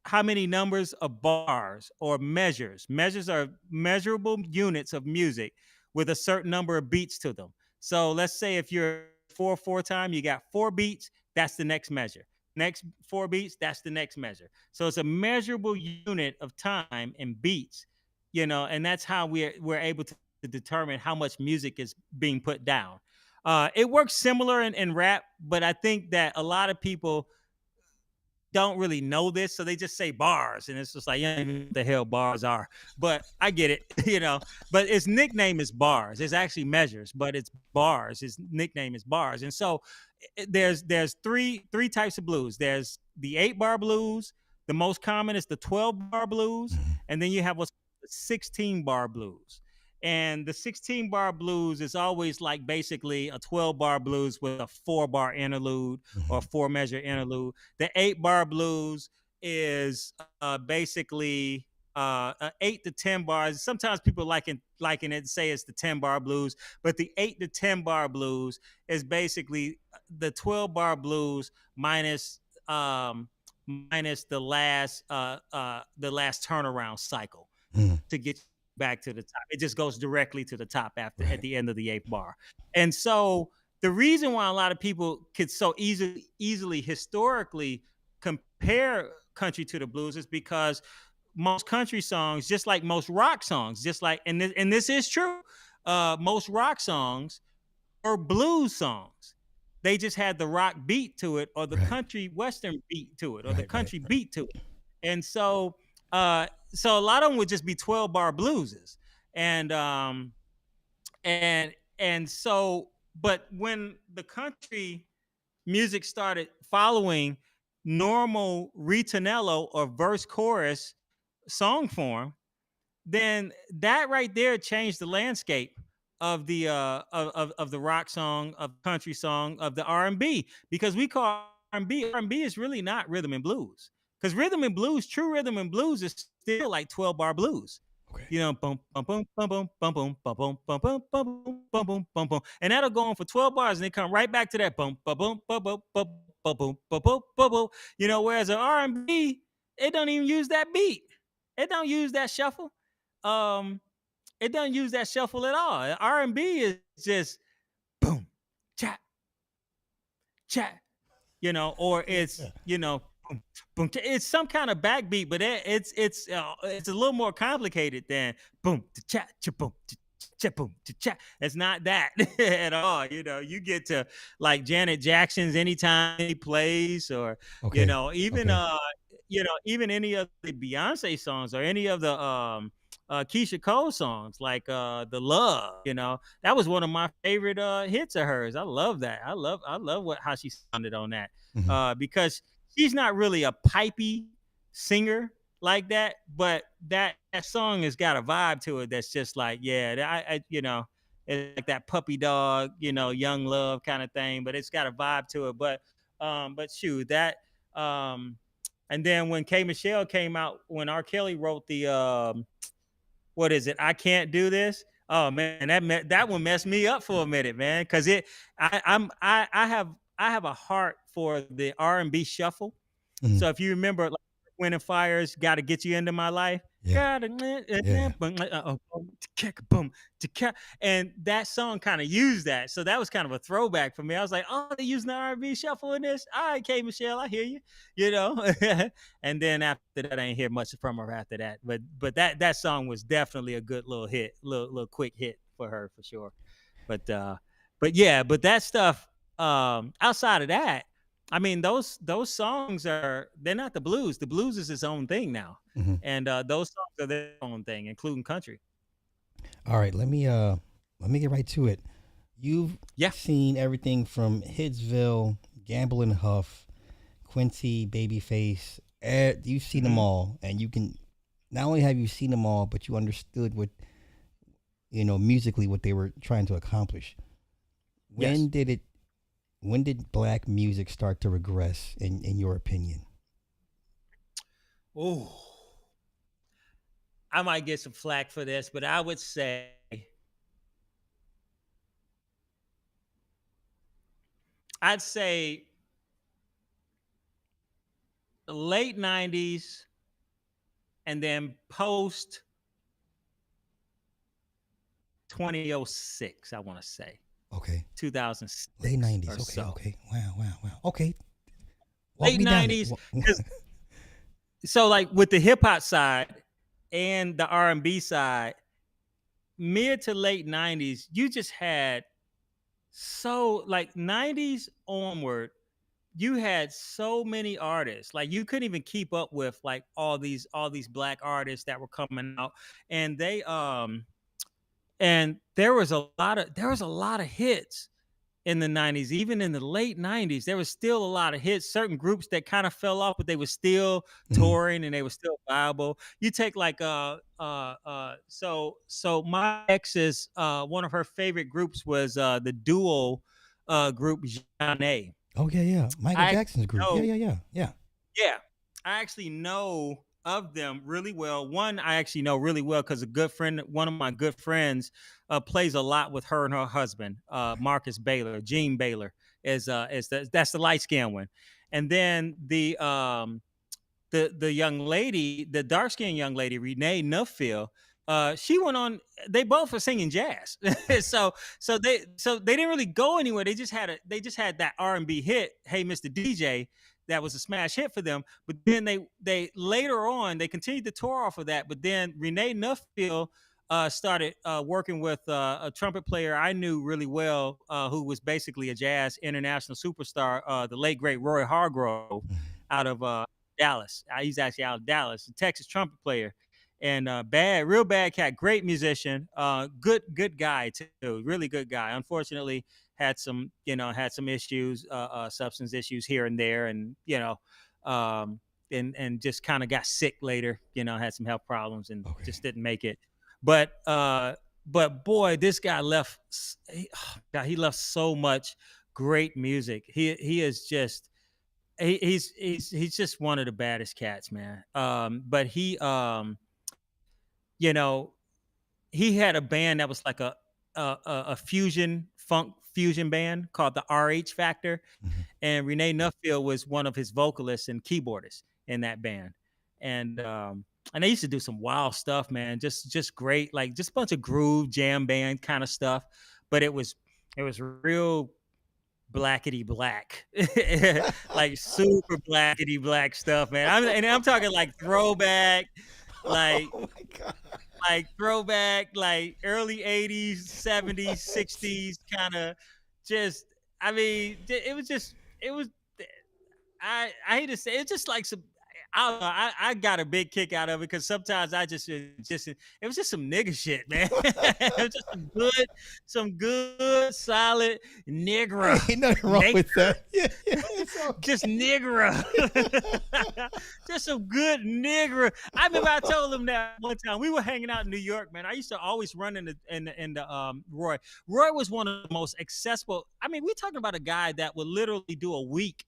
how many numbers of bars or measures. Measures are measurable units of music with a certain number of beats to them. So let's say if you're 4/4 time, you got 4 beats, that's the next measure. Next 4 beats, that's the next measure. So it's a measurable unit of time and beats, and that's how we're able to determine how much music is being put down. It works similar in rap, but I think that a lot of people don't really know this, so they just say bars, and it's just like, yeah, what the hell bars are. But I get it, But its nickname is bars. It's actually measures, but it's bars. His nickname is bars, and so there's three types of blues. There's the 8 bar blues. The most common is the 12 bar blues, Mhm. and then you have what's called the 16 bar blues. And the 16 bar blues is always like basically a 12 bar blues with a 4 bar interlude or a Mhm. 4 measure interlude. The 8 bar blues is basically 8 to 10 bars. Sometimes people liken it, say it's the 10 bar blues, but the 8 to 10 bar blues is basically the 12 bar blues minus the last turnaround cycle Mhm. to get back to the top. It just goes directly to the top after at Right. the end of the 8th bar. And so the reason why a lot of people could so easily historically compare country to the blues is because most country songs, just like most rock songs, just like and this is true, most rock songs are blues songs. They just had the rock beat to it, or the Right. country western beat to it, or the Right. Right. country Right. beat to it. And so a lot of them would just be 12 bar blueses. And so but when the country music started following normal ritornello or verse chorus song form, then that right there changed the landscape of the rock song, of country song, of the R&B, because we call R&B is really not rhythm and blues, because true rhythm and blues is still like 12 bar blues. Okay. Boom, boom, boom, boom, boom, boom, boom, boom, boom, boom, boom, boom, boom, boom, boom, boom, and that'll go on for 12 bars, and they come right back to that boom, boom, boom, boom, boom, boom, boom, boom, boom, boom, boom, boom. Whereas an R&B, it don't even use that beat. It don't use that shuffle. Um, it doesn't use that shuffle at all. R&B is just boom, chat, chat, or it's Yeah. boom, boom. It's some kind of backbeat, but it's a little more complicated than boom, chat, boom, cha boom, chat. It's not that at all. You get to like Janet Jackson's anytime he plays, or Okay. even Okay. even any of the Beyonce songs, or any of the Keisha Cole songs, like the Love. That was one of my favorite hits of hers. I love that. I love how she sounded on that, Mhm. because she's not really a pipey singer like that, but that song has got a vibe to it that's just like, yeah, it's like that puppy dog, young love kind of thing, but it's got a vibe to it. But shoot, that and then when K Michelle came out, when R. Kelly wrote the what is it? I Can't Do This. Oh man, that one messed me up for a minute, man. Cause I have a heart for the R&B shuffle. Mhm. So if you remember, like, Wind and Fire's "Got to Get You Into My Life," Yeah. gotta, Yeah. boom, and that song kind of used that. So that was kind of a throwback for me. I was like, oh, they using the R&B shuffle in this. All right, K Michelle, I hear you. You know. And then after that, I ain't hear much from her after that. But that song was definitely a good little hit, little quick hit for her for sure. But yeah, but that stuff, outside of that, I mean, those songs they're not the blues. The blues is its own thing now, Mhm. and those songs are their own thing, including country. All right, let me get right to it. You've Yeah. seen everything from Hitsville, Gamble and Huff, Quincy, Babyface. You've seen them Hmm. all, and you can not only have you seen them all, but you understood what musically what they were trying to accomplish. Yes. When did it? When did black music start to regress, in your opinion? Oh, I might get some flack for this, but I would say I'd say late '90s, and then post 2006. I want to say Okay, late 2006 '90s. or Okay, so. okay. Wow, wow, wow. Okay, walk Late me down it. '90s, because so like with the hip hop side and the R&B side, mid to late '90s, you just had so like '90s onward, you had so many artists. Like you couldn't even keep up with like all these black artists that were coming out, and there was a lot of hits in the '90s. Even in the late '90s, there was still a lot of hits. Certain groups that kind of fell off, but they were still Mhm. touring and they were still viable. You take like so my ex's, one of her favorite groups was the duo group Jeanne. Oh yeah, yeah. Michael I Jackson's group. Yeah, know yeah, yeah, yeah. Yeah, I actually know of them really well. One I actually know really well because one of my good friends, plays a lot with her and her husband, Marcus Baylor. Gene Baylor that's the light skinned one, and then the young lady, the dark skinned young lady, Renee Nuffield, she went on. They both were singing jazz, so they didn't really go anywhere. They just had that R&B hit, "Hey Mr. DJ," that was a smash hit for them. But then they later on they continued to tour off of that. But then Renee Nuffield started working with a trumpet player I knew really well, who was basically a jazz international superstar, the late great Roy Hargrove, Mhm. out of Dallas. He's actually out of Dallas, a Texas trumpet player, and real bad cat, great musician, good guy too, really good guy. Unfortunately, had some issues, substance issues here and there, and um, and just kind of got sick later. Had some health problems and Okay. just didn't make it. But but boy, this guy God, he left so much great music. He is just he's just one of the baddest cats, man. But you know, he had a band that was like a fusion funk fusion band called the RH Factor, Mhm. and Renee Nuffield was one of his vocalists and keyboardists in that band, and they used to do some wild stuff, man. Just great, like just a bunch of groove jam band kind of stuff, but it was real blackety black, like super blackety black stuff, man. I'm talking like throwback, like Oh my god. throwback, like early '80s, '70s, '60s, kind of. Just, I mean, it was. I hate to say it's just like some. I don't know. I got a big kick out of it because sometimes it was just some nigga shit, man. It was just some good solid nigga Ain't nothing wrong with nature, that. Yeah, yeah, it's just okay. nigger. Just some good nigger. I remember I told him that one time. We were hanging out in New York, man. I used to always run into Roy. Roy was one of the most accessible. I mean, we're talking about a guy that would literally do a week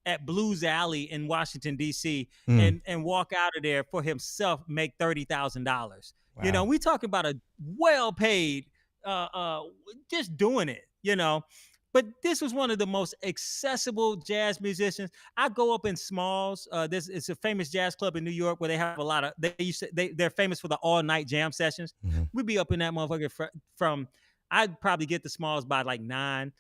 at Blues Alley in Washington D.C. Mm. and walk out of there for himself make $30,000. You know, Wow. we talking about a well paid, uh, uh, just doing it. You know, but this was one of the most accessible jazz musicians. I go up in Smalls. This it's a famous jazz club in New York where they have a lot of they're famous for the all night jam sessions. Mhm. We'd be up in that motherfucker from I'd probably get the Smalls by like 9,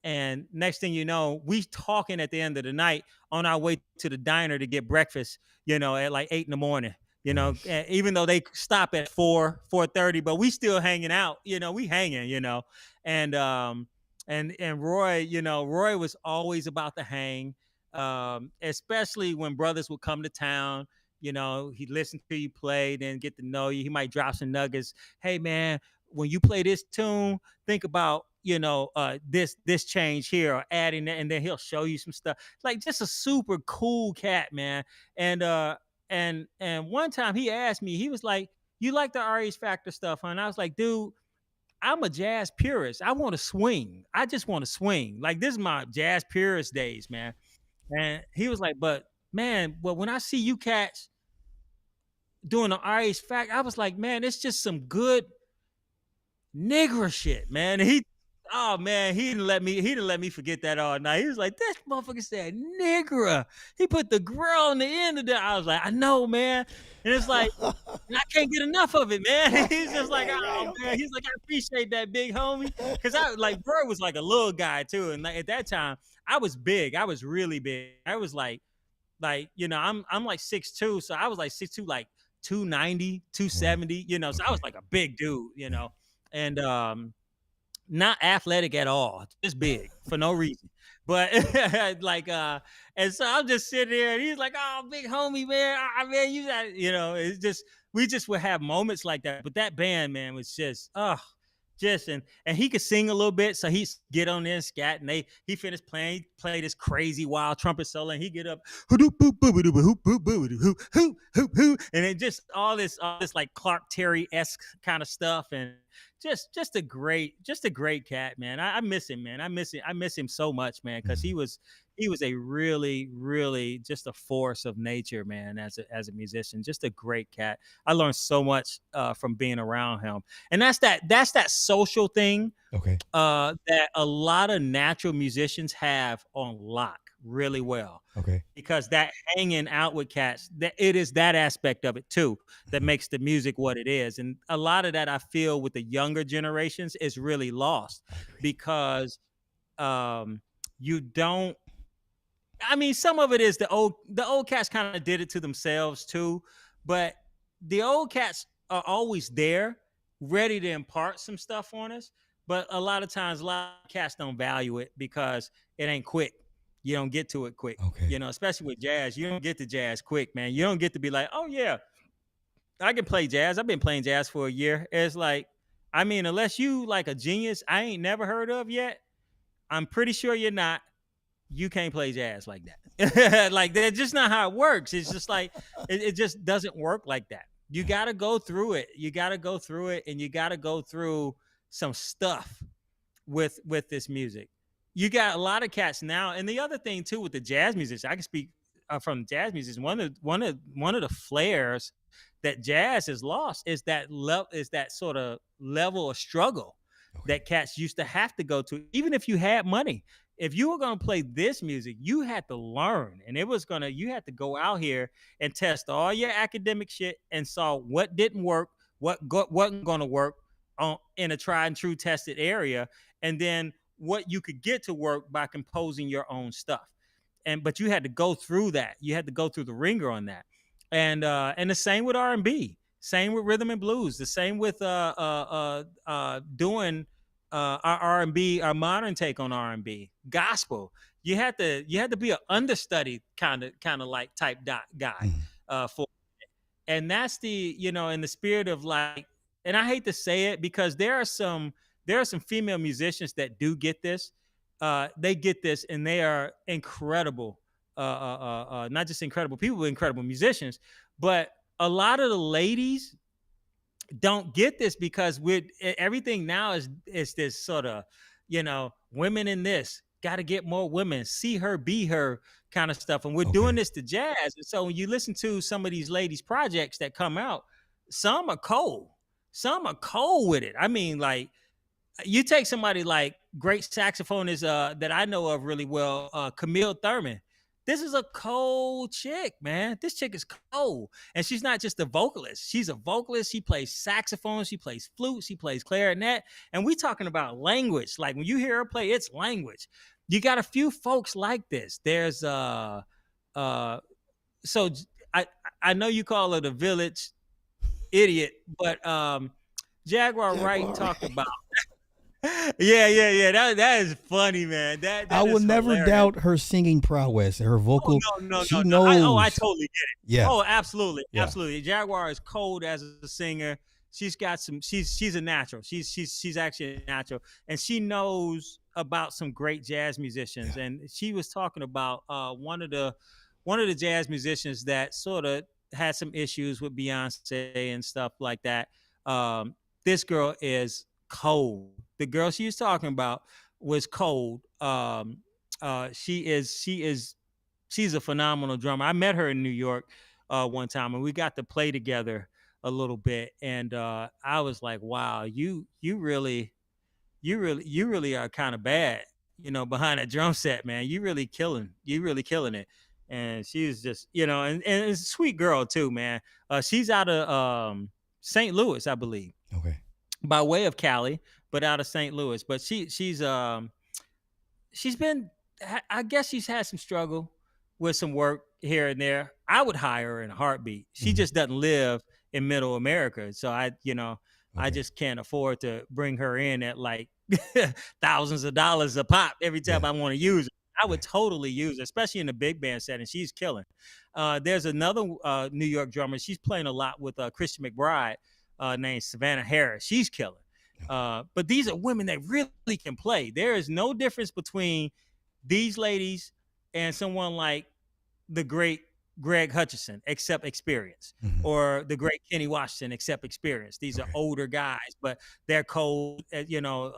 and next thing you know, we talking at the end of the night on our way to the diner to get breakfast, you know, at like 8 in the morning. You know, Nice. even though they stop at 4:30, but we still hanging out. You know, we hanging. You know, and and Roy, you know, Roy was always about to hang, especially when brothers would come to town. You know, he'd listen to you play, then get to know you. He might drop some nuggets. Hey, man, when you play this tune, think about this change here or adding that, and then he'll show you some stuff. Like just a super cool cat, man. And and one time he asked me, he was like, "You like the RH Factor stuff, huh?" And I was like, "Dude, I'm a jazz purist. I want to swing. I just want to swing. Like this is my jazz purist days, man." And he was like, "But man, well, when I see you cats doing the RH Factor, I was like, man, it's just some good nigger shit, man." Oh man, he didn't let me forget that all night. He was like, this motherfucker said nigger. He put the grill on the end of that. I was like, I know, man. And it's like, and I can't get enough of it, man. He's just like, Right, oh man. okay. He's like, I appreciate that, big homie. Cause I like Bird was like a little guy too. And like, at that time, I was big. I was really big. I was like, you know, I'm like 6'2", so I was like 6'2", like 290, two Wow. seventy, you know. So I was Okay. like a big dude, you Yeah. know. And not athletic at all, just big for no reason. But like and so I'm just sitting there and he's like, "Oh, big homie, man. Man, you got," you know, it's just we just would have moments like that. But that band, man, was just and he could sing a little bit, so he'd get on there and scat, and he finished playing, play this crazy wild trumpet solo, and he get up, and then just all this like Clark Terry esque kind of stuff, and just a great cat, man. I miss him, man. I miss him so much, man, because Mhm. he was a really, really just a force of nature, man. As a musician, just a great cat. I learned so much from being around him, and that's that social thing Okay. that a lot of natural musicians have on lock really well, Okay. because that hanging out with cats, that it is that aspect of it too that Mhm. makes the music what it is. And a lot of that I feel with the younger generations is really lost I agree. because you don't I mean, some of it is the old cats kind of did it to themselves too, but the old cats are always there, ready to impart some stuff on us. But a lot of times, a lot of cats don't value it because it ain't quick. You don't get to it quick, Okay. you know. Especially with jazz, you don't get to jazz quick, man. You don't get to be like, oh yeah, I can play jazz. I've been playing jazz for a year. It's like, I mean, unless you like a genius I ain't never heard of yet, I'm pretty sure you're not. You can't play jazz like that. Like that's just not how it works. It's just like it just doesn't work like that. You Yeah. got to go through it. You got to go through it, and you got to go through some stuff with this music. You got a lot of cats now, and the other thing too with the jazz musicians, I can speak from jazz musicians. One of the flares that jazz has lost is that sort of level of struggle Okay. that cats used to have to go to, even if you had money. If you were going to play this music, you had to learn, and you had to go out here and test all your academic shit and saw what didn't work, wasn't going to work in a tried and true tested area, and then what you could get to work by composing your own stuff. But you had to go through that. You had to go through the ringer on that. And the same with R&B, same with rhythm and blues, the same with doing our R&B, our modern take on R&B, gospel. You had to be an understudy kind of like type guy Mhm. for, and that's in the spirit of like, and I hate to say it because there are some female musicians that do get this. They get this and they are incredible. Not just incredible people, incredible musicians, but a lot of the ladies don't get this because everything now is this sort of, women in this, got to get more women, see her, be her kind of stuff. And we're doing Okay. this to jazz. And so when you listen to some of these ladies' projects that come out, some are cold. Some are cold with it. I mean, like you take somebody like great saxophonist that I know of really well, Camille Thurman. This is a cold chick, man. This chick is cold. And she's not just a vocalist. She's a vocalist. She plays saxophone, she plays flute, she plays clarinet. And we talking about language. Like when you hear her play, it's language. You got a few folks like this. There's uh so I I know you call her the village idiot, but Jaguar Wright Jaguar. talked about yeah. That is funny, man. I That will is never hilarious. doubt her singing prowess, her Oh vocal. no. She I knows. totally get it. Yeah. Oh, absolutely, Yeah. absolutely. Jaguar is cold as a singer. She's got some. She's a natural. She's actually a natural, and she knows about some great jazz musicians. Yeah. And she was talking about one of the jazz musicians that sort of had some issues with Beyonce and stuff like that. This girl is cold. The girl she was talking about was cold. She's a phenomenal drummer. I met her in New York one time, and we got to play together a little bit. And I was like, "Wow, you really are kind of bad, behind a drum set, man. You really killing it." And she's just, and it's a sweet girl too, man. She's out of St. Louis, I believe, Okay. by way of Cali, but out of St. Louis. But she's been, I guess she's had some struggle with some work here and there. I would hire her in a heartbeat. She Hmm. just doesn't live in middle America. So I Okay. just can't afford to bring her in at like thousands of dollars a pop every time Yeah. I want to use her. I would Right. totally use her, especially in the big band setting. She's killing. There's another New York drummer. She's playing a lot with Christian McBride, named Savannah Harris. She's killing. Okay. But these are women that really can play. There is no difference between these ladies and someone like the great Greg Hutchinson, except experience, Hmm. or the great Kenny Washington, except experience. These are Okay. older guys, but they're cold. Jaleel,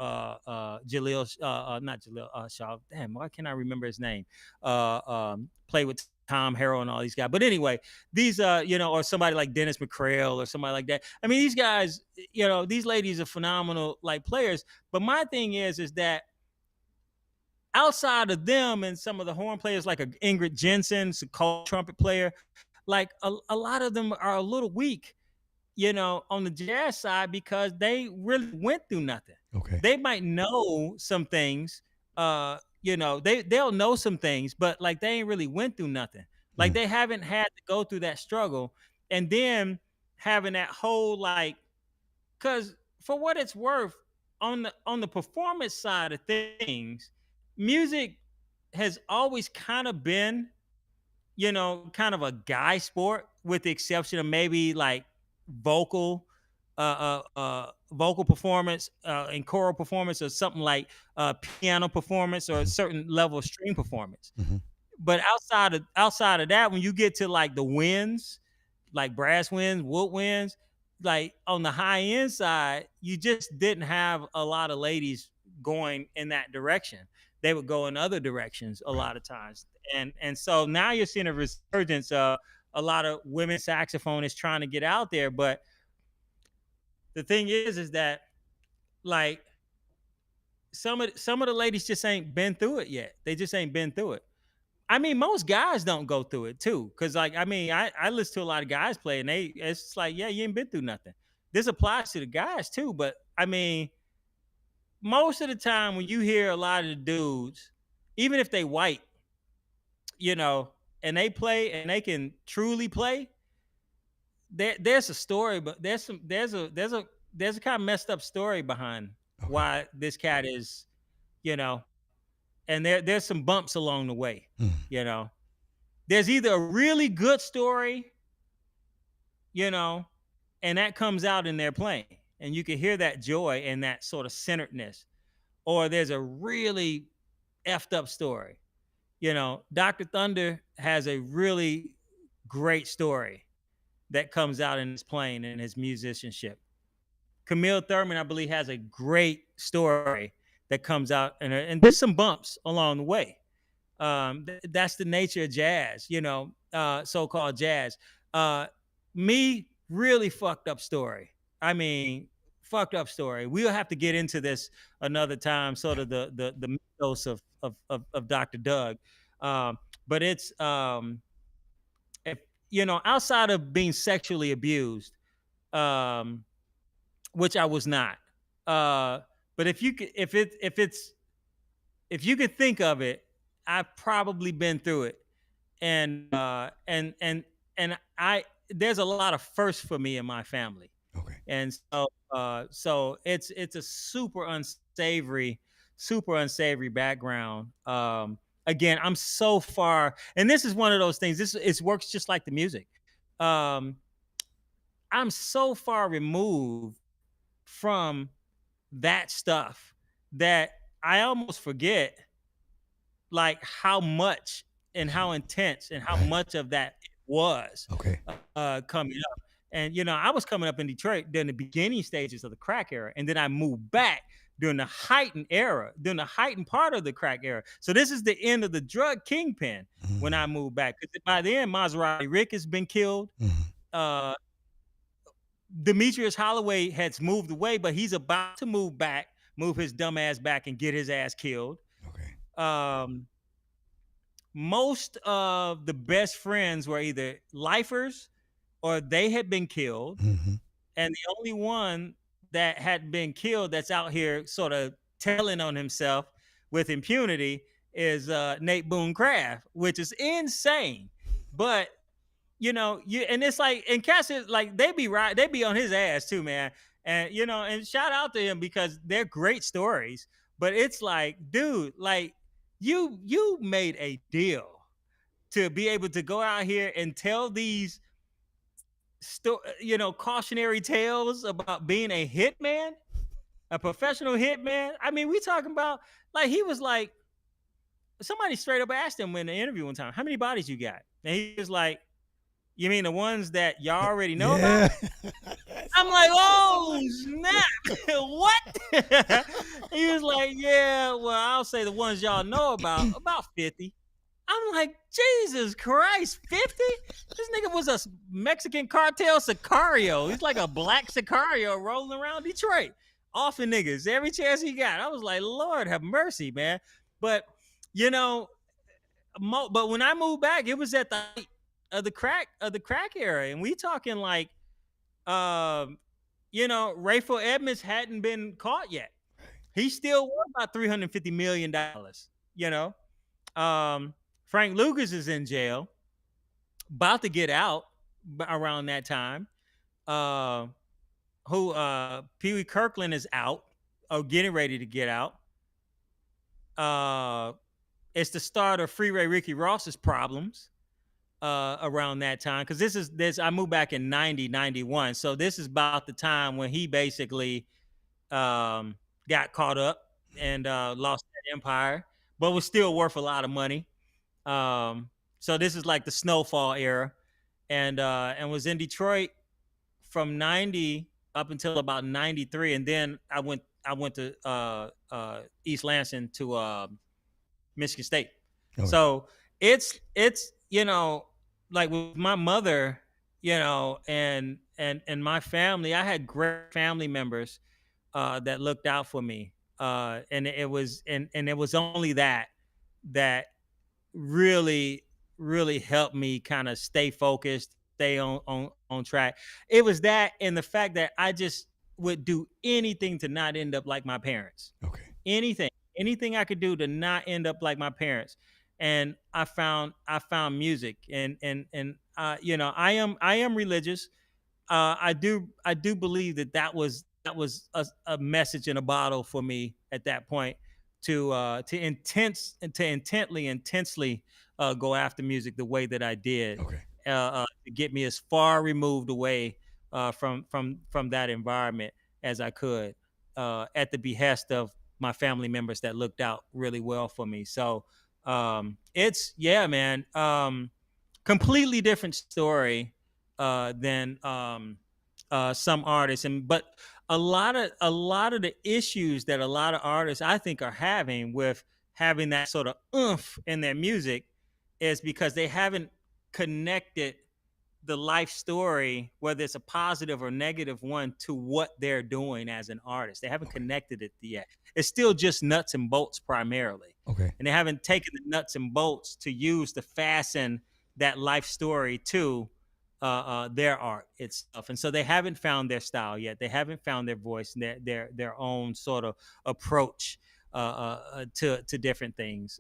not Jaleel Shaw. Damn, why can't I remember his name? Play with Tom Harrell and all these guys. But anyway, these, or somebody like Dennis McCrail or somebody like that. I mean, these guys, these ladies are phenomenal, like players. But my thing is that outside of them and some of the horn players like a Ingrid Jensen, a cold trumpet player, like a lot of them are a little weak, on the jazz side because they really went through nothing. Okay. They might know some things, they'll know some things, but like they ain't really went through nothing. Like Mm. they haven't had to go through that struggle, and then having that whole like, because for what it's worth, on the performance side of things, music has always kind of been, kind of a guy sport, with the exception of maybe like vocal, vocal performance, and choral performance, or something like piano performance, or a Mhm. certain level of string performance. Mhm. But outside of that, when you get to like the winds, like brass winds, woodwinds, like on the high end side, you just didn't have a lot of ladies going in that direction. They would go in other directions a Right. lot of times. And so now you're seeing a resurgence of a lot of women saxophonists trying to get out there. But the thing is that like some of the ladies just ain't been through it yet. They just ain't been through it. I mean, most guys don't go through it too. Cause like, I mean, I listen to a lot of guys play, and it's just like, yeah, you ain't been through nothing. This applies to the guys too. But I mean, most of the time when you hear a lot of the dudes, even if they white, you know, and they play and they can truly play, there's a story, but there's a kind of messed up story behind Okay. why this cat is, you know, and there's some bumps along the way, Mm. you know. There's either a really good story, you know, and that comes out in their playing, and you can hear that joy and that sort of centeredness, or there's a really effed up story. Dr. Thunder has a really great story that comes out in his playing and his musicianship. Camille Thurman, I believe, has a great story that comes out, and there's some bumps along the way. That's the nature of jazz, so-called jazz. Uh, Me, really fucked up story. I mean, fucked up story. We'll have to get into this another time, sort of the mythos of Dr. Doug. But it's if outside of being sexually abused, um, which I was not. Uh, but if you could, if you could think of it, I've probably been through it, and I there's a lot of firsts for me in my family, Okay. and so it's a super unsavory background. Again, I'm so far, and this is one of those things. This it works just like the music. Um, I'm so far removed from that stuff that I almost forget like how much and how intense and how Right. much of that it was Okay. coming up. And I was coming up in Detroit during the beginning stages of the crack era, and then I moved back during the heightened part of the crack era. So this is the end of the drug kingpin when I Mm. moved back. Because by then, Maserati Rick has been killed. Mhm. Uh, Demetrius Holloway has moved away, but he's about to move his dumb ass back and get his ass killed. Okay. Um, Most of the best friends were either lifers or they had been killed. Mhm. And the only one that had been killed that's out here sort of telling on himself with impunity is Nate Boone Craft, which is insane. But and it's like, and Cass is like, they be on his ass too, man. And and shout out to him because they're great stories. But it's like, dude, like you made a deal to be able to go out here and tell these cautionary tales about being a hitman, a professional hitman. I mean, we talking about, like, he was like, somebody straight up asked him in the interview one time, how many bodies you got? And he was like, you mean the ones that y'all already know about? Yeah. I'm like, oh snap, what? He was like, yeah, well, I'll say the ones y'all know about 50. I'm like, Jesus Christ, 50? This nigga was a Mexican cartel Sicario. He's like a black Sicario rolling around Detroit, offing niggas every chance he got. I was like, Lord have mercy, man. But you know, but when I moved back, it was at the height of the crack era, and we talking like, um, Rayful Edmonds hadn't been caught yet. He still worth about $350 million. You know, um, Frank Lucas is in jail, about to get out around that time. Uh, who Pee Wee Kirkland is out or getting ready to get out. Uh, it's the start of Freeway Ricky Ross's problems around that time, because this I moved back in 90 91, so this is about the time when he basically got caught up and lost that empire, but was still worth a lot of money. So this is like the Snowfall era, and was in Detroit from 90 up until about 93, and then I went to East Lansing to Michigan State. Okay. So it's like with my mother, and my family. I had great family members that looked out for me, and it was only that really really helped me kind of stay focused, stay on track. It was that, and the fact that I just would do anything to not end up like my parents. Okay. Anything I could do to not end up like my parents. And I found music, and I am religious. I do believe that was a message in a bottle for me at that point, to intensely go after music the way that I did, Okay. to get me as far removed away from that environment as I could, at the behest of my family members that looked out really well for me. So it's, yeah, man, completely different story than some artists, and but a lot of the issues that a lot of artists I think are having with having that sort of oomph in their music is because they haven't connected the life story, whether it's a positive or negative one, to what they're doing as an artist. They haven't Okay. connected it yet. It's still just nuts and bolts primarily. Okay. And they haven't taken the nuts and bolts to use to fasten that life story to their art itself. And so they haven't found their style yet. They haven't found their voice and their own sort of approach to different things.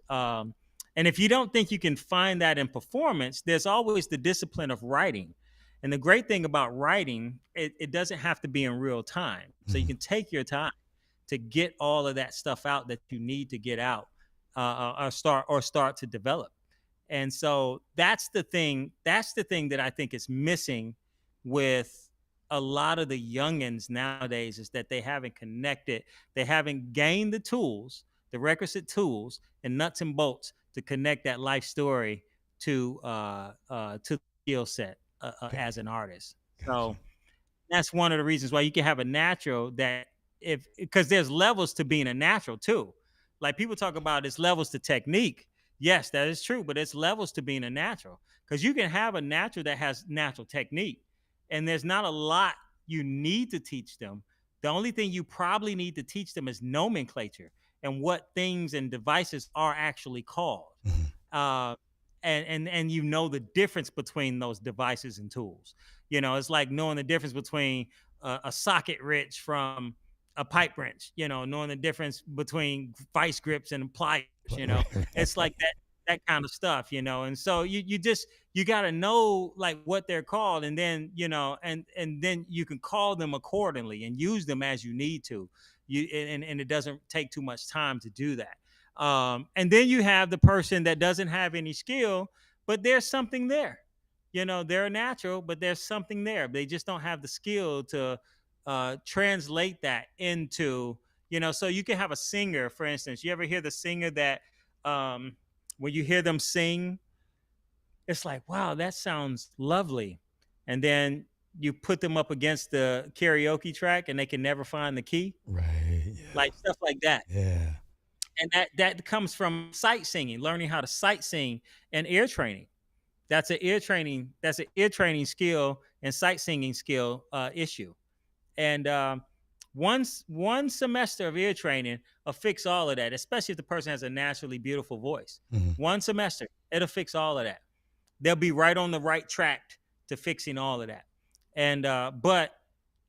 And if you don't think you can find that in performance, there's always the discipline of writing. And the great thing about writing, it doesn't have to be in real time. So you Mhm. can take your time to get all of that stuff out that you need to get out, or start to develop. And so that's the thing. That's the thing that I think is missing with a lot of the youngins nowadays, is that they haven't connected. They haven't gained the tools, the requisite tools and nuts and bolts to connect that life story to the skill set Okay. as an artist. Gotcha. So that's one of the reasons why you can have a natural that, if because there's levels to being a natural too. Like people talk about it's levels to technique. Yes, that is true, but it's levels to being a natural, because you can have a natural that has natural technique, and there's not a lot you need to teach them. The only thing you probably need to teach them is nomenclature and what things and devices are actually called. Mhm. uh, and you know the difference between those devices and tools. It's like knowing the difference between a socket wrench from a pipe wrench. Knowing the difference between vice grips and pliers. Right. It's like that kind of stuff. And so you got to know like what they're called, and then and then you can call them accordingly and use them as you need to. And it doesn't take too much time to do that. And then you have the person that doesn't have any skill, but there's something there. They're a natural, but there's something there. They just don't have the skill to translate that into, so you can have a singer, for instance. You ever hear the singer that when you hear them sing, it's like, wow, that sounds lovely. And then you put them up against the karaoke track and they can never find the key, Right. Yeah. like stuff like that. Yeah. And that comes from sight singing, learning how to sight sing, and ear training. That's an ear training skill and sight singing skill issue. And one semester of ear training will fix all of that, especially if the person has a naturally beautiful voice. Mhm. One semester, it'll fix all of that. They'll be right on the right track to fixing all of that. And but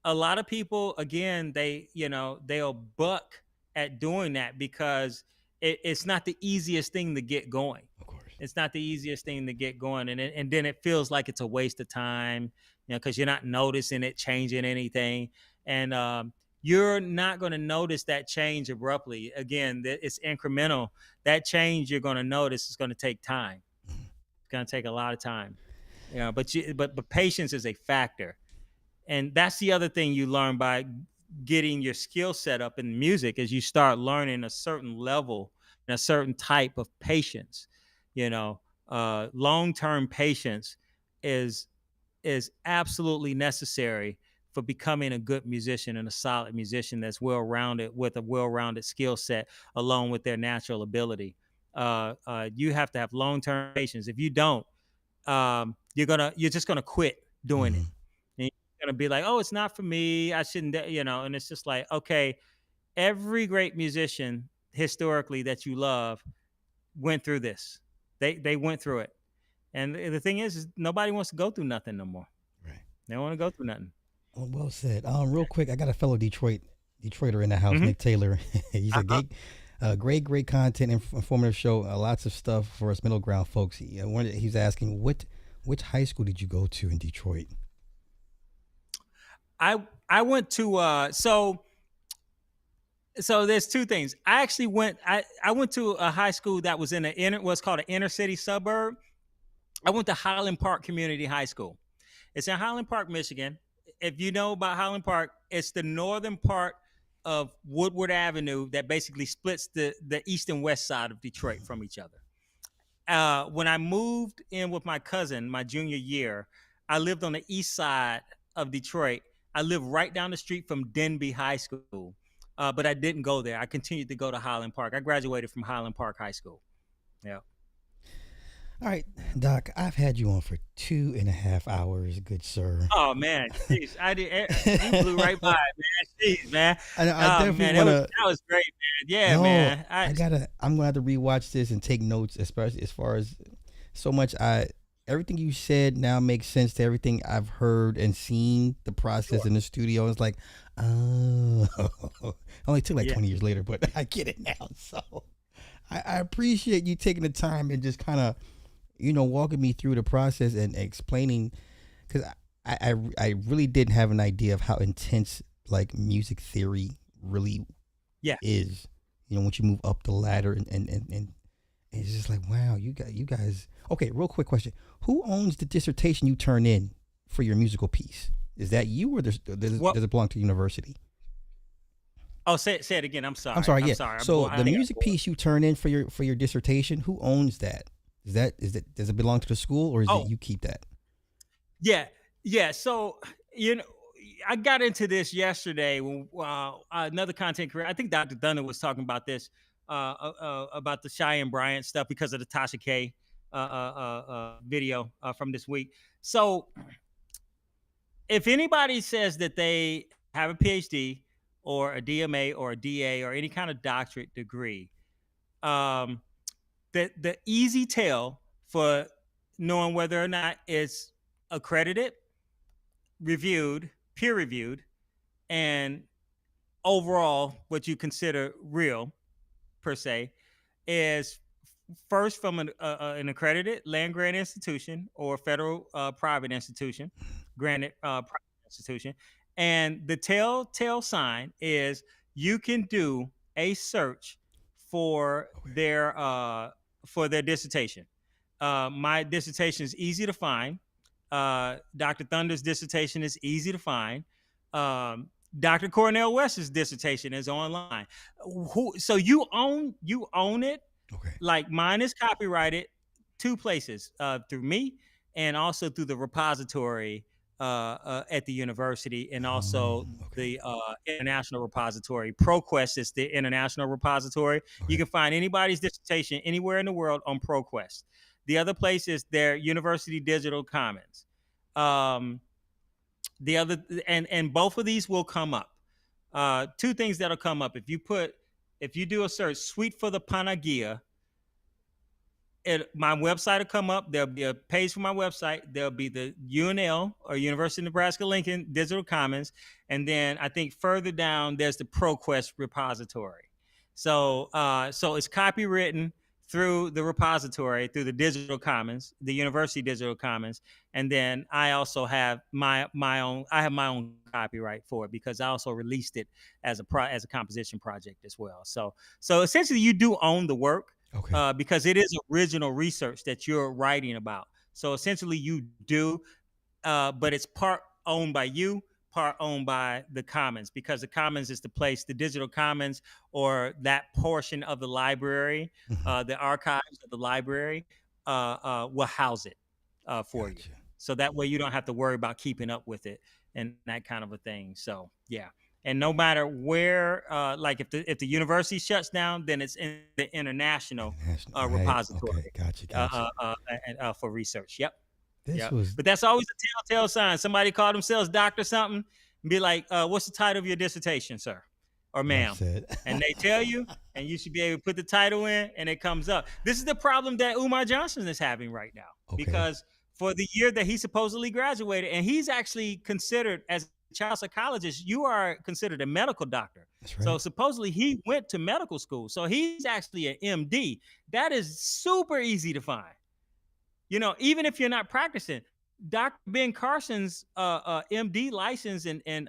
a lot of people, again, they'll buck at doing that because it's not the easiest thing to get going. Of course. It's not the easiest thing to get going, and then it feels like it's a waste of time, because you're not noticing it changing anything. And you're not going to notice that change abruptly. Again, it's incremental. That change you're going to notice is going to take time. Mhm. It's going to take a lot of time. But patience is a factor. And that's the other thing you learn by getting your skill set up in music, is you start learning a certain level and a certain type of patience. Long-term patience is is absolutely necessary for becoming a good musician and a solid musician that's well-rounded, with a well-rounded skill set along with their natural ability. You have to have long-term patience. If you don't, you're just gonna quit doing it. Mhm. And you're gonna be like, oh, it's not for me. I shouldn't, and it's just like, okay, every great musician historically that you love went through this. They went through it. And the thing is nobody wants to go through nothing no more. Right. They don't want to go through nothing. Well said. Real quick, I got a fellow Detroiter in the house, Hmm. Nick Taylor. He's a Uh-huh. great content, informative show. Lots of stuff for us middle ground folks. He's asking which high school did you go to in Detroit? I went to so there's two things. I went to a high school that was in what's called an inner city suburb. I went to Highland Park Community High School. It's in Highland Park, Michigan. If you know about Highland Park, it's the northern part of Woodward Avenue that basically splits the east and west side of Detroit from each other. When I moved in with my cousin my junior year, I lived on the east side of Detroit, I live right down the street from Denby High School, but I didn't go there. I continued to go to Highland Park. I graduated from Highland Park High School. Yeah. All right, Doc, I've had you on for 2.5 hours, good sir. Oh man, jeez, I did. You blew right by it, man. Jeez, man. I Oh definitely man, want to. that was great, man. Yeah, No, man. I'm gonna have to rewatch this and take notes, especially as far as so much. Everything you said now makes sense to everything I've heard and seen the process Sure. in the studio. It's like, oh, only took like Yeah. 20 years later, but I get it now. So I appreciate you taking the time and just kind of, walking me through the process and explaining, because I really didn't have an idea of how intense like music theory really Yeah. is. Once you move up the ladder and it's just like, wow, you guys. Okay, real quick question: who owns the dissertation you turn in for your musical piece? Is that you, or does Well, it belong to the university? oh, say it again. I'm I'm sorry. sorry. I'm Yeah. sorry. So I the think I music piece you turn in for your dissertation, who owns that? Does it belong to the school, or is it Oh, you keep that? yeah, yeah. So you know, I got into this yesterday when another content creator. I think Dr. Thunder was talking about this about the Cheyenne Bryant stuff because of the Tasha K video from this week. So if anybody says that they have a PhD or a DMA or a DA or any kind of doctorate degree, um, the easy tell for knowing whether or not it's accredited, reviewed, peer reviewed, and overall what you consider real per se is first from an accredited land grant institution or federal private institution, granted private institution. And the telltale sign is you can do a search for Okay. their dissertation. My dissertation is easy to find. Dr. Thunder's dissertation is easy to find. Dr. Cornell West's dissertation is online. So you own it. Okay. Like mine is copyrighted two places, through me and also through the repository at the university, and also Okay. the international repository. ProQuest is the international repository. You Okay. can find anybody's dissertation anywhere in the world on ProQuest. The other place is their University Digital Commons. Um, the other and both of these will come up. Two things that'll come up if you do a search, Suite for the Panagia. My website will come up. There'll be a page for my website. There'll be the UNL or University of Nebraska Lincoln Digital Commons, and then I think further down there's the ProQuest repository. So it's copywritten through the repository, through the Digital Commons, the University Digital Commons, and then I also have my own. I have my own copyright for it because I also released it as a composition project as well. So essentially, you do own the work, Okay. because it is original research that you're writing about. So essentially, you do, but it's part owned by you, part owned by the Commons, because the Commons is the place, the Digital Commons, or that portion of the library, Mhm. the archives of the library, will house it for you. Gotcha. So that way you don't have to worry about keeping up with it and that kind of a thing. So yeah. And no matter where, like if the university shuts down, then it's in the international International. Right. Okay. repository Gotcha. Gotcha. for research. Yep. This Yep. was But that's always a telltale sign. Somebody call themselves doctor something and be like, "What's the title of your dissertation, sir or well ma'am?" said. And they tell you, and you should be able to put the title in, and it comes up. This is the problem that Umar Johnson is having right now, Okay. because for the year that he supposedly graduated, and he's actually considered as a child psychologist, you are considered a medical doctor. That's So right. supposedly he went to medical school. So he's actually an MD. That is super easy to find. Even if you're not practicing, Dr. Ben Carson's MD license and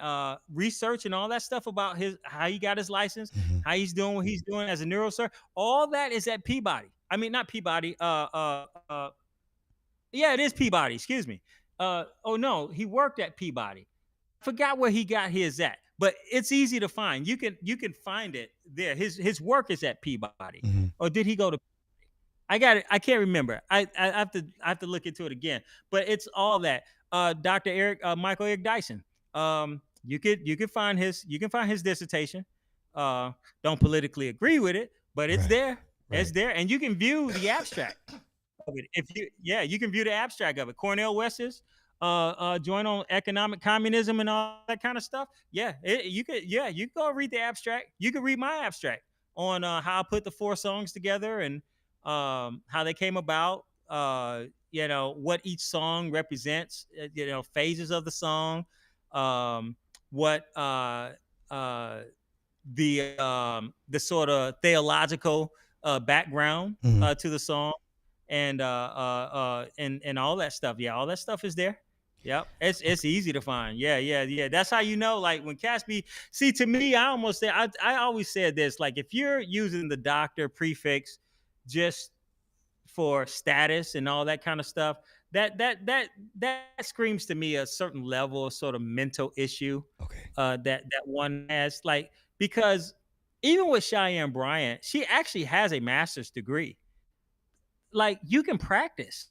research and all that stuff about how he got his license, Hmm. how he's doing what he's doing as a neurosurgeon, all that is at Peabody. I mean, not Peabody. Yeah, it is Peabody. Excuse me. Oh no, he worked at Peabody. I forgot where he got his at, but it's easy to find. You can find it there. His work is at Peabody, Hmm. or did he go to? I got it. I can't remember. I have to look into it again. But it's all that. Dr. Michael Eric Dyson. you can find his dissertation. Don't politically agree with it, but it's Right. there. It's Right. there, and you can view the abstract of it. If you Yeah, you can view the abstract of it. Cornell West's joint on economic communism and all that kind of stuff. You can go read the abstract. You can read my abstract on how I put the four songs together and how they came about. What each song represents. Phases of the song. What uh, the sort of theological background Hmm. to the song and all that stuff. Yeah, all that stuff is there. Yep, it's easy to find. Yeah, yeah, yeah. That's how you know. Like when Caspi, see, to me, I always said this. Like if you're using the doctor prefix just for status and all that kind of stuff, that screams to me a certain level of sort of mental issue Okay. that one has. Like because even with Cheyenne Bryant, she actually has a master's degree. Like you can practice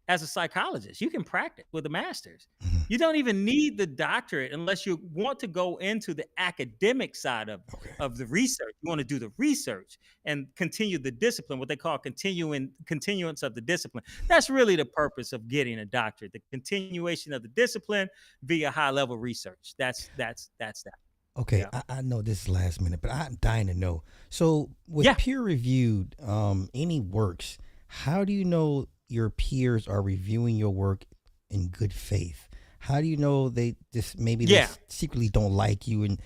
as a psychologist. You can practice with a master's. Hmm. You don't even need the doctorate unless you want to go into the academic side Okay. of the research. You want to do the research and continue the discipline, what they call continuance of the discipline. That's really the purpose of getting a doctorate, the continuation of the discipline via high level research. That's that. Okay, Yeah. I know this is last minute, but I'm dying to know. So, with Yeah. peer reviewed any works, how do you know your peers are reviewing your work in good faith? How do you know they just maybe they Yeah. secretly don't like you? And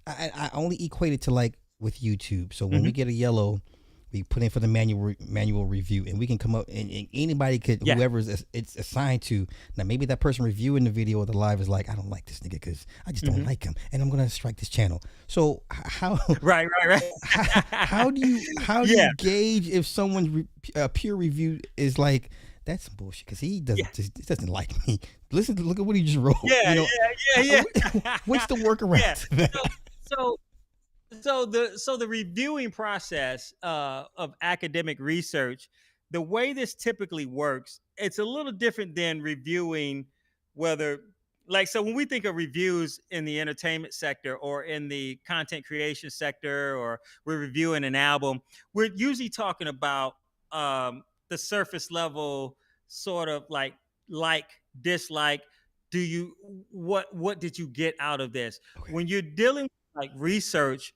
I only equate it to like with YouTube. So when we Hmm. get a yellow, we put in for the manual review, and we can come up and anybody could Yeah. it's assigned to. Now maybe that person reviewing the video or the live is like, I don't like this nigga because I just don't Hmm. like him, and I'm gonna strike this channel. So how Right. Right. how Right. do you Yeah. gauge if someone's peer review is like that's some bullshit because Yeah. he doesn't like me. Look at what he just wrote. Yeah. Yeah. What's Yeah. the workaround Yeah. to that? So, so so the reviewing process of academic research, the way this typically works, it's a little different than reviewing whether like so when we think of reviews in the entertainment sector or in the content creation sector or we're reviewing an album, we're usually talking about the surface level sort of like dislike. Do you what did you get out of this? Okay. When you're dealing like research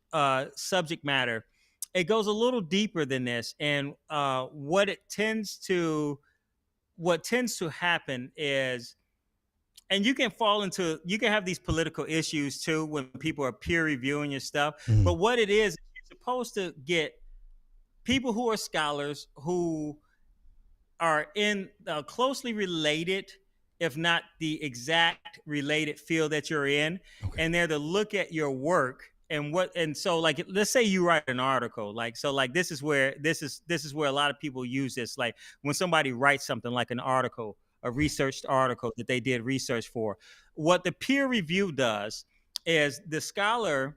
subject matter, it goes a little deeper than this. And what tends to happen is, and you can have these political issues too when people are peer reviewing your stuff. Mhm. But what it is, you're supposed to get people who are scholars who are in closely related, if not the exact related field that you're in, Okay. and they're to look at your work and so like let's say you write an article like so like this is where a lot of people use this like when somebody writes something like an article, a Okay. researched article that they did research for. What the peer review does is the scholar,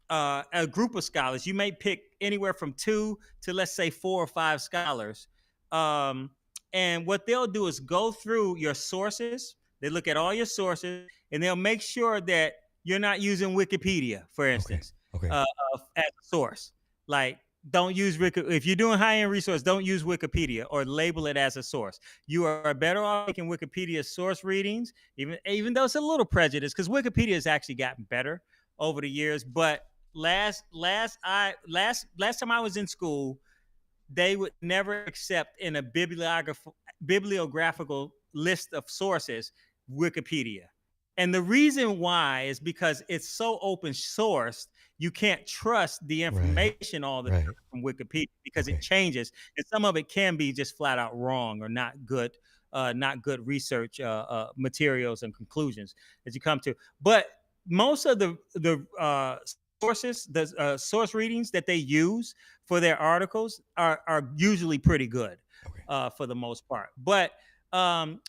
a group of scholars. You may pick anywhere from two to let's say four or five scholars. Um, and what they'll do is go through your sources. They look at all your sources and they'll make sure that you're not using Wikipedia, for Okay. instance, Okay. as a source. Like, don't use if you're doing high end resource, don't use Wikipedia or label it as a source. You are better off making Wikipedia source readings, even though it's a little prejudice, because Wikipedia has actually gotten better over the years. But last time I was in school, they would never accept in a bibliographical list of sources Wikipedia. And the reason why is because it's so open sourced, you can't trust the Right. information all the time Right. from Wikipedia because it Okay. changes, and some of it can be just flat out wrong or not good research materials and conclusions that you come to. But most of the sources, the source readings that they use for their articles are usually pretty good Okay. for the most part. But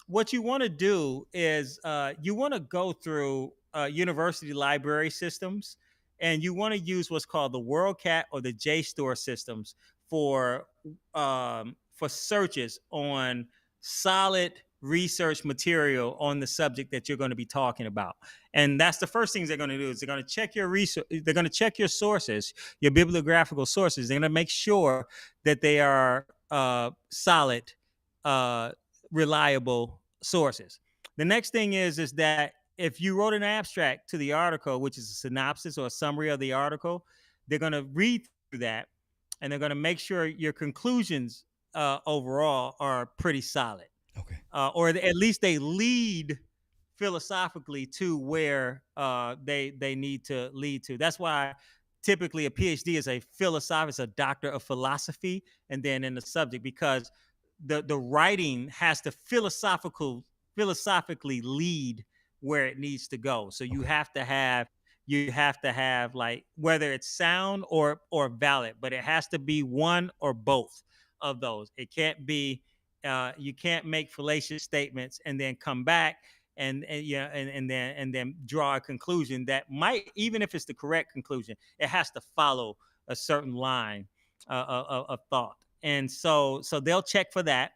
what you want to do is you want to go through university library systems, and you want to use what's called the WorldCat or the JSTOR systems for searches on solid. research material on the subject that you're going to be talking about. And that's the first things they're going to do is they're going to check your research. They're going to check your sources, your bibliographical sources. They're going to make sure that they are solid, uh, reliable sources. The next thing is that if you wrote an abstract to the article, which is a synopsis or a summary of the article, they're going to read through that and they're going to make sure your conclusions overall are pretty solid, Okay. or at least they lead philosophically to where they need to lead to. That's why typically a PhD is a philosopher, it's a doctor of philosophy, and then in the subject, because the writing has to philosophically lead where it needs to go. So Okay. you have to have like whether it's sound or valid, but it has to be one or both of those. It can't be you can't make fallacious statements and then come back and yeah and then draw a conclusion that might, even if it's the correct conclusion, it has to follow a certain line of thought. And so they'll check for that.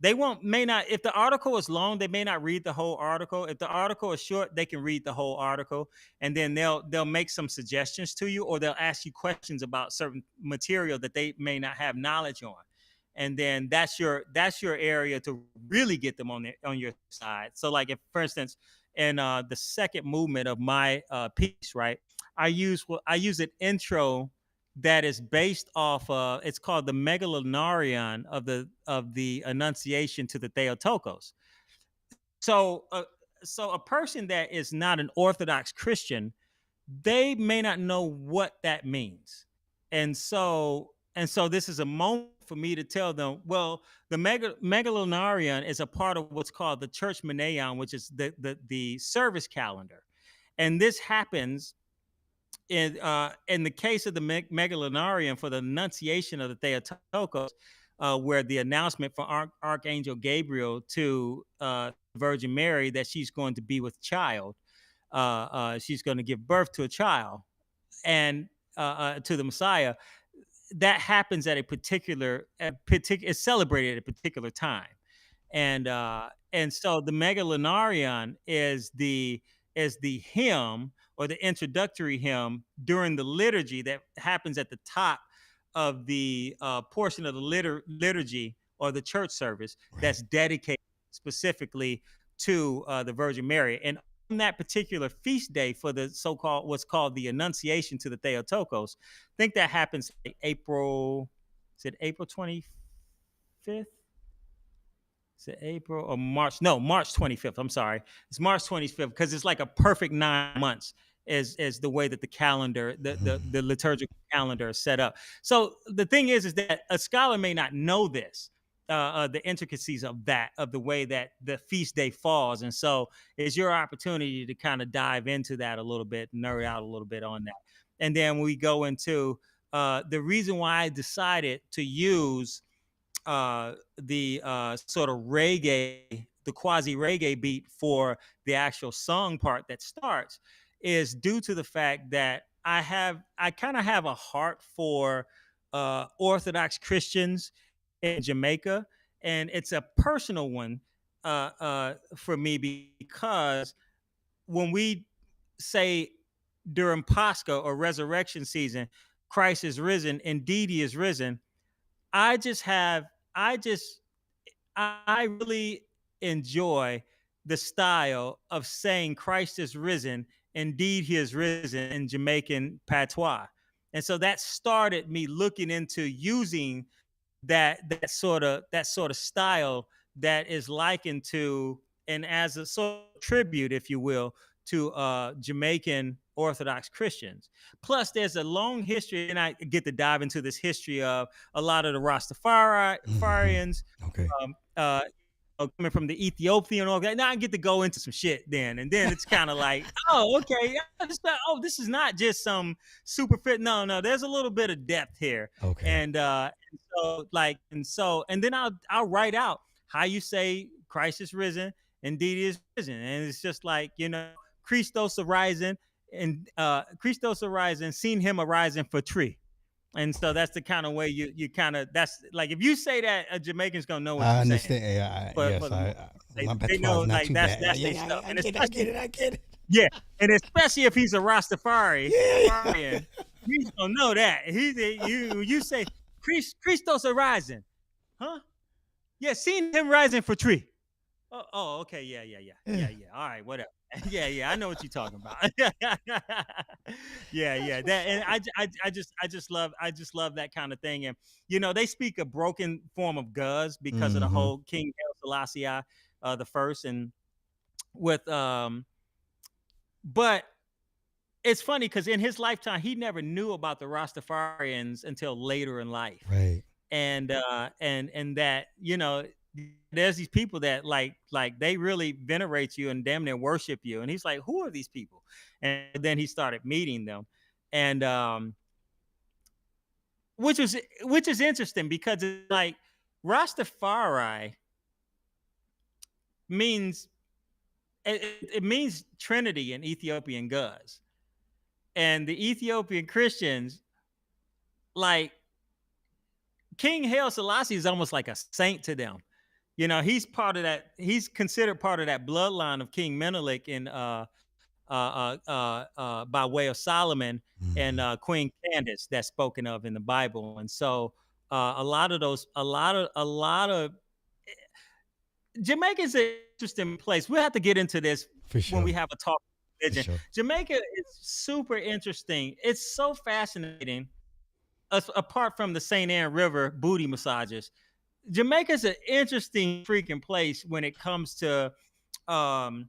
They won't may not, if the article is long, they may not read the whole article. If the article is short, they can read the whole article, and then they'll make some suggestions to you, or they'll ask you questions about certain material that they may not have knowledge on. And then that's your area to really get them on your side. So like if, for instance, in the second movement of my piece, right, I use an intro that is based off it's called the megalonarion of the Annunciation to the Theotokos. So so a person that is not an Orthodox Christian, they may not know what that means. And so this is a moment for me to tell them, well, the megalonarion is a part of what's called the church Meneon, which is the service calendar. And this happens in the case of the megalonarion for the Annunciation of the Theotokos, where the announcement for Archangel Gabriel to Virgin Mary that she's going to be with child, she's going to give birth to a child, and to the Messiah. That happens at is celebrated at a particular time. And so the megalonarion is the hymn or the introductory hymn during the liturgy that happens at the top of the portion of the liturgy or the church service Right. that's dedicated specifically to the Virgin Mary. And on that particular feast day for the so-called what's called the Annunciation to the Theotokos, I think that happens like April. Is it April 25th? Is it April or March? No, March 25th. I'm sorry. It's March 25th because it's like a perfect 9 months is the way that the calendar, the Mm. liturgical calendar is set up. So the thing is that a scholar may not know this, the intricacies of that, of the way that the feast day falls. And so it's your opportunity to kind of dive into that a little bit, nerd Okay. out a little bit on that. And then we go into the reason why I decided to use the sort of reggae, the quasi reggae beat for the actual song part that starts is due to the fact that I kind of have a heart for Orthodox Christians in Jamaica, and it's a personal one for me because when we say during Pascha or resurrection season, Christ is risen, indeed he is risen. I just have I just I really enjoy the style of saying Christ is risen, indeed he is risen in Jamaican patois. And so that started me looking into using that sort of style that is likened to, and as a sort of tribute, if you will, to Jamaican Orthodox Christians. Plus, there's a long history, and I get to dive into this history of a lot of the Hmm. Rastafarians, Okay. um, uh, coming from the Ethiopian. All that. Now I get to go into some shit then, and then it's kind of like, oh, okay, this is not just some super fit. No, no, there's a little bit of depth here, Okay. and then I'll write out how you say Christ is risen, indeed he is risen, and it's just like Christos arising, and Christos arising, seen him arising for tree. And so that's the kind of way you kind of, that's like, if you say that, a Jamaican's gonna know what I you're saying. understand. Yeah, For yes, the most, my they repertoire is know, not like, too bad. that's Yeah, their yeah, stuff, I and get it. I get especially, it. I get it. yeah, and especially if he's a Rastafari, Yeah. Rastafarian, he's gonna know that. You say Christos are rising, huh? Yeah, seen him rising for tree. Oh, okay, yeah, yeah, yeah, Yeah. yeah, yeah. All right, whatever. Yeah, yeah, I know what you're talking about. Yeah, That's yeah. what's That, and up. I just love that kind of thing. And they speak a broken form of Guz because of the Mm-hmm. whole King Haile Selassie the first, and with but it's funny because in his lifetime he never knew about the Rastafarians until later in life. Right. And that, there's these people that they really venerate you and damn near worship you, and he's like, who are these people? And then he started meeting them, and which is interesting because it's like Rastafari means, it means Trinity in Ethiopian Guz, and the Ethiopian Christians, like, King Haile Selassie is almost like a saint to them. He's part of that. He's considered part of that bloodline of King Menelik in by way of Solomon and Mm-hmm. Queen Candace that's spoken of in the Bible. And so a lot of Jamaica's an interesting place. We'll have to get into this For when we sure. have a talk of For religion. sure. Jamaica is super interesting. It's so fascinating. Apart from the St. Anne River booty massages, Jamaica's an interesting freaking place when it comes to um,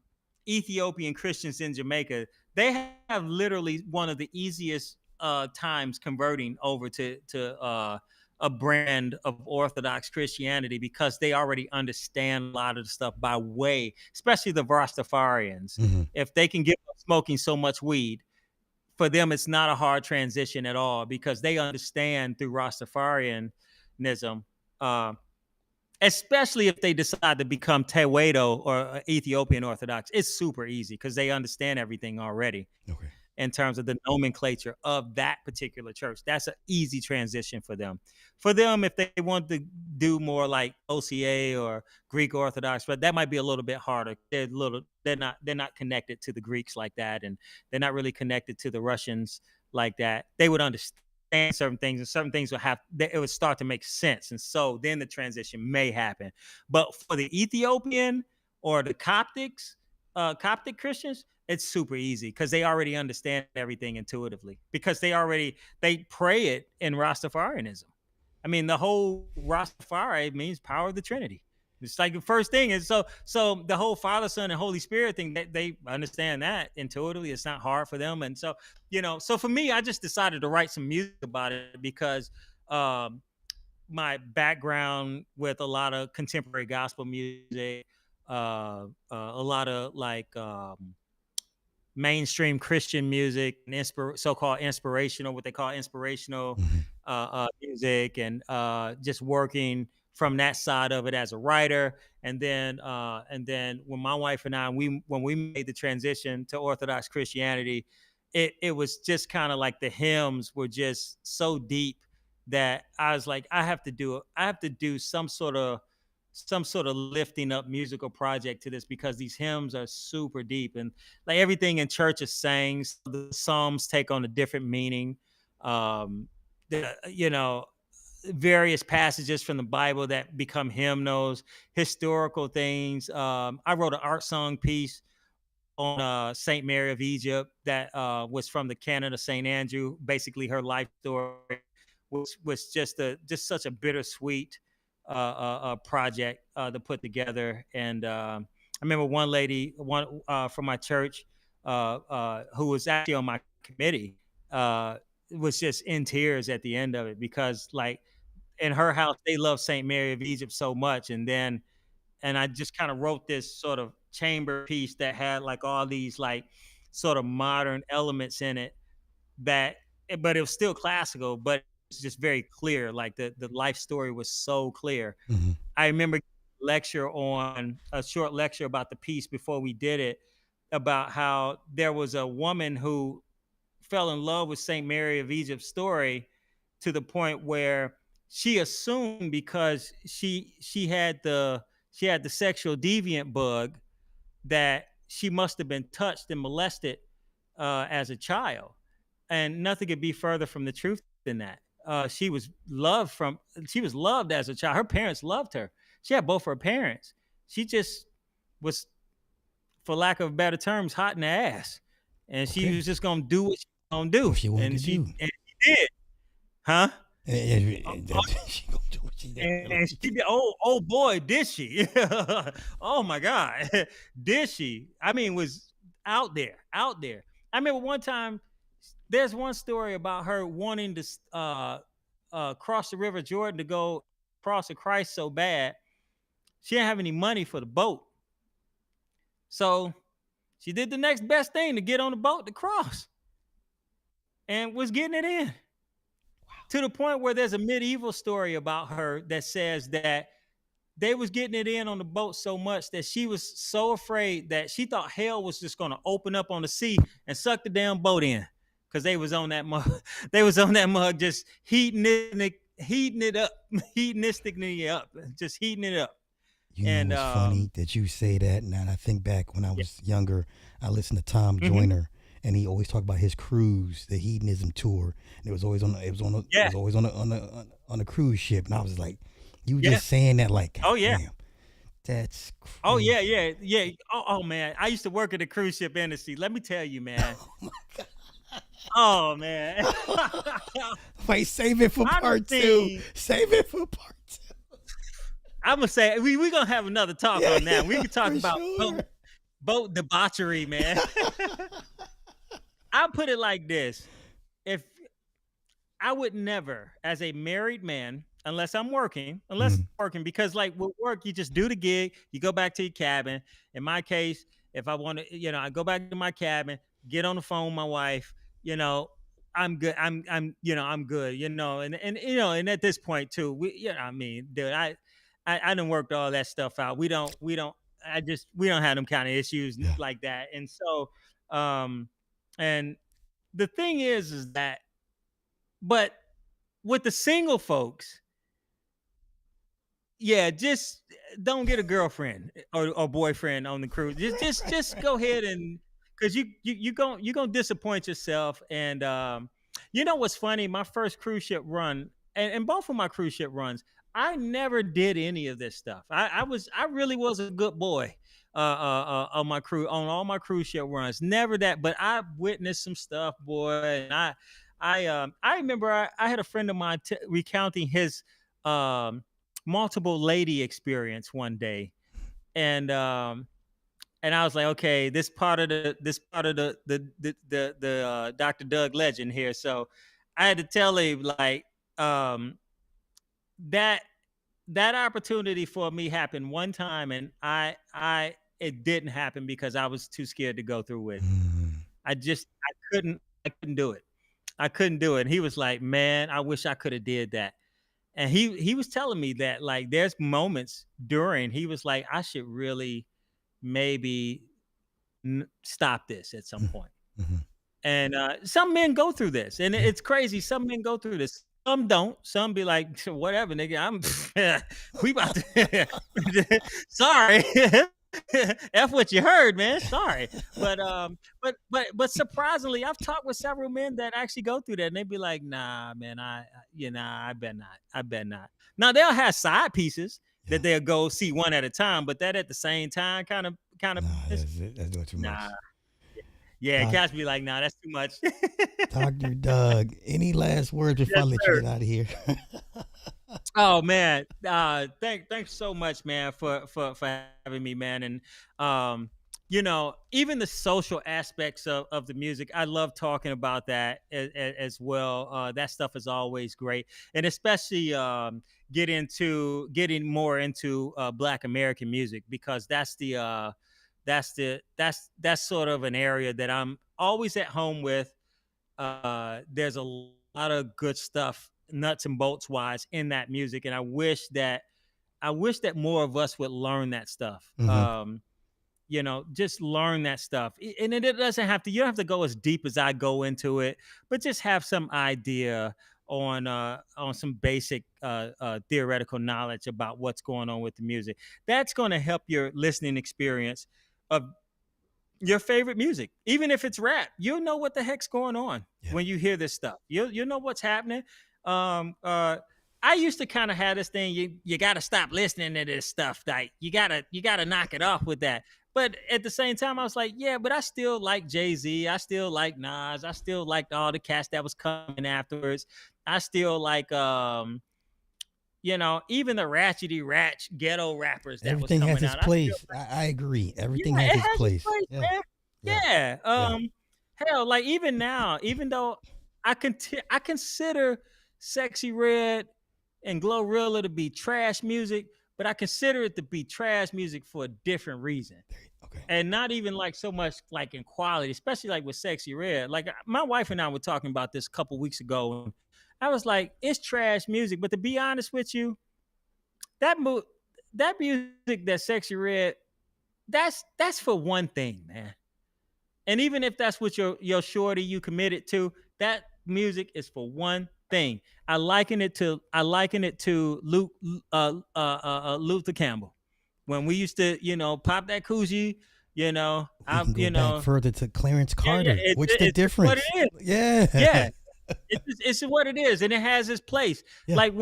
Ethiopian Christians in Jamaica. They have literally one of the easiest times converting over to a brand of Orthodox Christianity because they already understand a lot of the stuff by way, especially the Rastafarians. Mm-hmm. If they can give up smoking so much weed, for them it's not a hard transition at all because they understand through Rastafarianism, uh, especially if they decide to become Tewedo or Ethiopian Orthodox. It's super easy because they understand everything already Okay. in terms of the nomenclature of that particular church. That's an easy transition for them. For them, if they want to do more like OCA or Greek Orthodox, but that might be a little bit harder. They're not connected to the Greeks like that, and they're not really connected to the Russians like that. They would understand certain things, and certain things it would start to make sense, and so then the transition may happen. But for the Ethiopian or the Coptic Christians, it's super easy because they already understand everything intuitively because they pray it in Rastafarianism. I mean, the whole Rastafari means power of the Trinity. It's like the first thing is, so the whole Father, Son, and Holy Spirit thing, they understand that intuitively. It's not hard for them, and so so for me, I just decided to write some music about it because um, my background with a lot of contemporary gospel music, a lot of like mainstream Christian music and so-called inspirational, what they call inspirational Mm-hmm. music, and just working from that side of it as a writer. And then when my wife and I, when we made the transition to Orthodox Christianity, it was just kind of like the hymns were just so deep that I was like, I have to do some sort of lifting up musical project to this because these hymns are super deep, and like everything in church is sang. So the psalms take on a different meaning. The various passages from the Bible that become hymnals, historical things. I wrote an art song piece on Saint Mary of Egypt that was from the canon of Saint Andrew, basically her life story, which was just such a bittersweet project to put together. And I remember one lady, one from my church, who was actually on my committee, was just in tears at the end of it because, like, in her house, they love Saint Mary of Egypt so much, and I just kind of wrote this sort of chamber piece that had like all these like sort of modern elements in it that, but it was still classical, but it's just very clear. Like the life story was so clear. Mm-hmm. I remember lecture on a short lecture about the piece before we did it, about how there was a woman who fell in love with Saint Mary of Egypt's story to the point where she assumed because she had the sexual deviant bug that she must have been touched and molested as a child, and nothing could be further from the truth than that. She was loved as a child. Her parents loved her. She had both her parents. She just was, for lack of better terms, hot in the ass, and she Okay. was just gonna do what she was gonna What do, she wanted to do. and she did, huh? She gonna do what she did. And she did. Oh boy, did she? Oh my God, did she? I mean, was out there, out there. I remember one time. There's one story about her wanting to cross the River Jordan to go cross the Christ so bad. She didn't have any money for the boat, so she did the next best thing to get on the boat to cross, and was getting it in, to the point where there's a medieval story about her that says that they was getting it in on the boat so much that she was so afraid that she thought hell was just going to open up on the sea and suck the damn boat in, because they was on that mug. They was on that mug just heating it up, hedonistically up, just heating it up. You know, And it's funny that you say that. Now I think back when I yeah, was younger, I listened to Tom hmm, Joyner, and he always talked about his cruise, the hedonism tour, and it was always it yeah, was always on a cruise ship, and I was like, you yeah, just saying that like, God oh yeah, damn, that's oh yeah, crazy. yeah, yeah. Oh man, I used to work at the cruise ship industry. Let me tell you, man. Oh man, Wait, save it for I done part two. seen. Save it for part two. I'm gonna say we gonna have another talk Yeah, on that. We yeah, can talk for about sure. boat debauchery, man. I'll put it like this: if I would never, as a married man, unless Mhm. working, because like with work, you just do the gig, you go back to your cabin. In my case, if I want to, I go back to my cabin, get on the phone with my wife, you know, I'm good. I'm good, and at this point too, I mean, dude, I done worked all that stuff out. We don't have them kind of issues Yeah. like that. And so, um, and the thing is that, but with the single folks, yeah, just don't get a girlfriend or boyfriend on the cruise. Just go ahead, and because you gonna disappoint yourself. And you know what's funny? My first cruise ship run, and both of my cruise ship runs, I never did any of this stuff. I really was a good boy on my crew, on all my cruise ship runs. Never that, but I witnessed some stuff, boy. And I remember I had a friend of mine recounting his um multiple lady experience one day. And I was like, okay, this part of the Dr. Doug legend here. So I had to tell him, like, um that that opportunity for me happened one time, and I it didn't happen because I was too scared to go through with it. Mhm. I couldn't do it. I couldn't do it. And he was like, man, I wish I could have did that. And he was telling me that, like, there's moments during, he was like, I should really maybe stop this at some Mhm. point. Mhm. And some men go through this, and Yeah. it's crazy. Some men go through this. Some don't. Some be like, whatever, nigga. We about to. Sorry, f what you heard, man. Sorry, but surprisingly, I've talked with several men that actually go through that, and they be like, nah, man, I bet not. I bet not. Now they'll have side pieces Yeah. that they'll go see one at a time, but that at the same time kind of Nah, business, that's it. That's doing too nah. much. Yeah, Doc, cats be like, nah, that's too much. Dr. Doug, any last words before Yes, I let you sir. get out of here? Oh man, thanks so much, man, for having me, man. And even the social aspects of the music, I love talking about that as well. That stuff is always great, and especially getting more into Black American music, because that's sort of an area that I'm always at home with. There's a lot of good stuff, nuts and bolts wise, in that music, and I wish that more of us would learn that stuff. Hmm. Just learn that stuff. And it doesn't have to, you don't have to go as deep as I go into it, but just have some idea on some basic theoretical knowledge about what's going on with the music. That's going to help your listening experience of your favorite music, even if it's rap. You'll know what the heck's going on Yeah. when you hear this stuff. You'll know what's happening. Um, uh, I used to kind of have this thing. You got to stop listening to this stuff. Like you gotta knock it off with that. But at the same time, I was like, yeah, but I still like Jay-Z. I still like Nas. I still liked all the cast that was coming afterwards. I still like even the ratchety ratch ghetto rappers that was Everything has coming its out. I still place. I agree. yeah, Everything has it its has its place. place, Yeah. man. Yeah. Yeah. Yeah. Hell, like even now, even though I consider Sexy Red and Glorilla to be trash music, but I consider it to be trash music for a different reason. Okay. And not even like so much like in quality, especially like with Sexy Red. Like my wife and I were talking about this a couple weeks ago. And I was like, it's trash music, but to be honest with you, that mo- that music that Sexy Red, that's for one thing, man. And even if that's what your shorty you committed to, that music is for one thing. I liken it to Luther Campbell when we used to pop that coochie. We can go back further to Clarence Yeah, yeah. Carter. It's What's the it's just what difference? it is. Yeah. Yeah, it's what it is, and it has its place. Yeah. Like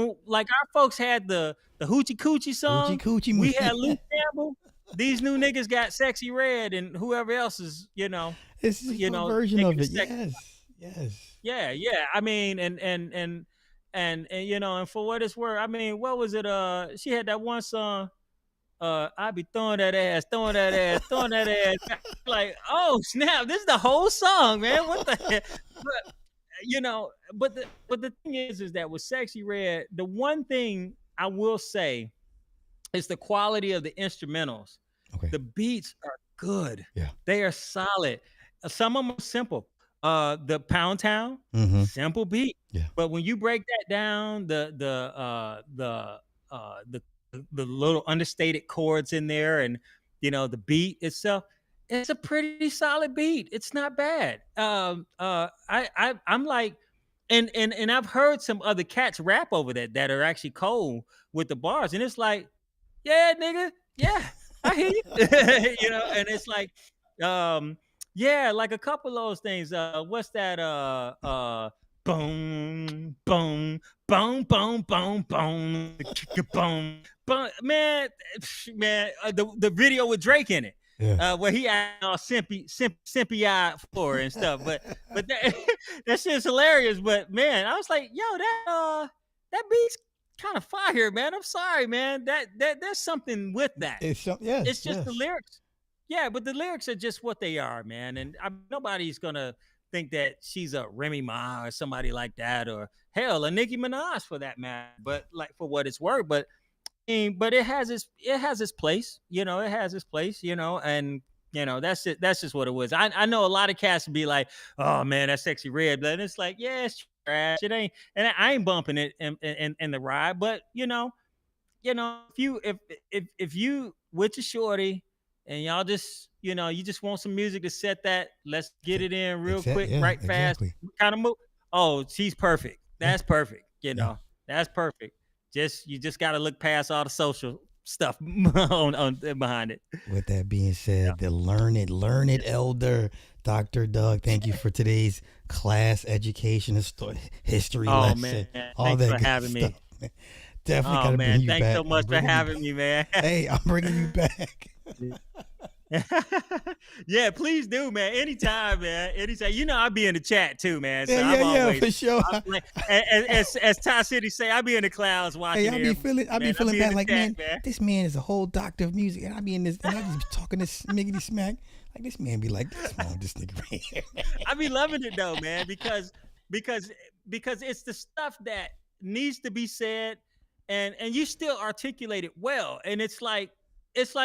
our folks had the hoochie coochie Coochie song. coochie We movie. had Luke Campbell. These new niggas got Sexy Red and whoever else is It's just a version making of the it. sex. Yes. Yes. Yeah, yeah. I mean, and and for what it's worth, I mean, what was it? She had that one song. I be throwing that ass, throwing that ass, throwing that ass. Like, oh snap! This is the whole song, man. What the heck? But but the thing is that with Sexy Red, the one thing I will say is the quality of the instrumentals. Okay. The beats are good. Yeah. They are solid. Some of them are simple. The Pound Town, Mm-hmm. simple beat. Yeah. But when you break that down, the little understated chords in there, and the beat itself, it's a pretty solid beat. It's not bad. I'm like, and I've heard some other cats rap over that are actually cold with the bars, and it's like, yeah, nigga, yeah, I hear you. And it's like, yeah, like a couple of those things. What's that? Boom, boom, boom, boom, boom, boom, boom, boom. Man, man, the video with Drake in it. Yeah. Where he acting all simpy eyed for and stuff, but that, that shit's hilarious. But man, I was like, yo, that beat's kind of fire, man. I'm sorry, man. That there's something with that. Yes. It's just Yes. the lyrics. Yeah, but the lyrics are just what they are, man. And nobody's gonna think that she's a Remy Ma or somebody like that, or hell, a Nicki Minaj for that matter. But like for what it's worth, but it has its place. It has its place. And that's it. That's just what it was. I know a lot of cats would be like, oh man, that's Sexy Red, but it's like, yeah, it's trash. It ain't, and I ain't bumping it in the ride. But if you with your shorty and y'all just you just want some music to set that, let's get it in real quick, Yeah. right, fast, Exactly. kind of move. Oh, she's perfect. Yeah. That's perfect. Yeah. That's perfect. You just got to look past all the social stuff on behind it. With that being said, Yeah. the learned elder, Dr. Doug, thank you for today's class education history Oh lesson. man, All thanks that for good having stuff. me. Man. Definitely Oh got to bring man, you thanks back. so much for having me, man. Hey, I'm bringing you back. Yeah, please do, man. Anytime, man. Anytime. I'll be in the chat too, man. So Yeah, for sure. as Ty City say, I'll be in the clouds watching. Hey, I be feeling in bad the like, chat, man, this man is a whole doctor of music, and I be in this, and I just be talking this smiggity smack. Like this man be like, what's wrong with this nigga right here? I be loving it though, man, because it's the stuff that needs to be said, and you still articulate it well, and it's like,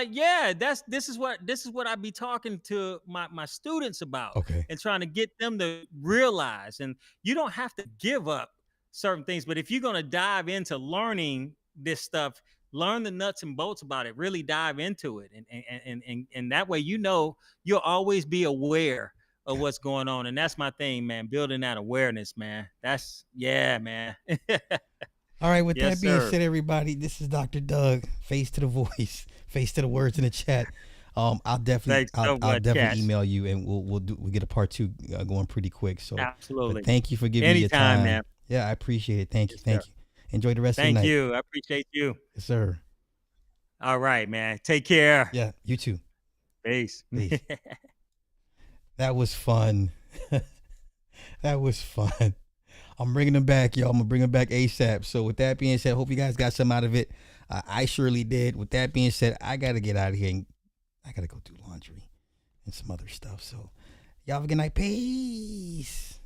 yeah, this is what I be talking to my students about, Okay. and trying to get them to realize. And you don't have to give up certain things, but if you're gonna dive into learning this stuff, learn the nuts and bolts about it, really dive into it, and that way you'll always be aware of what's going on. And that's my thing, man. Building that awareness, man. That's yeah, man. All right, with Yes, that being sir. said, everybody, this is Dr. Doug, face to the voice, face to the words in the chat. I'll definitely, Thanks so I'll much, definitely Cash. email you, and we'll get a part two going pretty quick. So, but Absolutely. thank you for giving me your Anytime, time. man. Yeah, I appreciate it. Thank you, Yes, sir. thank you. Enjoy the rest of your Thank night. you. I appreciate you. Yes, sir. All right, man. Take care. Yeah, you too. Peace. Peace. That was fun. That was fun. I'm bringing them back, y'all. I'm gonna bring them back ASAP. So with that being said, hope you guys got some out of it. I surely did. With that being said, I gotta get out of here and I gotta go do laundry and some other stuff. So y'all have a good night. Peace.